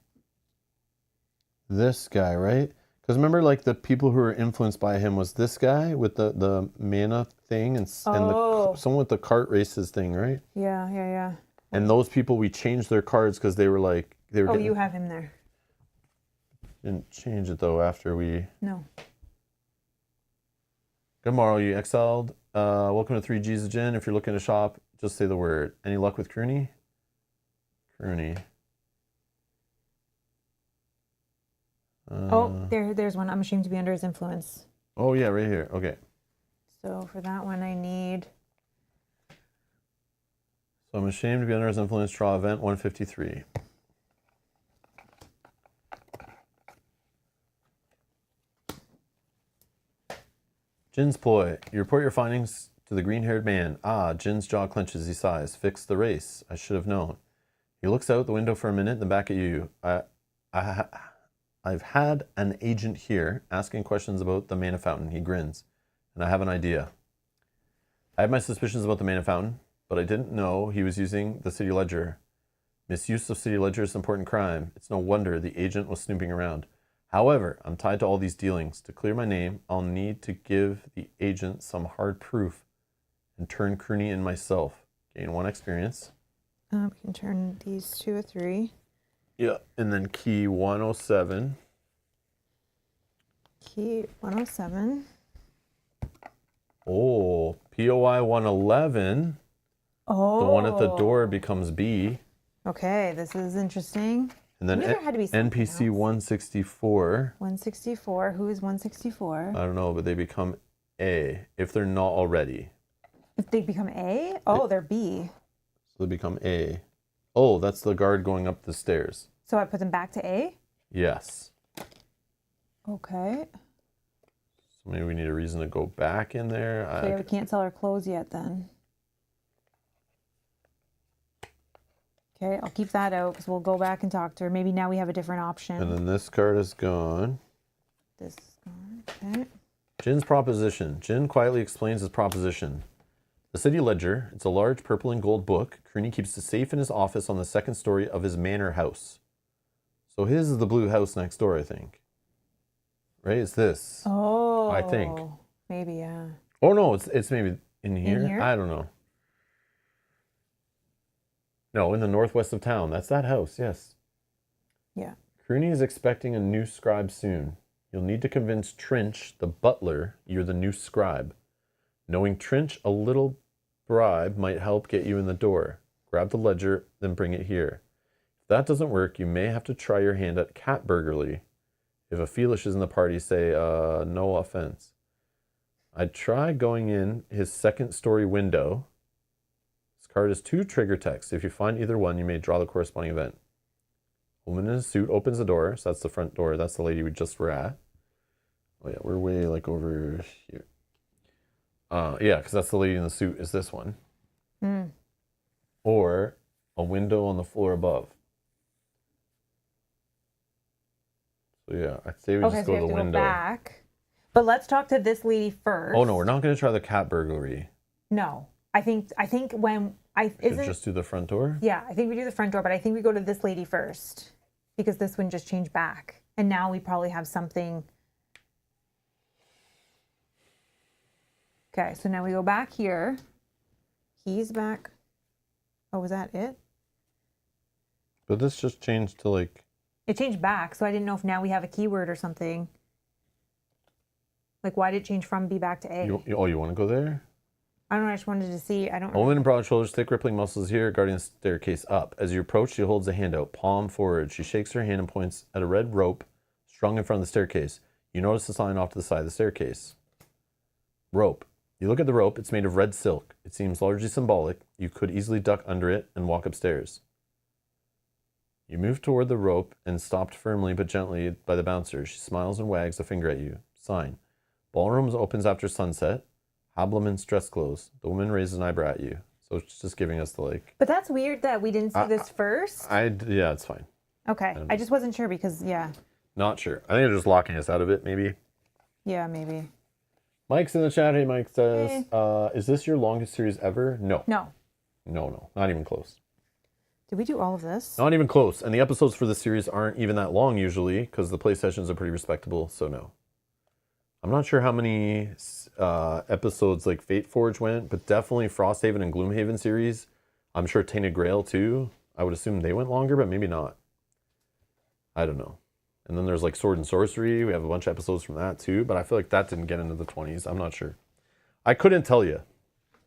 Speaker 1: this guy, right? Because remember, like, the people who were influenced by him was this guy with the mana thing and someone with the kart races thing, right?
Speaker 2: Yeah.
Speaker 1: And those people, we changed their cards because they were like...
Speaker 2: Oh, you have him there.
Speaker 1: Didn't change it, though, after we...
Speaker 2: No.
Speaker 1: Good morrow, you exiled. Welcome to 3G's Gin. If you're looking to shop, just say the word. Any luck with Crooney? Crooney.
Speaker 2: There's one. I'm ashamed to be under his influence.
Speaker 1: Oh, yeah, right here. Okay.
Speaker 2: So for that one, I need...
Speaker 1: So I'm ashamed to be under his influence. Draw event 153. Jin's ploy. You report your findings to the green-haired man. Ah, Jin's jaw clenches. He sighs. Fix the race. I should have known. He looks out the window for a minute, then back at you. I've had an agent here asking questions about the mana fountain. He grins. And I have an idea. I have my suspicions about the mana fountain, but I didn't know he was using the city ledger. Misuse of city ledger is an important crime. It's no wonder the agent was snooping around. However, I'm tied to all these dealings. To clear my name, I'll need to give the agent some hard proof and turn Crooney in myself. Gain 1 experience.
Speaker 2: We can turn these 2 or 3.
Speaker 1: Yeah, and then key 107.
Speaker 2: Key 107.
Speaker 1: Oh, POI 111.
Speaker 2: Oh.
Speaker 1: The one at the door becomes B.
Speaker 2: Okay, this is interesting.
Speaker 1: And then
Speaker 2: There had to be something
Speaker 1: NPC
Speaker 2: else.
Speaker 1: 164.
Speaker 2: 164. Who is 164?
Speaker 1: I don't know, but they become A if they're not already.
Speaker 2: If they become A? Oh, they're B.
Speaker 1: So they become A. Oh, that's the guard going up the stairs.
Speaker 2: So I put them back to A?
Speaker 1: Yes.
Speaker 2: Okay.
Speaker 1: So maybe we need a reason to go back in there.
Speaker 2: So yeah, we can't sell our clothes yet then. Okay, I'll keep that out because we'll go back and talk to her. Maybe now we have a different option.
Speaker 1: And then this card is gone.
Speaker 2: This is gone. Okay.
Speaker 1: Jin's proposition. Jin quietly explains his proposition. The city ledger, it's a large purple and gold book. Crooney keeps it safe in his office on the 2nd story of his manor house. So his is the blue house next door, I think. Right? It's this.
Speaker 2: Oh.
Speaker 1: I think.
Speaker 2: Maybe, yeah.
Speaker 1: Oh, no, it's maybe in here.
Speaker 2: In here?
Speaker 1: I don't know. No, in the northwest of town. That's that house, yes.
Speaker 2: Yeah.
Speaker 1: Crooney is expecting a new scribe soon. You'll need to convince Trinch, the butler, you're the new scribe. Knowing Trinch a little bribe might help get you in the door. Grab the ledger, then bring it here. If that doesn't work, you may have to try your hand at cat burglary. If a Felish is in the party, say, no offense. I'd try going in his second-story window. This card has 2 trigger texts. If you find either one, you may draw the corresponding event. A woman in a suit opens the door, so that's the front door. That's the lady we just were at. Oh yeah, we're way like over here. Yeah, because that's the lady in the suit is this one. Or a window on the floor above. So yeah, I'd say we just go to the window.
Speaker 2: Go back. But let's talk to this lady first.
Speaker 1: Oh no, we're not going to try the cat burglary.
Speaker 2: No, I think when
Speaker 1: Should just do the front door.
Speaker 2: Yeah, I think we do the front door, but I think we go to this lady first because this one just changed back, and now we probably have something. Okay, so now we go back here. He's back. Oh, was that it?
Speaker 1: But this just changed to like...
Speaker 2: It changed back, so I didn't know if now we have a keyword or something. Like, why did it change from B back to A?
Speaker 1: You want to go there?
Speaker 2: I don't know, I just wanted to see. I don't know.
Speaker 1: A woman in broad shoulders, thick rippling muscles here, guarding the staircase up. As you approach, she holds a hand out, palm forward. She shakes her hand and points at a red rope strung in front of the staircase. You notice the sign off to the side of the staircase. Rope. You look at the rope. It's made of red silk. It seems largely symbolic. You could easily duck under it and walk upstairs. You move toward the rope and stopped firmly but gently by the bouncer. She smiles and wags a finger at you. Sign. Ballroom opens after sunset. Habiliments dress clothes. The woman raises an eyebrow at you. So it's just giving us the like...
Speaker 2: But that's weird that we didn't see this first.
Speaker 1: Yeah, it's fine.
Speaker 2: Okay. I just wasn't sure because, yeah.
Speaker 1: Not sure. I think they're just locking us out of it, maybe.
Speaker 2: Yeah, maybe.
Speaker 1: Mike's in the chat. Hey, Mike says,
Speaker 2: Hey.
Speaker 1: Is this your longest series ever? No.
Speaker 2: No.
Speaker 1: No. Not even close.
Speaker 2: Did we do all of this?
Speaker 1: Not even close. And the episodes for this series aren't even that long usually because the play sessions are pretty respectable, so no. I'm not sure how many episodes like Fate Forge went, but definitely Frosthaven and Gloomhaven series. I'm sure Tainted Grail too. I would assume they went longer, but maybe not. I don't know. And then there's like Sword and Sorcery. We have a bunch of episodes from that too, but I feel like that didn't get into the 20s. I'm not sure. I couldn't tell you.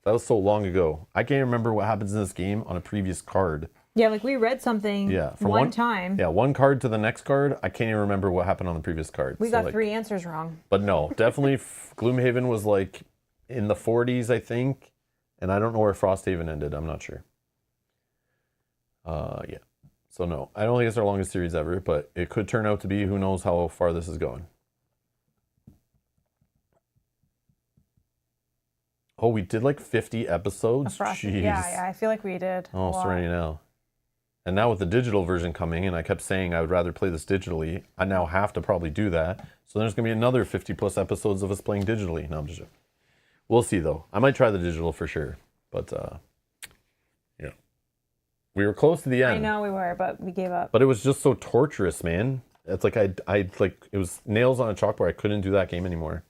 Speaker 1: That was so long ago. I can't remember what happens in this game on a previous card.
Speaker 2: Yeah, like we read something
Speaker 1: from
Speaker 2: one time.
Speaker 1: Yeah, one card to the next card. I can't even remember what happened on the previous card.
Speaker 2: We got 3 answers wrong.
Speaker 1: But no, definitely Gloomhaven was like in the 40s, I think. And I don't know where Frosthaven ended. I'm not sure. Yeah. So no, I don't think it's our longest series ever, but it could turn out to be. Who knows how far this is going. Oh, we did like 50 episodes? Jeez.
Speaker 2: Yeah, I feel like we did.
Speaker 1: Oh, Serenity now. And now with the digital version coming, and I kept saying I would rather play this digitally, I now have to probably do that. So there's going to be another 50 plus episodes of us playing digitally. No, I'm just joking. We'll see though. I might try the digital for sure. But yeah. We were close to the end.
Speaker 2: I know we were, but we gave up.
Speaker 1: But it was just so torturous, man. It's like I like it was nails on a chalkboard. I couldn't do that game anymore.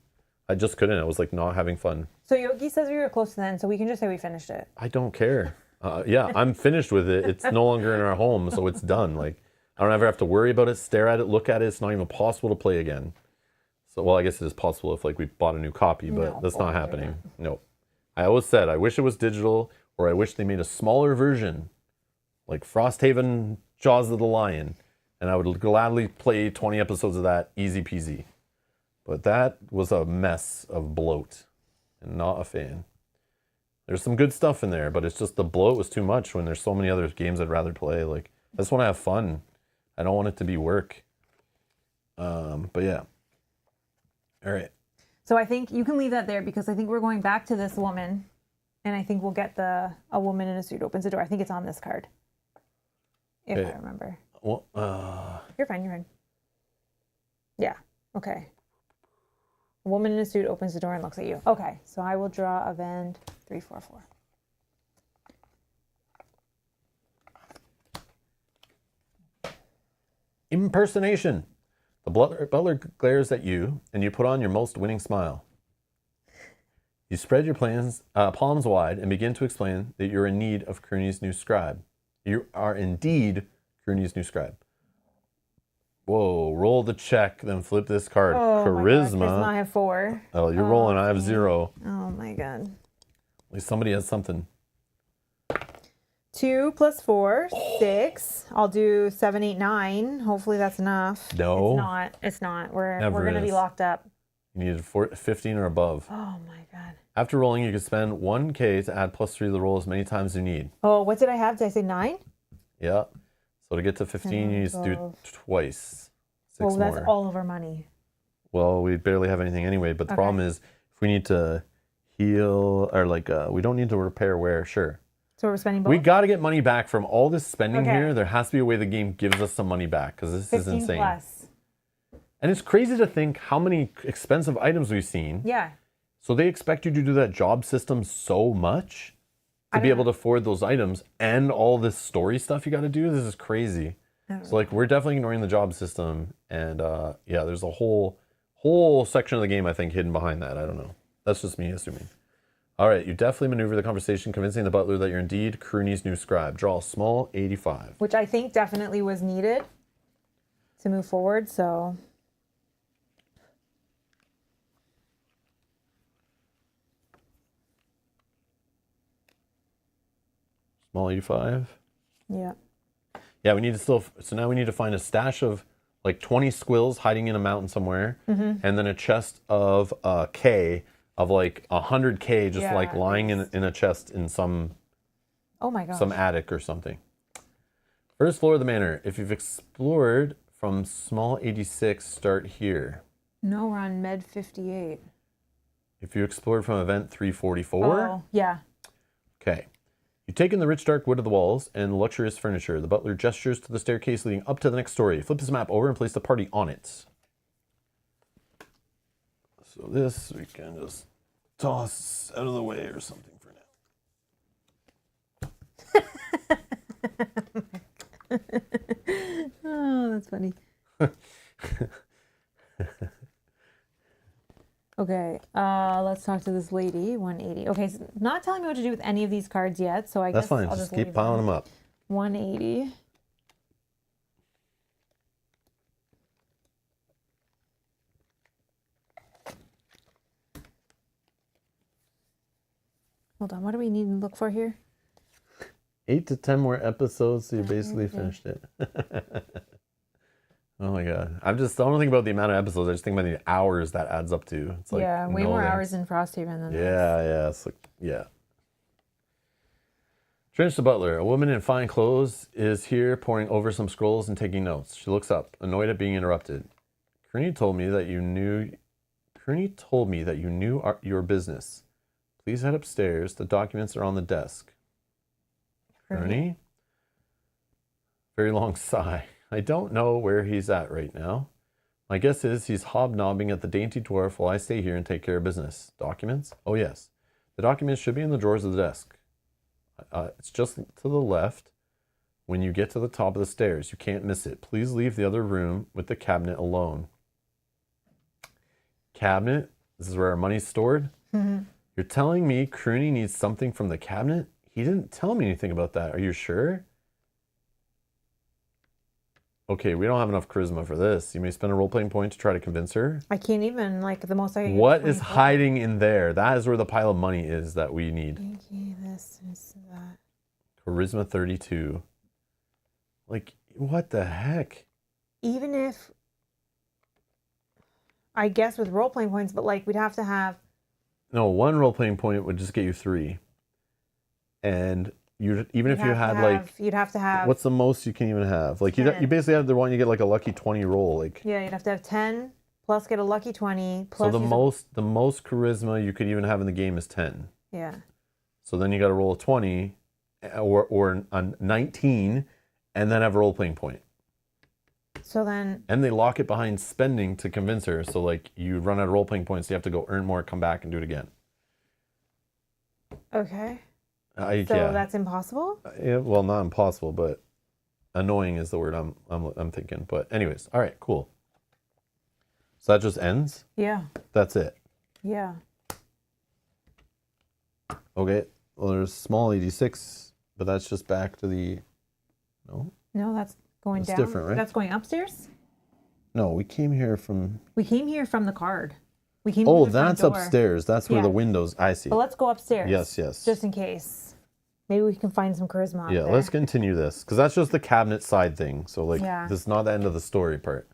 Speaker 1: I just couldn't. I was like not having fun.
Speaker 2: So Yogi says we were close to the end, so we can just say we finished it.
Speaker 1: I don't care. Yeah, I'm finished with it. It's no longer in our home, so it's done. Like, I don't ever have to worry about it, stare at it, look at it. It's not even possible to play again. So, well, I guess it is possible if like we bought a new copy, but that's not happening. No. I always said I wish it was digital, or I wish they made a smaller version, like Frosthaven, Jaws of the Lion, and I would gladly play 20 episodes of that, easy peasy. But that was a mess of bloat, and not a fan. There's some good stuff in there, but it's just the bloat was too much when there's so many other games I'd rather play. Like, I just want to have fun. I don't want it to be work. But yeah. All right.
Speaker 2: So I think you can leave that there because I think we're going back to this woman, and I think we'll get a woman in a suit opens the door. I think it's on this card, if I remember.
Speaker 1: Well,
Speaker 2: You're fine. Yeah. Okay. A woman in a suit opens the door and looks at you. Okay, so I will draw event 344.
Speaker 1: Impersonation. The butler glares at you, and you put on your most winning smile. You spread your palms wide and begin to explain that you're in need of Kearney's new scribe. You are indeed Crooney's new scribe. Whoa, roll the check, then flip this card.
Speaker 2: Oh
Speaker 1: Charisma.
Speaker 2: my God, Charisma, I have 4.
Speaker 1: Oh, you're rolling. I have 0.
Speaker 2: Oh my God.
Speaker 1: At least somebody has something.
Speaker 2: 2 plus 4, 6. I'll do 7, 8, 9. Hopefully that's enough.
Speaker 1: No.
Speaker 2: It's not. It's not. We're
Speaker 1: Never
Speaker 2: gonna be
Speaker 1: is.
Speaker 2: locked up.
Speaker 1: You need 15 or above.
Speaker 2: Oh my God.
Speaker 1: After rolling, you can spend 1K to add +3 to the roll as many times as you need.
Speaker 2: Oh, what did I have? Did I say 9?
Speaker 1: Yeah. So to get to 15, you need to do it twice. 6
Speaker 2: Well, that's
Speaker 1: more.
Speaker 2: all of our money.
Speaker 1: Well, we barely have anything anyway, but the problem is if we need to heal or like we don't need to repair wear, sure.
Speaker 2: So we're spending both?
Speaker 1: We got to get money back from all this spending
Speaker 2: Okay.
Speaker 1: here. There has to be a way the game gives us some money back because this is
Speaker 2: 15
Speaker 1: insane.
Speaker 2: plus.
Speaker 1: And it's crazy to think how many expensive items we've seen.
Speaker 2: Yeah.
Speaker 1: So they expect you to do that job system so much to be able to afford those items and all this story stuff you got to do. This is crazy. So like we're definitely ignoring the job system, and yeah, there's a whole section of the game I think hidden behind that. I don't know. That's just me assuming. All right, you definitely maneuver the conversation, convincing the butler that you're indeed Crooney's new scribe. Draw a small 85.
Speaker 2: Which I think definitely was needed to move forward, so...
Speaker 1: Small 85.
Speaker 2: Yeah.
Speaker 1: Yeah, we need to still. So now we need to find a stash of like 20 squills hiding in a mountain somewhere, and then a chest of K of like 100K just like lying in a chest in some
Speaker 2: Oh my gosh.
Speaker 1: some attic or something. First floor of the manor. If you've explored from small 86, start here.
Speaker 2: No, we're on Med 58.
Speaker 1: If you explored from event 344,
Speaker 2: Oh, yeah.
Speaker 1: okay. You've taken the rich dark wood of the walls and luxurious furniture. The butler gestures to the staircase leading up to the next story. Flip this map over and place the party on it. So this we can just toss out of the way or something for now.
Speaker 2: Oh, that's funny. Okay, let's talk to this lady. 180. Okay, so not telling me what to do with any of these cards yet, so I
Speaker 1: That's
Speaker 2: guess
Speaker 1: fine.
Speaker 2: I'll
Speaker 1: Just
Speaker 2: just
Speaker 1: keep piling them up.
Speaker 2: 180. Hold on, what do we need to look for here?
Speaker 1: 8 to 10 more episodes, so you basically finished it. Oh my god. I don't think about the amount of episodes, I just think about the hours that adds up to. It's like
Speaker 2: Yeah, way
Speaker 1: no
Speaker 2: more
Speaker 1: other-
Speaker 2: hours in Frosthaven than this.
Speaker 1: Yeah, it's like, yeah. Trench the butler. A woman in fine clothes is here poring over some scrolls and taking notes. She looks up, annoyed at being interrupted. Crooney told me that you knew your business. Please head upstairs. The documents are on the desk. Crooney? Very long sigh. I don't know where he's at right now. My guess is he's hobnobbing at the dainty dwarf while I stay here and take care of business. Documents? Oh, yes. The documents should be in the drawers of the desk. It's just to the left when you get to the top of the stairs. You can't miss it. Please leave the other room with the cabinet alone. Cabinet? This is where our money's stored?
Speaker 2: Mm-hmm.
Speaker 1: You're telling me Crooney needs something from the cabinet? He didn't tell me anything about that. Are you sure? Okay, we don't have enough charisma for this. You may spend a role-playing point to try to convince her.
Speaker 2: I can't even, like, the most I can get
Speaker 1: What is
Speaker 2: 24.
Speaker 1: hiding in there? That is where the pile of money is that we need.
Speaker 2: Okay, this, that.
Speaker 1: Charisma 32. Like, what the heck?
Speaker 2: Even if, I guess with role-playing points, but, like, we'd have to have...
Speaker 1: No, one role-playing point would just get you 3. And even if you had, like...
Speaker 2: You'd have to have...
Speaker 1: What's the most you can even have? Like, you basically have the one you get, like, a lucky 20 roll. Like,
Speaker 2: Yeah, you'd have to have 10, plus get a lucky 20, plus...
Speaker 1: so the most charisma you could even have in the game is 10.
Speaker 2: Yeah.
Speaker 1: So then you got to roll a 20 or a 19 and then have a role-playing point.
Speaker 2: So then...
Speaker 1: And they lock it behind spending to convince her. So, like, you run out of role-playing points, so you have to go earn more, come back, and do it again.
Speaker 2: Okay. So
Speaker 1: yeah.
Speaker 2: that's impossible?
Speaker 1: Yeah, well, not impossible, but annoying is the word I'm thinking. But anyways, all right, cool. So that just ends?
Speaker 2: Yeah.
Speaker 1: That's it.
Speaker 2: Yeah.
Speaker 1: Okay. Well, there's small 86, but that's just back to the No?
Speaker 2: No, that's going
Speaker 1: That's
Speaker 2: down.
Speaker 1: different, right?
Speaker 2: That's going upstairs?
Speaker 1: No, we came here from...
Speaker 2: We came here from the card. We came
Speaker 1: Oh,
Speaker 2: through the front
Speaker 1: that's
Speaker 2: door.
Speaker 1: upstairs. That's where
Speaker 2: Yeah.
Speaker 1: the windows... I see.
Speaker 2: But let's go upstairs.
Speaker 1: Yes, yes.
Speaker 2: Just in case. Maybe we can find some charisma
Speaker 1: Yeah,
Speaker 2: up there.
Speaker 1: let's continue this. Because that's just the cabinet side thing. So, like,
Speaker 2: Yeah.
Speaker 1: this is not the end of the story part.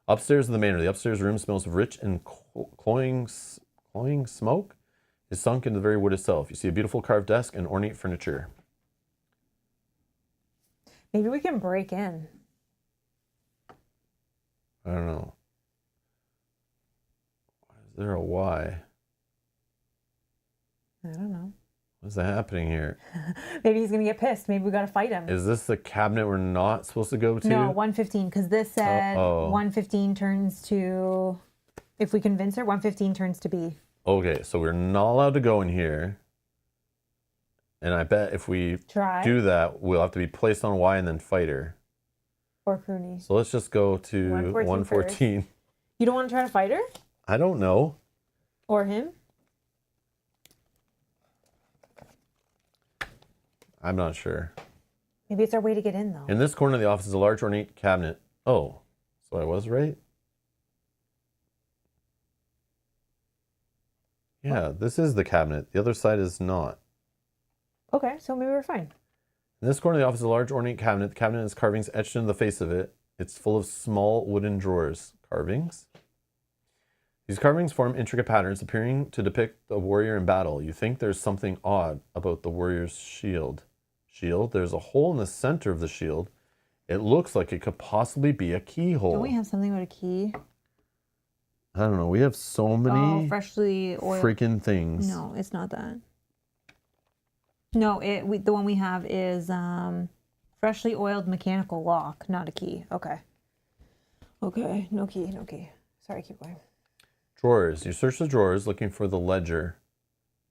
Speaker 1: Upstairs in the manor. The upstairs room smells of rich and cloying smoke. Is sunk into the very wood itself. You see a beautiful carved desk and ornate furniture.
Speaker 2: Maybe we can break in.
Speaker 1: I don't know. Is there a why?
Speaker 2: I don't know.
Speaker 1: What's happening here?
Speaker 2: Maybe he's going to get pissed. Maybe we got to fight him.
Speaker 1: Is this the cabinet we're not supposed to go to?
Speaker 2: No, 115, because this said 115 turns to, if we convince her, 115 turns to B.
Speaker 1: Okay, so we're not allowed to go in here. And I bet if we do that, we'll have to be placed on Y and then fight her.
Speaker 2: Or Crooney.
Speaker 1: So let's just go to 114.
Speaker 2: You don't want to try to fight her?
Speaker 1: I don't know.
Speaker 2: Or him?
Speaker 1: I'm not sure.
Speaker 2: Maybe it's our way to get in, though.
Speaker 1: In this corner of the office is a large ornate cabinet. Oh, so I was right? Yeah, this is the cabinet. The other side is not.
Speaker 2: Okay, so maybe we're fine.
Speaker 1: In this corner of the office is a large ornate cabinet. The cabinet has carvings etched into the face of it. It's full of small wooden drawers. Carvings? These carvings form intricate patterns appearing to depict a warrior in battle. You think there's something odd about the warrior's shield. There's a hole in the center of the shield. It looks like it could possibly be a keyhole.
Speaker 2: Don't we have something about a key?
Speaker 1: I don't know. We have so many
Speaker 2: freshly oiled
Speaker 1: freaking things.
Speaker 2: No, it's not that. No, the one we have is freshly oiled mechanical lock, not a key. Okay. Okay, no key, no key. Sorry, keep going.
Speaker 1: Drawers. You search the drawers looking for the ledger.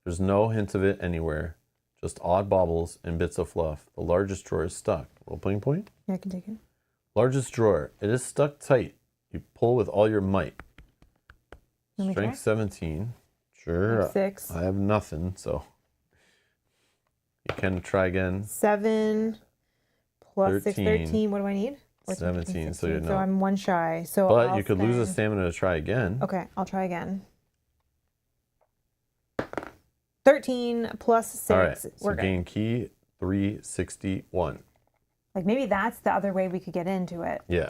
Speaker 1: There's no hint of it anywhere. Just odd baubles and bits of fluff. The largest drawer is stuck. Role-playing point?
Speaker 2: Yeah, I can take it.
Speaker 1: Largest drawer. It is stuck tight. You pull with all your might. Strength 17. Sure.
Speaker 2: 6.
Speaker 1: I have nothing, so you can try again.
Speaker 2: 7 plus 6, 13. What do I need?
Speaker 1: 17, so you know.
Speaker 2: So I'm 1 shy. So
Speaker 1: but you could lose a stamina to try again.
Speaker 2: Okay, I'll try again. 13 plus 6.
Speaker 1: All right,
Speaker 2: We're
Speaker 1: so
Speaker 2: good.
Speaker 1: gain key 361.
Speaker 2: Like maybe that's the other way we could get into it.
Speaker 1: Yeah.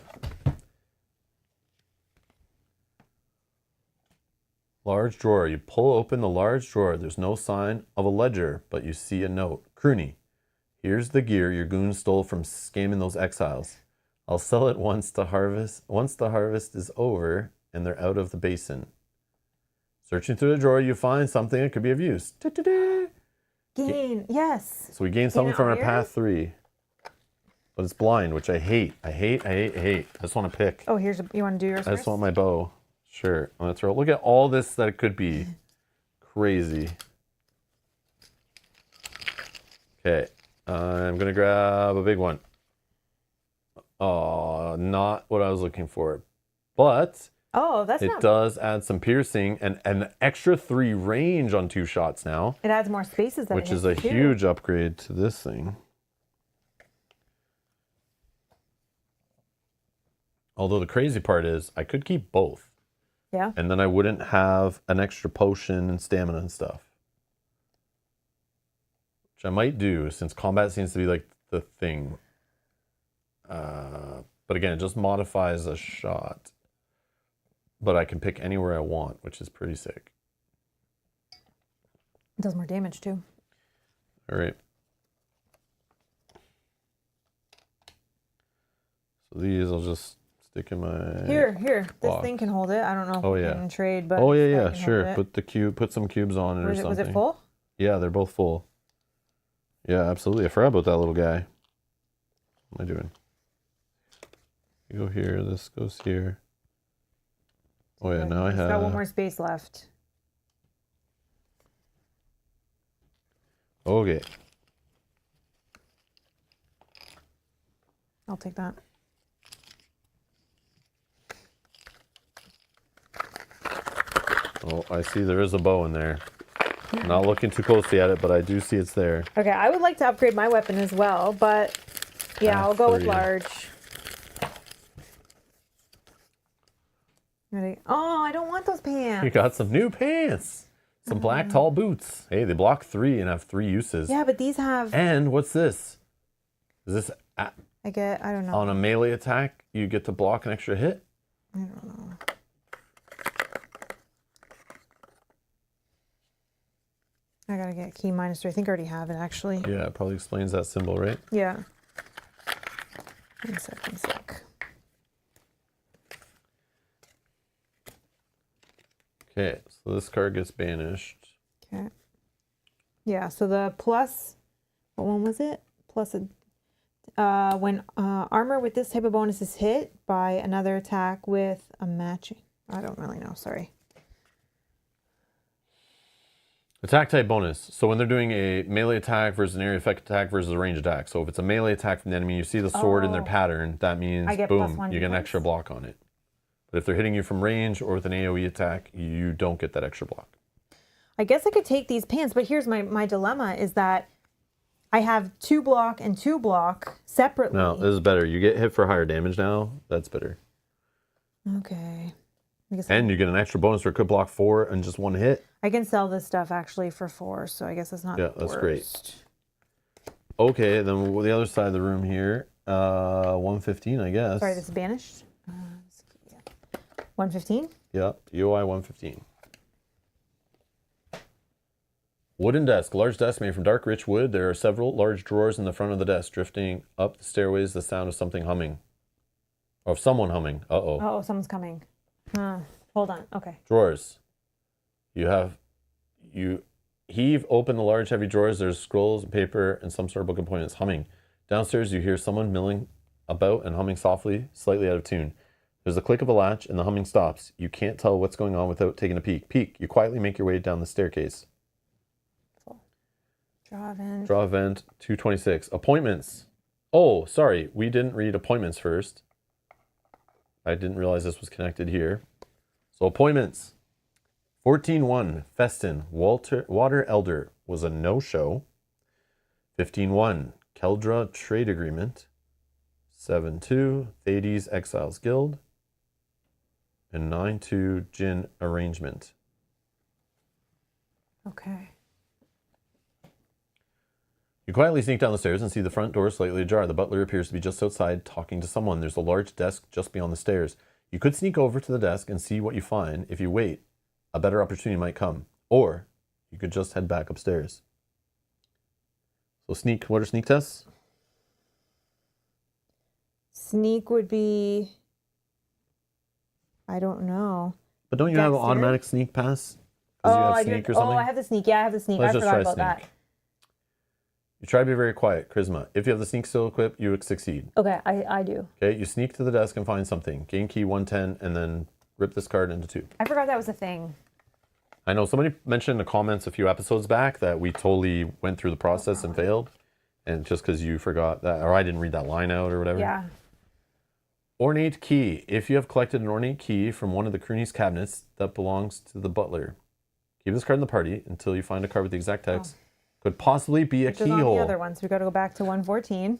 Speaker 1: Large drawer. You pull open the large drawer. There's no sign of a ledger, but you see a note. Crooney, here's the gear your goons stole from scamming those exiles. I'll sell it once the harvest is over and they're out of the basin. Searching through the drawer, you find something that could be of use.
Speaker 2: Gain, yes.
Speaker 1: So we gain something from our
Speaker 2: iron?
Speaker 1: path 3. But it's blind, which I hate. I hate. I just want to pick.
Speaker 2: Oh, you want to do yours
Speaker 1: I
Speaker 2: first?
Speaker 1: just want my bow. Sure. I'm going to throw. Look at all this that it could be. Crazy. Okay. I'm going to grab a big one. Oh, not what I was looking for. But
Speaker 2: Oh, that's
Speaker 1: it
Speaker 2: not...
Speaker 1: does add some piercing and an extra 3 range on 2 shots now.
Speaker 2: It adds more spaces,
Speaker 1: which is a huge upgrade to this thing. Although the crazy part is I could keep both.
Speaker 2: Yeah.
Speaker 1: And then I wouldn't have an extra potion and stamina and stuff. Which I might do since combat seems to be like the thing. But again, it just modifies a shot. But I can pick anywhere I want, which is pretty sick.
Speaker 2: It does more damage too.
Speaker 1: All right. So these I'll just stick in my...
Speaker 2: Here. This
Speaker 1: box.
Speaker 2: thing can hold it. I don't know if we can trade, but...
Speaker 1: Oh, yeah,
Speaker 2: that
Speaker 1: yeah,
Speaker 2: can
Speaker 1: sure.
Speaker 2: hold it.
Speaker 1: Put some cubes on it or something.
Speaker 2: Was it full?
Speaker 1: Yeah, they're both full. Yeah, absolutely. I forgot about that little guy. What am I doing? You go here. This goes here. Oh, yeah, now I have...
Speaker 2: got 1 more space left.
Speaker 1: Okay.
Speaker 2: I'll take that.
Speaker 1: Oh, I see there is a bow in there. Not looking too closely at it, but I do see it's there.
Speaker 2: Okay, I would like to upgrade my weapon as well, but Yeah, I'll go with
Speaker 1: Three.
Speaker 2: large. Ready? Oh, I don't want those
Speaker 1: You
Speaker 2: pants.
Speaker 1: got some new pants. Some black tall boots. Hey, they block 3 and have 3 uses.
Speaker 2: Yeah, but these have...
Speaker 1: And what's this? Is this
Speaker 2: I don't know.
Speaker 1: on a melee attack, you get to block an extra hit?
Speaker 2: I don't know. I gotta get key -3. I think I already have it, actually.
Speaker 1: Yeah, it probably explains that symbol, right?
Speaker 2: Yeah. One sec.
Speaker 1: Okay, so this card gets banished.
Speaker 2: Okay. Yeah, so the plus, what one was it? Plus when armor with this type of bonus is hit by another attack with a matching. I don't really know, sorry.
Speaker 1: Attack type bonus. So when they're doing a melee attack versus an area effect attack versus a range attack. So if it's a melee attack from the enemy, you see the sword in their pattern, that means
Speaker 2: I get
Speaker 1: boom,
Speaker 2: +1
Speaker 1: you get an
Speaker 2: defense?
Speaker 1: extra block on it. But if they're hitting you from range or with an AoE attack, you don't get that extra block.
Speaker 2: I guess I could take these pants, but here's my dilemma is that I have 2 block and 2 block separately.
Speaker 1: No, this is better. You get hit for higher damage now. That's better.
Speaker 2: Okay. I guess
Speaker 1: And you get an extra bonus for could block 4 and just 1 hit.
Speaker 2: I can sell this stuff actually for 4, so I guess it's not
Speaker 1: Yeah,
Speaker 2: the
Speaker 1: that's
Speaker 2: worst.
Speaker 1: great. Okay, then the other side of the room here, 115, I guess.
Speaker 2: Sorry, this is banished. 115?
Speaker 1: Yep, UI 115. Wooden desk, large desk made from dark rich wood. There are several large drawers in the front of the desk. Drifting up the stairways, the sound of something humming. Or of someone humming. Uh-oh.
Speaker 2: Oh, someone's coming. Hold on. Okay.
Speaker 1: Drawers. You heave open the large heavy drawers. There's scrolls, paper, and some sort of book appointments. Humming. Downstairs, you hear someone milling about and humming softly, slightly out of tune. There's a click of a latch, and the humming stops. You can't tell what's going on without taking a peek. Peek. You quietly make your way down the staircase.
Speaker 2: Draw event.
Speaker 1: Draw event 226. Appointments. Oh, sorry. We didn't read appointments first. I didn't realize this was connected here. So appointments. 14-1. Festin. Water Elder was a no-show. 15-1. Keldra Trade Agreement. 7-2. Thades Exiles Guild. And 9-2. Jin Arrangement.
Speaker 2: Okay.
Speaker 1: You quietly sneak down the stairs and see the front door slightly ajar. The butler appears to be just outside talking to someone. There's a large desk just beyond the stairs. You could sneak over to the desk and see what you find. If you wait, a better opportunity might come. Or you could just head back upstairs. So sneak, what are sneak tests?
Speaker 2: Sneak would be... I don't know.
Speaker 1: But don't you have an
Speaker 2: Dexterity?
Speaker 1: automatic sneak pass? Because you have sneak or something?
Speaker 2: Oh, I have the sneak. Yeah, I have the sneak.
Speaker 1: Let's
Speaker 2: I
Speaker 1: just
Speaker 2: forgot
Speaker 1: try
Speaker 2: about
Speaker 1: sneak.
Speaker 2: that.
Speaker 1: You try to be very quiet. Charisma. If you have the sneak still equipped, you would succeed.
Speaker 2: Okay, I do.
Speaker 1: Okay, you sneak to the desk and find something. Gain key 110 and then rip this card into 2.
Speaker 2: I forgot that was a thing.
Speaker 1: I know somebody mentioned in the comments a few episodes back that we totally went through the process and failed. And just because you forgot that, or I didn't read that line out or whatever.
Speaker 2: Yeah.
Speaker 1: Ornate key. If you have collected an ornate key from one of the Croonies cabinets that belongs to the butler, keep this card in the party until you find a card with the exact text. Could possibly be a
Speaker 2: Which is on the
Speaker 1: keyhole.
Speaker 2: other one, so we got to go back to 114.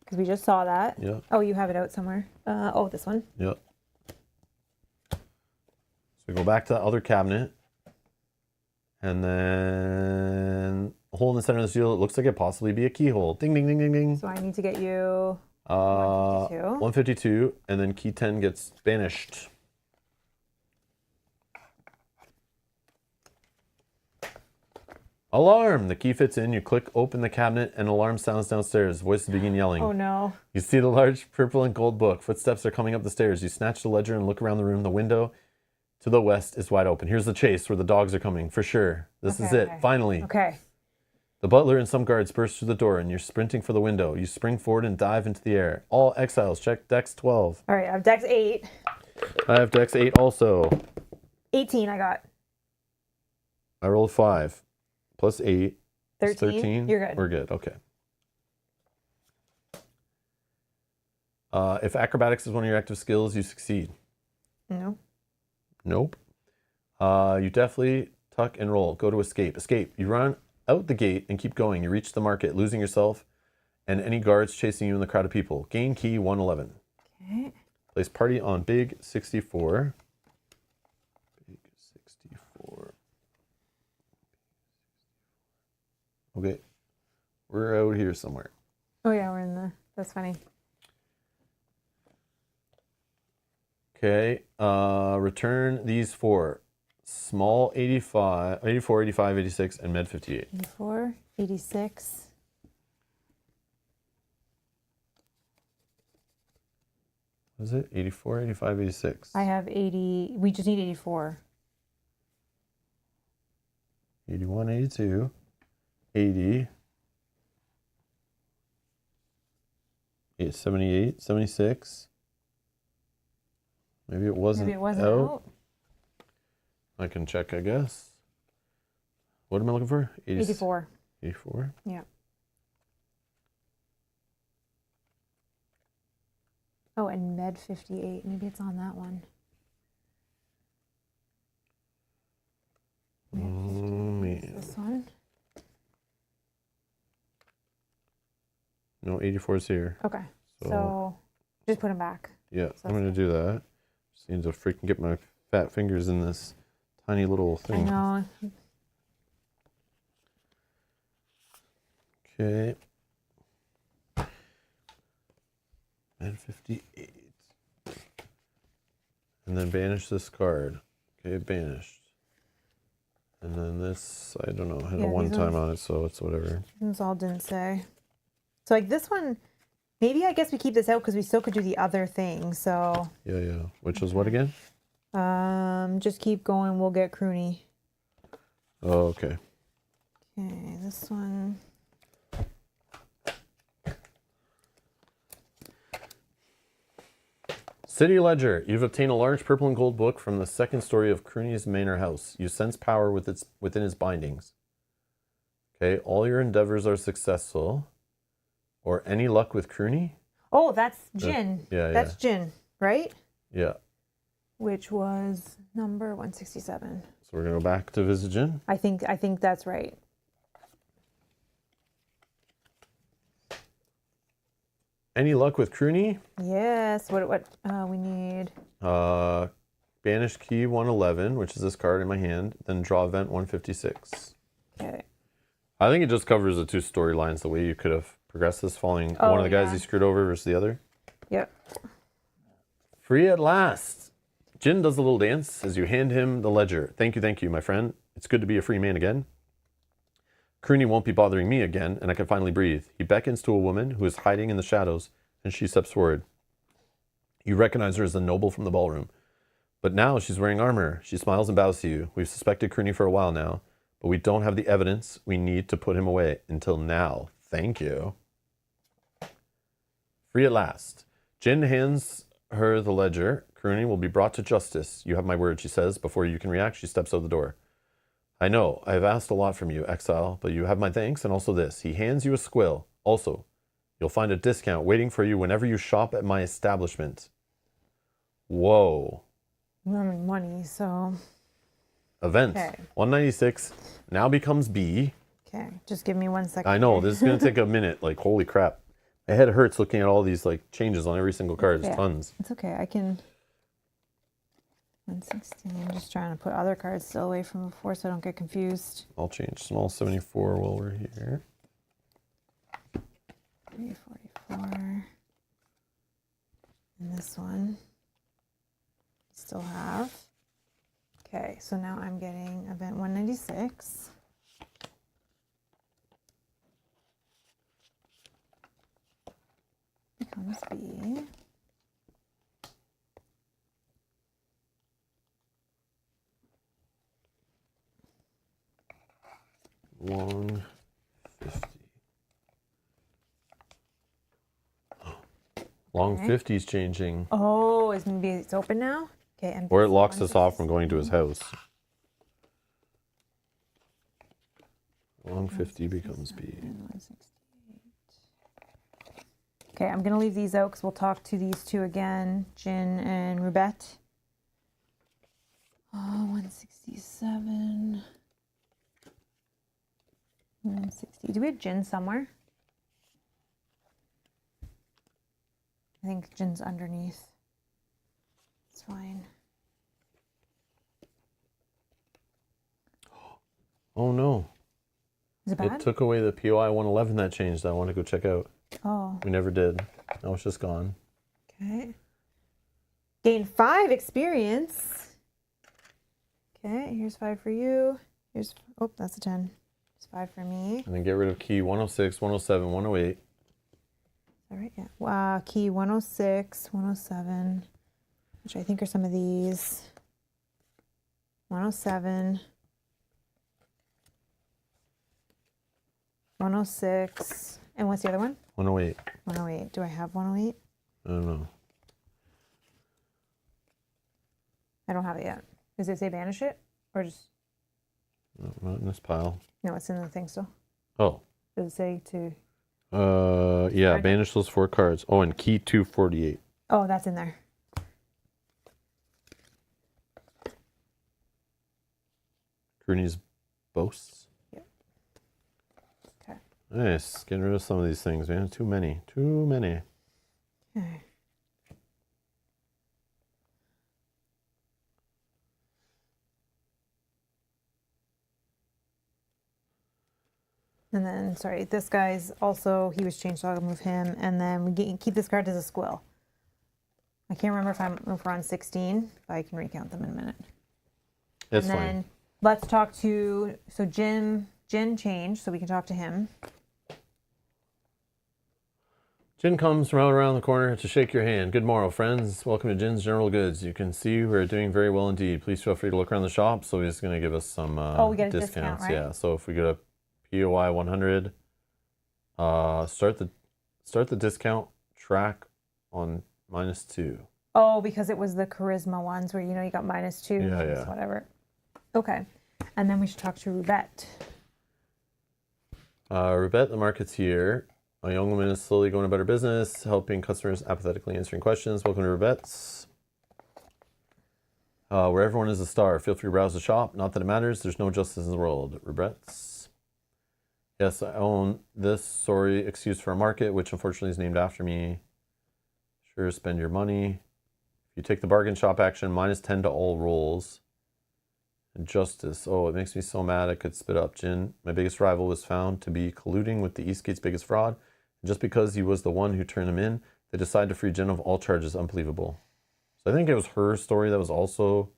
Speaker 2: Because we just saw that.
Speaker 1: Yeah.
Speaker 2: Oh, you have it out somewhere. Oh, this one.
Speaker 1: Yep. So we go back to the other cabinet. And then a hole in the center of the seal. It looks like it possibly be a keyhole. Ding, ding, ding, ding, ding.
Speaker 2: So I need to get you
Speaker 1: 152. And then key 10 gets banished. Alarm! The key fits in. You click open the cabinet and alarm sounds downstairs. Voices begin yelling.
Speaker 2: Oh no.
Speaker 1: You see the large purple and gold book. Footsteps are coming up the stairs. You snatch the ledger and look around the room. The window to the west is wide open. Here's the chase where the dogs are coming. For sure. This is it.
Speaker 2: Okay.
Speaker 1: Finally.
Speaker 2: Okay.
Speaker 1: The butler and some guards burst through the door and you're sprinting for the window. You spring forward and dive into the air. All exiles, check Dex 12.
Speaker 2: All right, I have Dex 8.
Speaker 1: I have Dex 8 also.
Speaker 2: 18 I got.
Speaker 1: I rolled 5. Plus 8.
Speaker 2: 13? You're good.
Speaker 1: We're good. Okay. If acrobatics is one of your active skills, you succeed.
Speaker 2: No.
Speaker 1: Nope. You definitely tuck and roll. Go to escape. Escape. You run out the gate and keep going. You reach the market, losing yourself and any guards chasing you in the crowd of people. Gain key 111.
Speaker 2: Okay.
Speaker 1: Place party on Big 64. Big 64. Okay. We're out here somewhere.
Speaker 2: Oh yeah, we're in the. That's funny.
Speaker 1: Okay. Return these four. Small 85, 84, 85, 86, and med 58.
Speaker 2: 84, 86.
Speaker 1: What is it? 84, 85, 86.
Speaker 2: I have 80. We just need 84.
Speaker 1: 81, 82, 80, 78, 76. Maybe it wasn't, out. I can check, I guess. What am I looking for?
Speaker 2: 84.
Speaker 1: 84?
Speaker 2: Yeah. Oh, and med 58. Maybe it's on that one.
Speaker 1: Oh, man.
Speaker 2: This one?
Speaker 1: No, 84 is here.
Speaker 2: Okay. So just put them back.
Speaker 1: Yeah,
Speaker 2: So
Speaker 1: I'm going to do that. Just need to freaking get my fat fingers in this tiny little thing.
Speaker 2: I know.
Speaker 1: Okay. And 58. And then banish this card. Okay, banished. And then this, I don't know, had a one time on it, so it's whatever.
Speaker 2: This all didn't say. So like this one, maybe I guess we keep this out because we still could do the other thing. So
Speaker 1: Yeah, yeah. Which is what again?
Speaker 2: just keep going. We'll get Croony.
Speaker 1: Oh, okay.
Speaker 2: Okay, this one.
Speaker 1: City Ledger. You've obtained a large purple and gold book from the second story of Croony's manor house. You sense power within its bindings. Okay, all your endeavors are successful. Or any luck with Croony?
Speaker 2: Oh, that's Jin.
Speaker 1: Yeah,
Speaker 2: that's Jin, right?
Speaker 1: Yeah.
Speaker 2: Which was number 167.
Speaker 1: So we're gonna go back to visit Jin.
Speaker 2: I think that's right.
Speaker 1: Any luck with Croony?
Speaker 2: Yes. What we need?
Speaker 1: Banish key 111, which is this card in my hand. Then draw event 156.
Speaker 2: Okay.
Speaker 1: I think it just covers the two storylines. The way you could have progressed this, following one of the guys he screwed over versus the other.
Speaker 2: Yep.
Speaker 1: Free at last. Jin does a little dance as you hand him the ledger. Thank you, my friend. It's good to be a free man again. Croony won't be bothering me again, and I can finally breathe. He beckons to a woman who is hiding in the shadows, and she steps forward. You recognize her as the noble from the ballroom. But now she's wearing armor. She smiles and bows to you. We've suspected Croony for a while now, but we don't have the evidence we need to put him away until now. Thank you. Free at last. Jin hands her the ledger. Croony will be brought to justice. You have my word, she says. Before you can react, she steps out the door. I know, I have asked a lot from you, exile, but you have my thanks and also this. He hands you a squill. Also, you'll find a discount waiting for you whenever you shop at my establishment. Whoa.
Speaker 2: I don't have money, so.
Speaker 1: Event.
Speaker 2: Okay.
Speaker 1: 196 now becomes B.
Speaker 2: Okay, just give me 1 second.
Speaker 1: I know, this is going to take a minute. Like, holy crap. My head hurts looking at all these like changes on every single card. There's tons.
Speaker 2: It's okay, I can. 116. I'm just trying to put other cards still away from before so I don't get confused.
Speaker 1: I'll change small 74 while we're here.
Speaker 2: 344. And this one. Still have. Okay, so now I'm getting event 196. Becomes B.
Speaker 1: Long 50. Long 50 is changing.
Speaker 2: Oh, maybe it's open now? Okay.
Speaker 1: Or it locks us off from going to his house. Long 50 becomes B.
Speaker 2: Okay, I'm going to leave these out because we'll talk to these two again, Jin and Rubette. Oh, 167. 160. Do we have Jin somewhere? think Jin's underneath. It's fine.
Speaker 1: Oh no.
Speaker 2: Is it bad?
Speaker 1: It took away the POI 111 that changed. I want to go check out.
Speaker 2: Oh.
Speaker 1: We never did. Now it's just gone.
Speaker 2: Okay. Gain 5 experience. Okay, here's 5 for you. Here's, oh, that's a 10. It's 5 for me.
Speaker 1: And then get rid of key 106, 107, 108.
Speaker 2: All right, yeah. Wow, key 106, 107, which I think are some of these. 107. 106. And what's the other one?
Speaker 1: 108.
Speaker 2: 108. Do I have 108?
Speaker 1: I don't know.
Speaker 2: I don't have it yet. Does it say banish it? Or just...
Speaker 1: No, not in this pile.
Speaker 2: No, it's in the thing still.
Speaker 1: Oh.
Speaker 2: Does it say to...
Speaker 1: Yeah, banish those 4 cards. Oh, and key 248.
Speaker 2: Oh, that's in there.
Speaker 1: Rooney's boasts.
Speaker 2: Yep. Okay.
Speaker 1: Nice. Getting rid of some of these things, man. Too many. Too many.
Speaker 2: Okay. And then, sorry, this guy's also, he was changed, so I'll move him. And then we keep this card as a squill. I can't remember if we're on 16, but I can recount them in a minute.
Speaker 1: It's
Speaker 2: and then let's talk to, so Jin changed, so we can talk to him.
Speaker 1: Jin comes from out around the corner to shake your hand. Good morrow, friends. Welcome to Jin's General Goods. You can see we're doing very well indeed. Please feel free to look around the shop. So he's going to give us some
Speaker 2: we get a discount, right?
Speaker 1: Yeah. So if we go to POI 100, start the discount track on -2.
Speaker 2: Oh, because it was the charisma ones where, you know, you got -2.
Speaker 1: Yeah.
Speaker 2: Whatever. Okay. And then we should talk to Rubette.
Speaker 1: Rubette, the market's here. A young woman is slowly going about her business, helping customers, apathetically answering questions. Welcome to Rubette's. Where everyone is a star. Feel free to browse the shop. Not that it matters. There's no justice in the world. Rubette's. Yes, I own this. Sorry, excuse for a market, which unfortunately is named after me. Sure, spend your money. If you take the bargain shop action, -10 to all rolls. Justice. Oh, it makes me so mad I could spit up. Jin, my biggest rival, was found to be colluding with the Eastgate's biggest fraud. And just because he was the one who turned him in, they decided to free Jin of all charges. Unbelievable. So I think it was her story that was also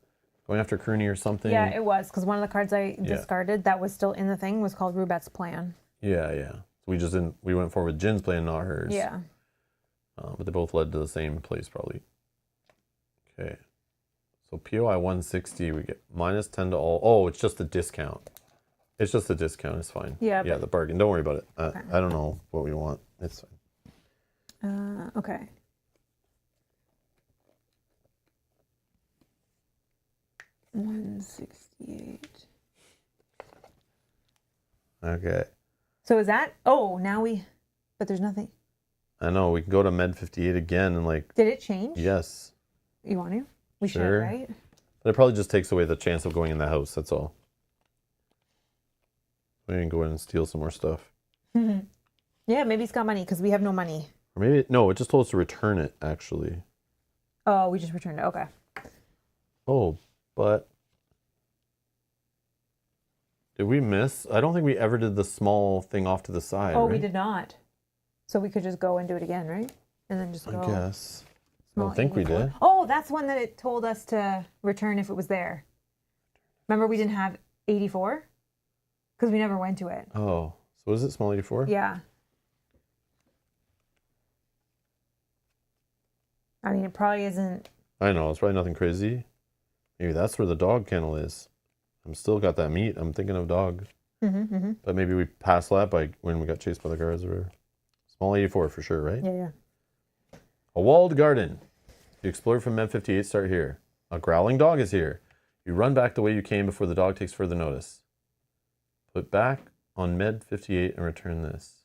Speaker 1: going after Crooney or something.
Speaker 2: Yeah, it was, because one of the cards I discarded that was still in the thing was called Rubette's Plan.
Speaker 1: Yeah. So we just didn't, we went forward with Jin's plan, not hers.
Speaker 2: Yeah.
Speaker 1: But they both led to the same place probably. Okay. So POI 160, we get -10 to all. Oh, it's just a discount. It's just a discount. It's fine.
Speaker 2: Yeah.
Speaker 1: Yeah, the bargain. Don't worry about it.
Speaker 2: Okay.
Speaker 1: I don't know what we want. It's fine.
Speaker 2: Okay. $168.
Speaker 1: Okay.
Speaker 2: So is that? Oh, now but there's nothing.
Speaker 1: I know. We can go to Med 58 again and like.
Speaker 2: Did it change?
Speaker 1: Yes.
Speaker 2: You want to? We should,
Speaker 1: Sure.
Speaker 2: right?
Speaker 1: But it probably just takes away the chance of going in the house. That's all. We can go in and steal some more stuff.
Speaker 2: Yeah, maybe it's got money because we have no money.
Speaker 1: Or maybe, no, it just told us to return it, actually.
Speaker 2: Oh, we just returned it. Okay.
Speaker 1: Oh, but did we miss? I don't think we ever did the small thing off to the side.
Speaker 2: Oh,
Speaker 1: right?
Speaker 2: we did not. So we could just go and do it again, right? And then just go.
Speaker 1: I guess. I
Speaker 2: Small
Speaker 1: don't think we
Speaker 2: 84.
Speaker 1: did.
Speaker 2: Oh, that's one that it told us to return if it was there. Remember we didn't have 84? Because we never went to it.
Speaker 1: Oh, so is it small 84?
Speaker 2: Yeah. I mean, it probably isn't.
Speaker 1: I know, it's probably nothing crazy. Maybe that's where the dog kennel is. I'm still got that meat. I'm thinking of dog. But maybe we passed that by when we got chased by the guards or whatever. Small 84 for sure, right?
Speaker 2: Yeah.
Speaker 1: A walled garden. You explore from Med 58, start here. A growling dog is here. You run back the way you came before the dog takes further notice. Put back on Med 58 and return this.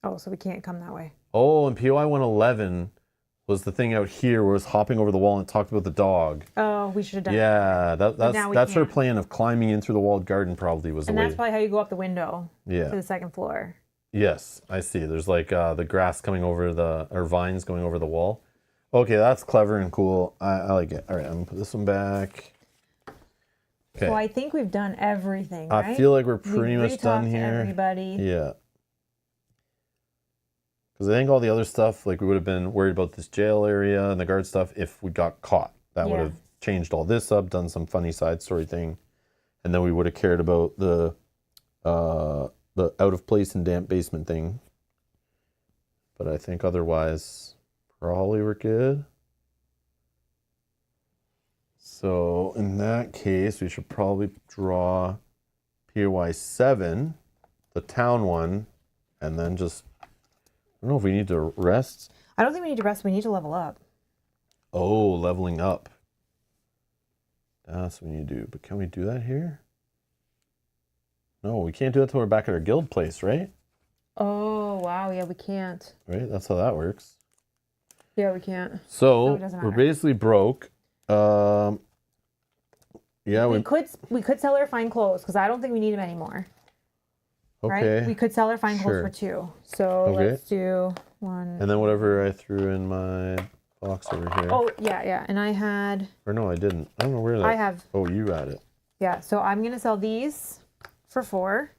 Speaker 2: Oh, so we can't come that way.
Speaker 1: Oh, and POI 111 was the thing out here where it was hopping over the wall and talked about the dog.
Speaker 2: Oh, we should have done
Speaker 1: Yeah, that's her
Speaker 2: can't.
Speaker 1: plan of climbing in through the walled garden probably was
Speaker 2: And
Speaker 1: the way.
Speaker 2: that's probably how you go up the window
Speaker 1: Yeah.
Speaker 2: to the second floor.
Speaker 1: Yes, I see. There's like the grass coming over or vines going over the wall. Okay, that's clever and cool. I like it. All right, I'm gonna put this one back. Okay.
Speaker 2: So I think we've done everything,
Speaker 1: I
Speaker 2: right?
Speaker 1: feel like we're
Speaker 2: We've
Speaker 1: pretty much done
Speaker 2: re-talked to
Speaker 1: here.
Speaker 2: everybody.
Speaker 1: Yeah. Because I think all the other stuff, like we would have been worried about this jail area and the guard stuff if we got caught. That would
Speaker 2: Yeah.
Speaker 1: have changed all this up, done some funny side story thing, and then we would have cared about the out of place and damp basement thing. But I think otherwise, probably we're good. So in that case, we should probably draw PY7, the town one, and then just, I don't know if we need to rest.
Speaker 2: I don't think we need to rest. We need to level up.
Speaker 1: Oh, leveling up. That's what we need to do. But can we do that here? No, we can't do that till we're back at our guild place, right?
Speaker 2: Oh, wow. Yeah, we can't.
Speaker 1: Right? That's how that works.
Speaker 2: Yeah, we can't.
Speaker 1: So
Speaker 2: it doesn't
Speaker 1: we're
Speaker 2: matter.
Speaker 1: basically broke. Yeah,
Speaker 2: We could sell our fine clothes because I don't think we need them anymore.
Speaker 1: okay.
Speaker 2: Right? We could sell our fine clothes
Speaker 1: Sure.
Speaker 2: for 2. So
Speaker 1: Okay.
Speaker 2: let's do 1.
Speaker 1: And then whatever I threw in my box over here.
Speaker 2: Oh, yeah. And I had,
Speaker 1: Or no, I didn't. I don't know where that.
Speaker 2: I have,
Speaker 1: Oh, you had it.
Speaker 2: yeah. So I'm going to sell these for 4.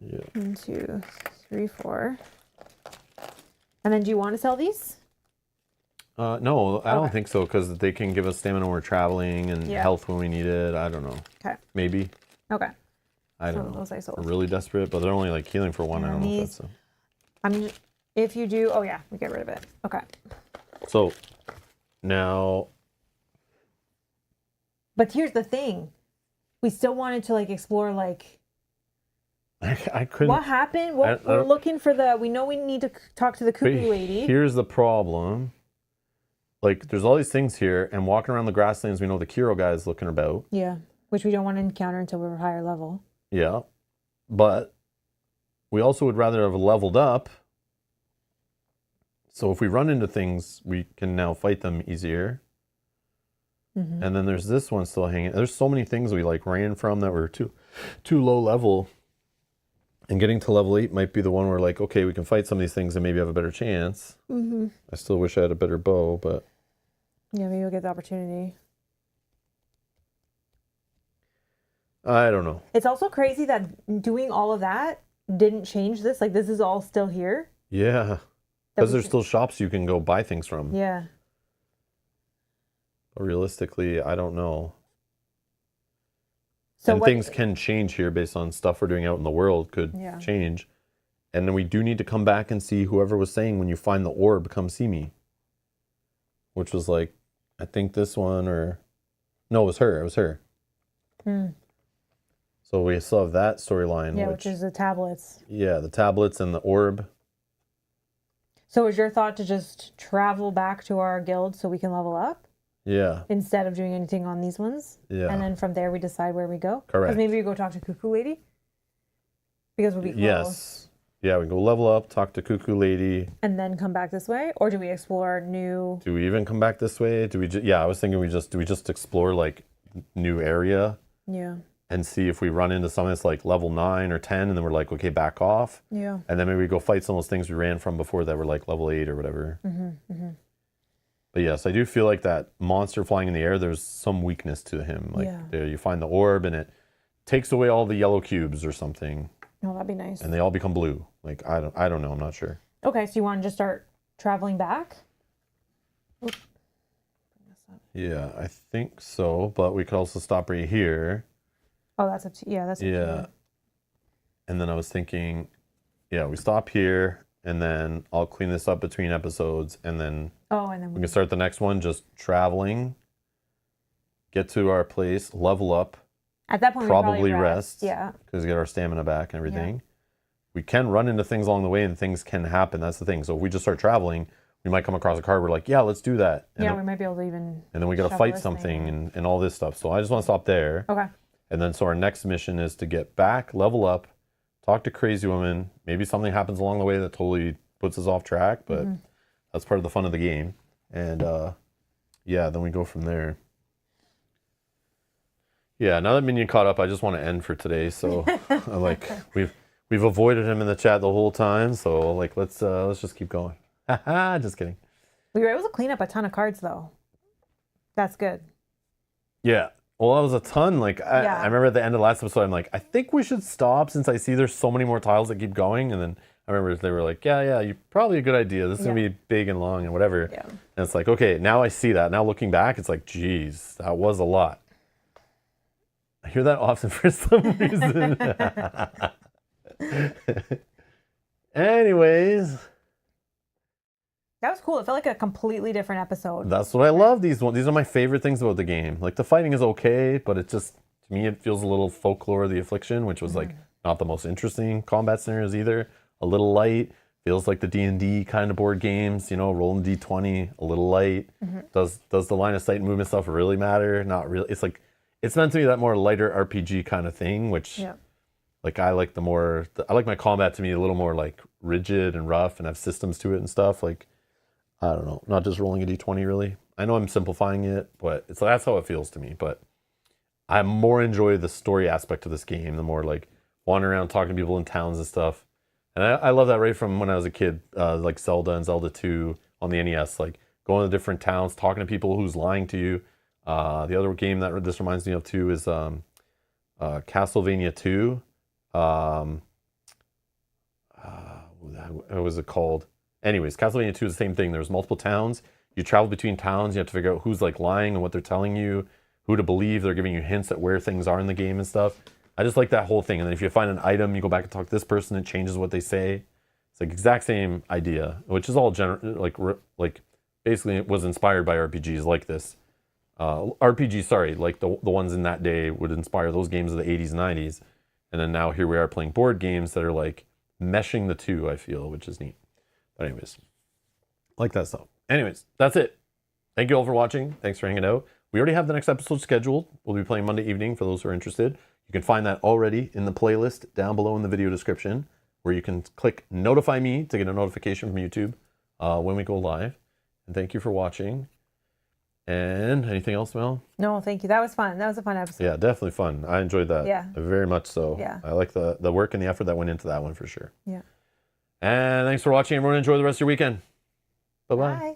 Speaker 1: Yeah.
Speaker 2: 1, 2, 3, 4. And then do you want to sell these?
Speaker 1: No, I don't
Speaker 2: Okay.
Speaker 1: think so because they can give us stamina when we're traveling and
Speaker 2: Yeah.
Speaker 1: health when we need it. I don't know.
Speaker 2: Okay.
Speaker 1: Maybe.
Speaker 2: Okay.
Speaker 1: I don't
Speaker 2: So
Speaker 1: know.
Speaker 2: those I sold.
Speaker 1: We're really desperate, but they're only like healing for 1. I don't know if
Speaker 2: these-
Speaker 1: that's
Speaker 2: If you do, oh yeah, we get rid of it. Okay.
Speaker 1: so. Now,
Speaker 2: But here's the thing. We still wanted to like explore like
Speaker 1: I couldn't.
Speaker 2: what happened.
Speaker 1: I
Speaker 2: We're
Speaker 1: don't-
Speaker 2: looking for we know we need to talk to the
Speaker 1: But
Speaker 2: cuckoo lady.
Speaker 1: here's the problem. Like, there's all these things here, and walking around the grasslands, we know the Kiro guy is looking about.
Speaker 2: Yeah. Which we don't want to encounter until we're higher level.
Speaker 1: Yeah. But we also would rather have leveled up. So if we run into things, we can now fight them easier.
Speaker 2: Mm-hmm.
Speaker 1: And then there's this one still hanging. There's so many things we like ran from that were too low level. And getting to level 8 might be the one where like, okay, we can fight some of these things and maybe have a better chance.
Speaker 2: Mm-hmm.
Speaker 1: I still wish I had a better bow, but
Speaker 2: Yeah, maybe we'll get the opportunity.
Speaker 1: I don't know.
Speaker 2: It's also crazy that doing all of that didn't change this. Like this is all still here.
Speaker 1: Yeah.
Speaker 2: That
Speaker 1: Because
Speaker 2: we
Speaker 1: there's
Speaker 2: can-
Speaker 1: still shops you can go buy things from.
Speaker 2: Yeah.
Speaker 1: But realistically, I don't know.
Speaker 2: So
Speaker 1: And
Speaker 2: what,
Speaker 1: things can change here based on stuff we're doing out in the world could
Speaker 2: Yeah.
Speaker 1: change. And then we do need to come back and see whoever was saying when you find the orb, come see me. Which was like, I think this one or... No, it was her. It was her.
Speaker 2: Hmm.
Speaker 1: So we still have that storyline.
Speaker 2: Yeah, which is the tablets.
Speaker 1: Yeah, the tablets and the orb.
Speaker 2: So is your thought to just travel back to our guild so we can level up
Speaker 1: Yeah,
Speaker 2: instead of doing anything on these ones?
Speaker 1: yeah.
Speaker 2: And then from there we decide where we go?
Speaker 1: Correct.
Speaker 2: Because maybe we go talk to Cuckoo Lady? Because we'll be close.
Speaker 1: Yes. Yeah, we can go level up, talk to Cuckoo Lady.
Speaker 2: And then come back this way? Or do we explore new...
Speaker 1: Do we even come back this way? Do we yeah, I was thinking do we just explore like new area
Speaker 2: Yeah.
Speaker 1: and see if we run into something that's like level 9 or 10 and then we're like, okay, back off.
Speaker 2: Yeah.
Speaker 1: And then maybe we go fight some of those things we ran from before that were like level 8 or whatever. But yes, I do feel like that monster flying in the air, there's some weakness to him. Like
Speaker 2: Yeah.
Speaker 1: there you find the orb and it takes away all the yellow cubes or something
Speaker 2: Oh, that'd be nice.
Speaker 1: and they all become blue. Like I don't know, I'm not sure.
Speaker 2: Okay, so you want to just start traveling back?
Speaker 1: Yeah, I think so, but we could also stop right here.
Speaker 2: Oh, that's up to... Yeah, that's up to
Speaker 1: Yeah.
Speaker 2: you.
Speaker 1: And then I was thinking, yeah, we stop here and then I'll clean this up between episodes and then
Speaker 2: Oh, and then
Speaker 1: we can start the next one just traveling, get to our place, level up,
Speaker 2: at that point we
Speaker 1: probably rest.
Speaker 2: Yeah.
Speaker 1: because get our stamina back and everything. We can run into things along the way and things can happen. That's the thing. So if we just start traveling, we might come across a car. We're like, yeah, let's do that. And,
Speaker 2: Yeah,
Speaker 1: then,
Speaker 2: we might be able to even...
Speaker 1: and then we got to
Speaker 2: shovel
Speaker 1: fight
Speaker 2: this
Speaker 1: something
Speaker 2: thing.
Speaker 1: and all this stuff. So I just want to stop there.
Speaker 2: Okay.
Speaker 1: And then so our next mission is to get back, level up, talk to Crazy Woman. Maybe something happens along the way that totally puts us off track, but that's part of the fun of the game. And yeah, then we go from there. Yeah, now that Minion caught up, I just want to end for today. So I'm like, we've avoided him in the chat the whole time. So like, let's just keep going. Just kidding.
Speaker 2: We were able to clean up a ton of cards, though. That's good.
Speaker 1: Yeah. Well, that was a ton. Like, I remember at the end of the last episode, I'm like, I think we should stop since I see there's so many more tiles that keep going. And then I remember they were like, yeah, you probably a good idea. This is going to be big and long and whatever.
Speaker 2: Yeah.
Speaker 1: And it's like, okay, now I see that. Now looking back, it's like, geez, that was a lot. I hear that often for some reason. Anyways.
Speaker 2: That was cool. It felt like a completely different episode.
Speaker 1: That's what I love. These are my favorite things about the game. Like the fighting is okay, but it just, to me, it feels a little folklore of the affliction, which was like not the most interesting combat scenarios either. A little light. Feels like the D&D kind of board games, rolling D20, a little light. Does the line of sight movement stuff really matter? Not really. It's like, it's meant to be that more lighter RPG kind of thing, which like I like I like my combat to be a little more like rigid and rough and have systems to it and stuff. Like, I don't know, not just rolling a D20 really. I know I'm simplifying it, but that's how it feels to me. But I more enjoy the story aspect of this game, the more like wandering around talking to people in towns and stuff. And I love that right from when I was a kid, like Zelda and Zelda 2 on the NES, like going to different towns, talking to people who's lying to you. The other game that this reminds me of too is Castlevania 2. What was it called? Anyways, Castlevania 2 is the same thing. There's multiple towns. You travel between towns. You have to figure out who's like lying and what they're telling you, who to believe. They're giving you hints at where things are in the game and stuff. I just like that whole thing. And then if you find an item, you go back and talk to this person. It changes what they say. It's like exact same idea, which is all like basically it was inspired by RPGs like this. RPGs, sorry, like the ones in that day would inspire those games of the 80s and 90s. And then now here we are playing board games that are like meshing the two, I feel, which is neat. But anyways, like that stuff. Anyways, that's it. Thank you all for watching. Thanks for hanging out. We already have the next episode scheduled. We'll be playing Monday evening for those who are interested. You can find that already in the playlist down below in the video description, where you can click notify me to get a notification from YouTube when we go live. And thank you for watching. And anything else, Mel?
Speaker 2: No, thank you. That was fun. That was a fun episode.
Speaker 1: Yeah, definitely fun. I enjoyed that.
Speaker 2: Yeah.
Speaker 1: Very much so.
Speaker 2: Yeah.
Speaker 1: I like the work and the effort that went into that one for sure.
Speaker 2: Yeah.
Speaker 1: And thanks for watching, everyone. Enjoy the rest of your weekend. Bye-bye.
Speaker 2: Bye.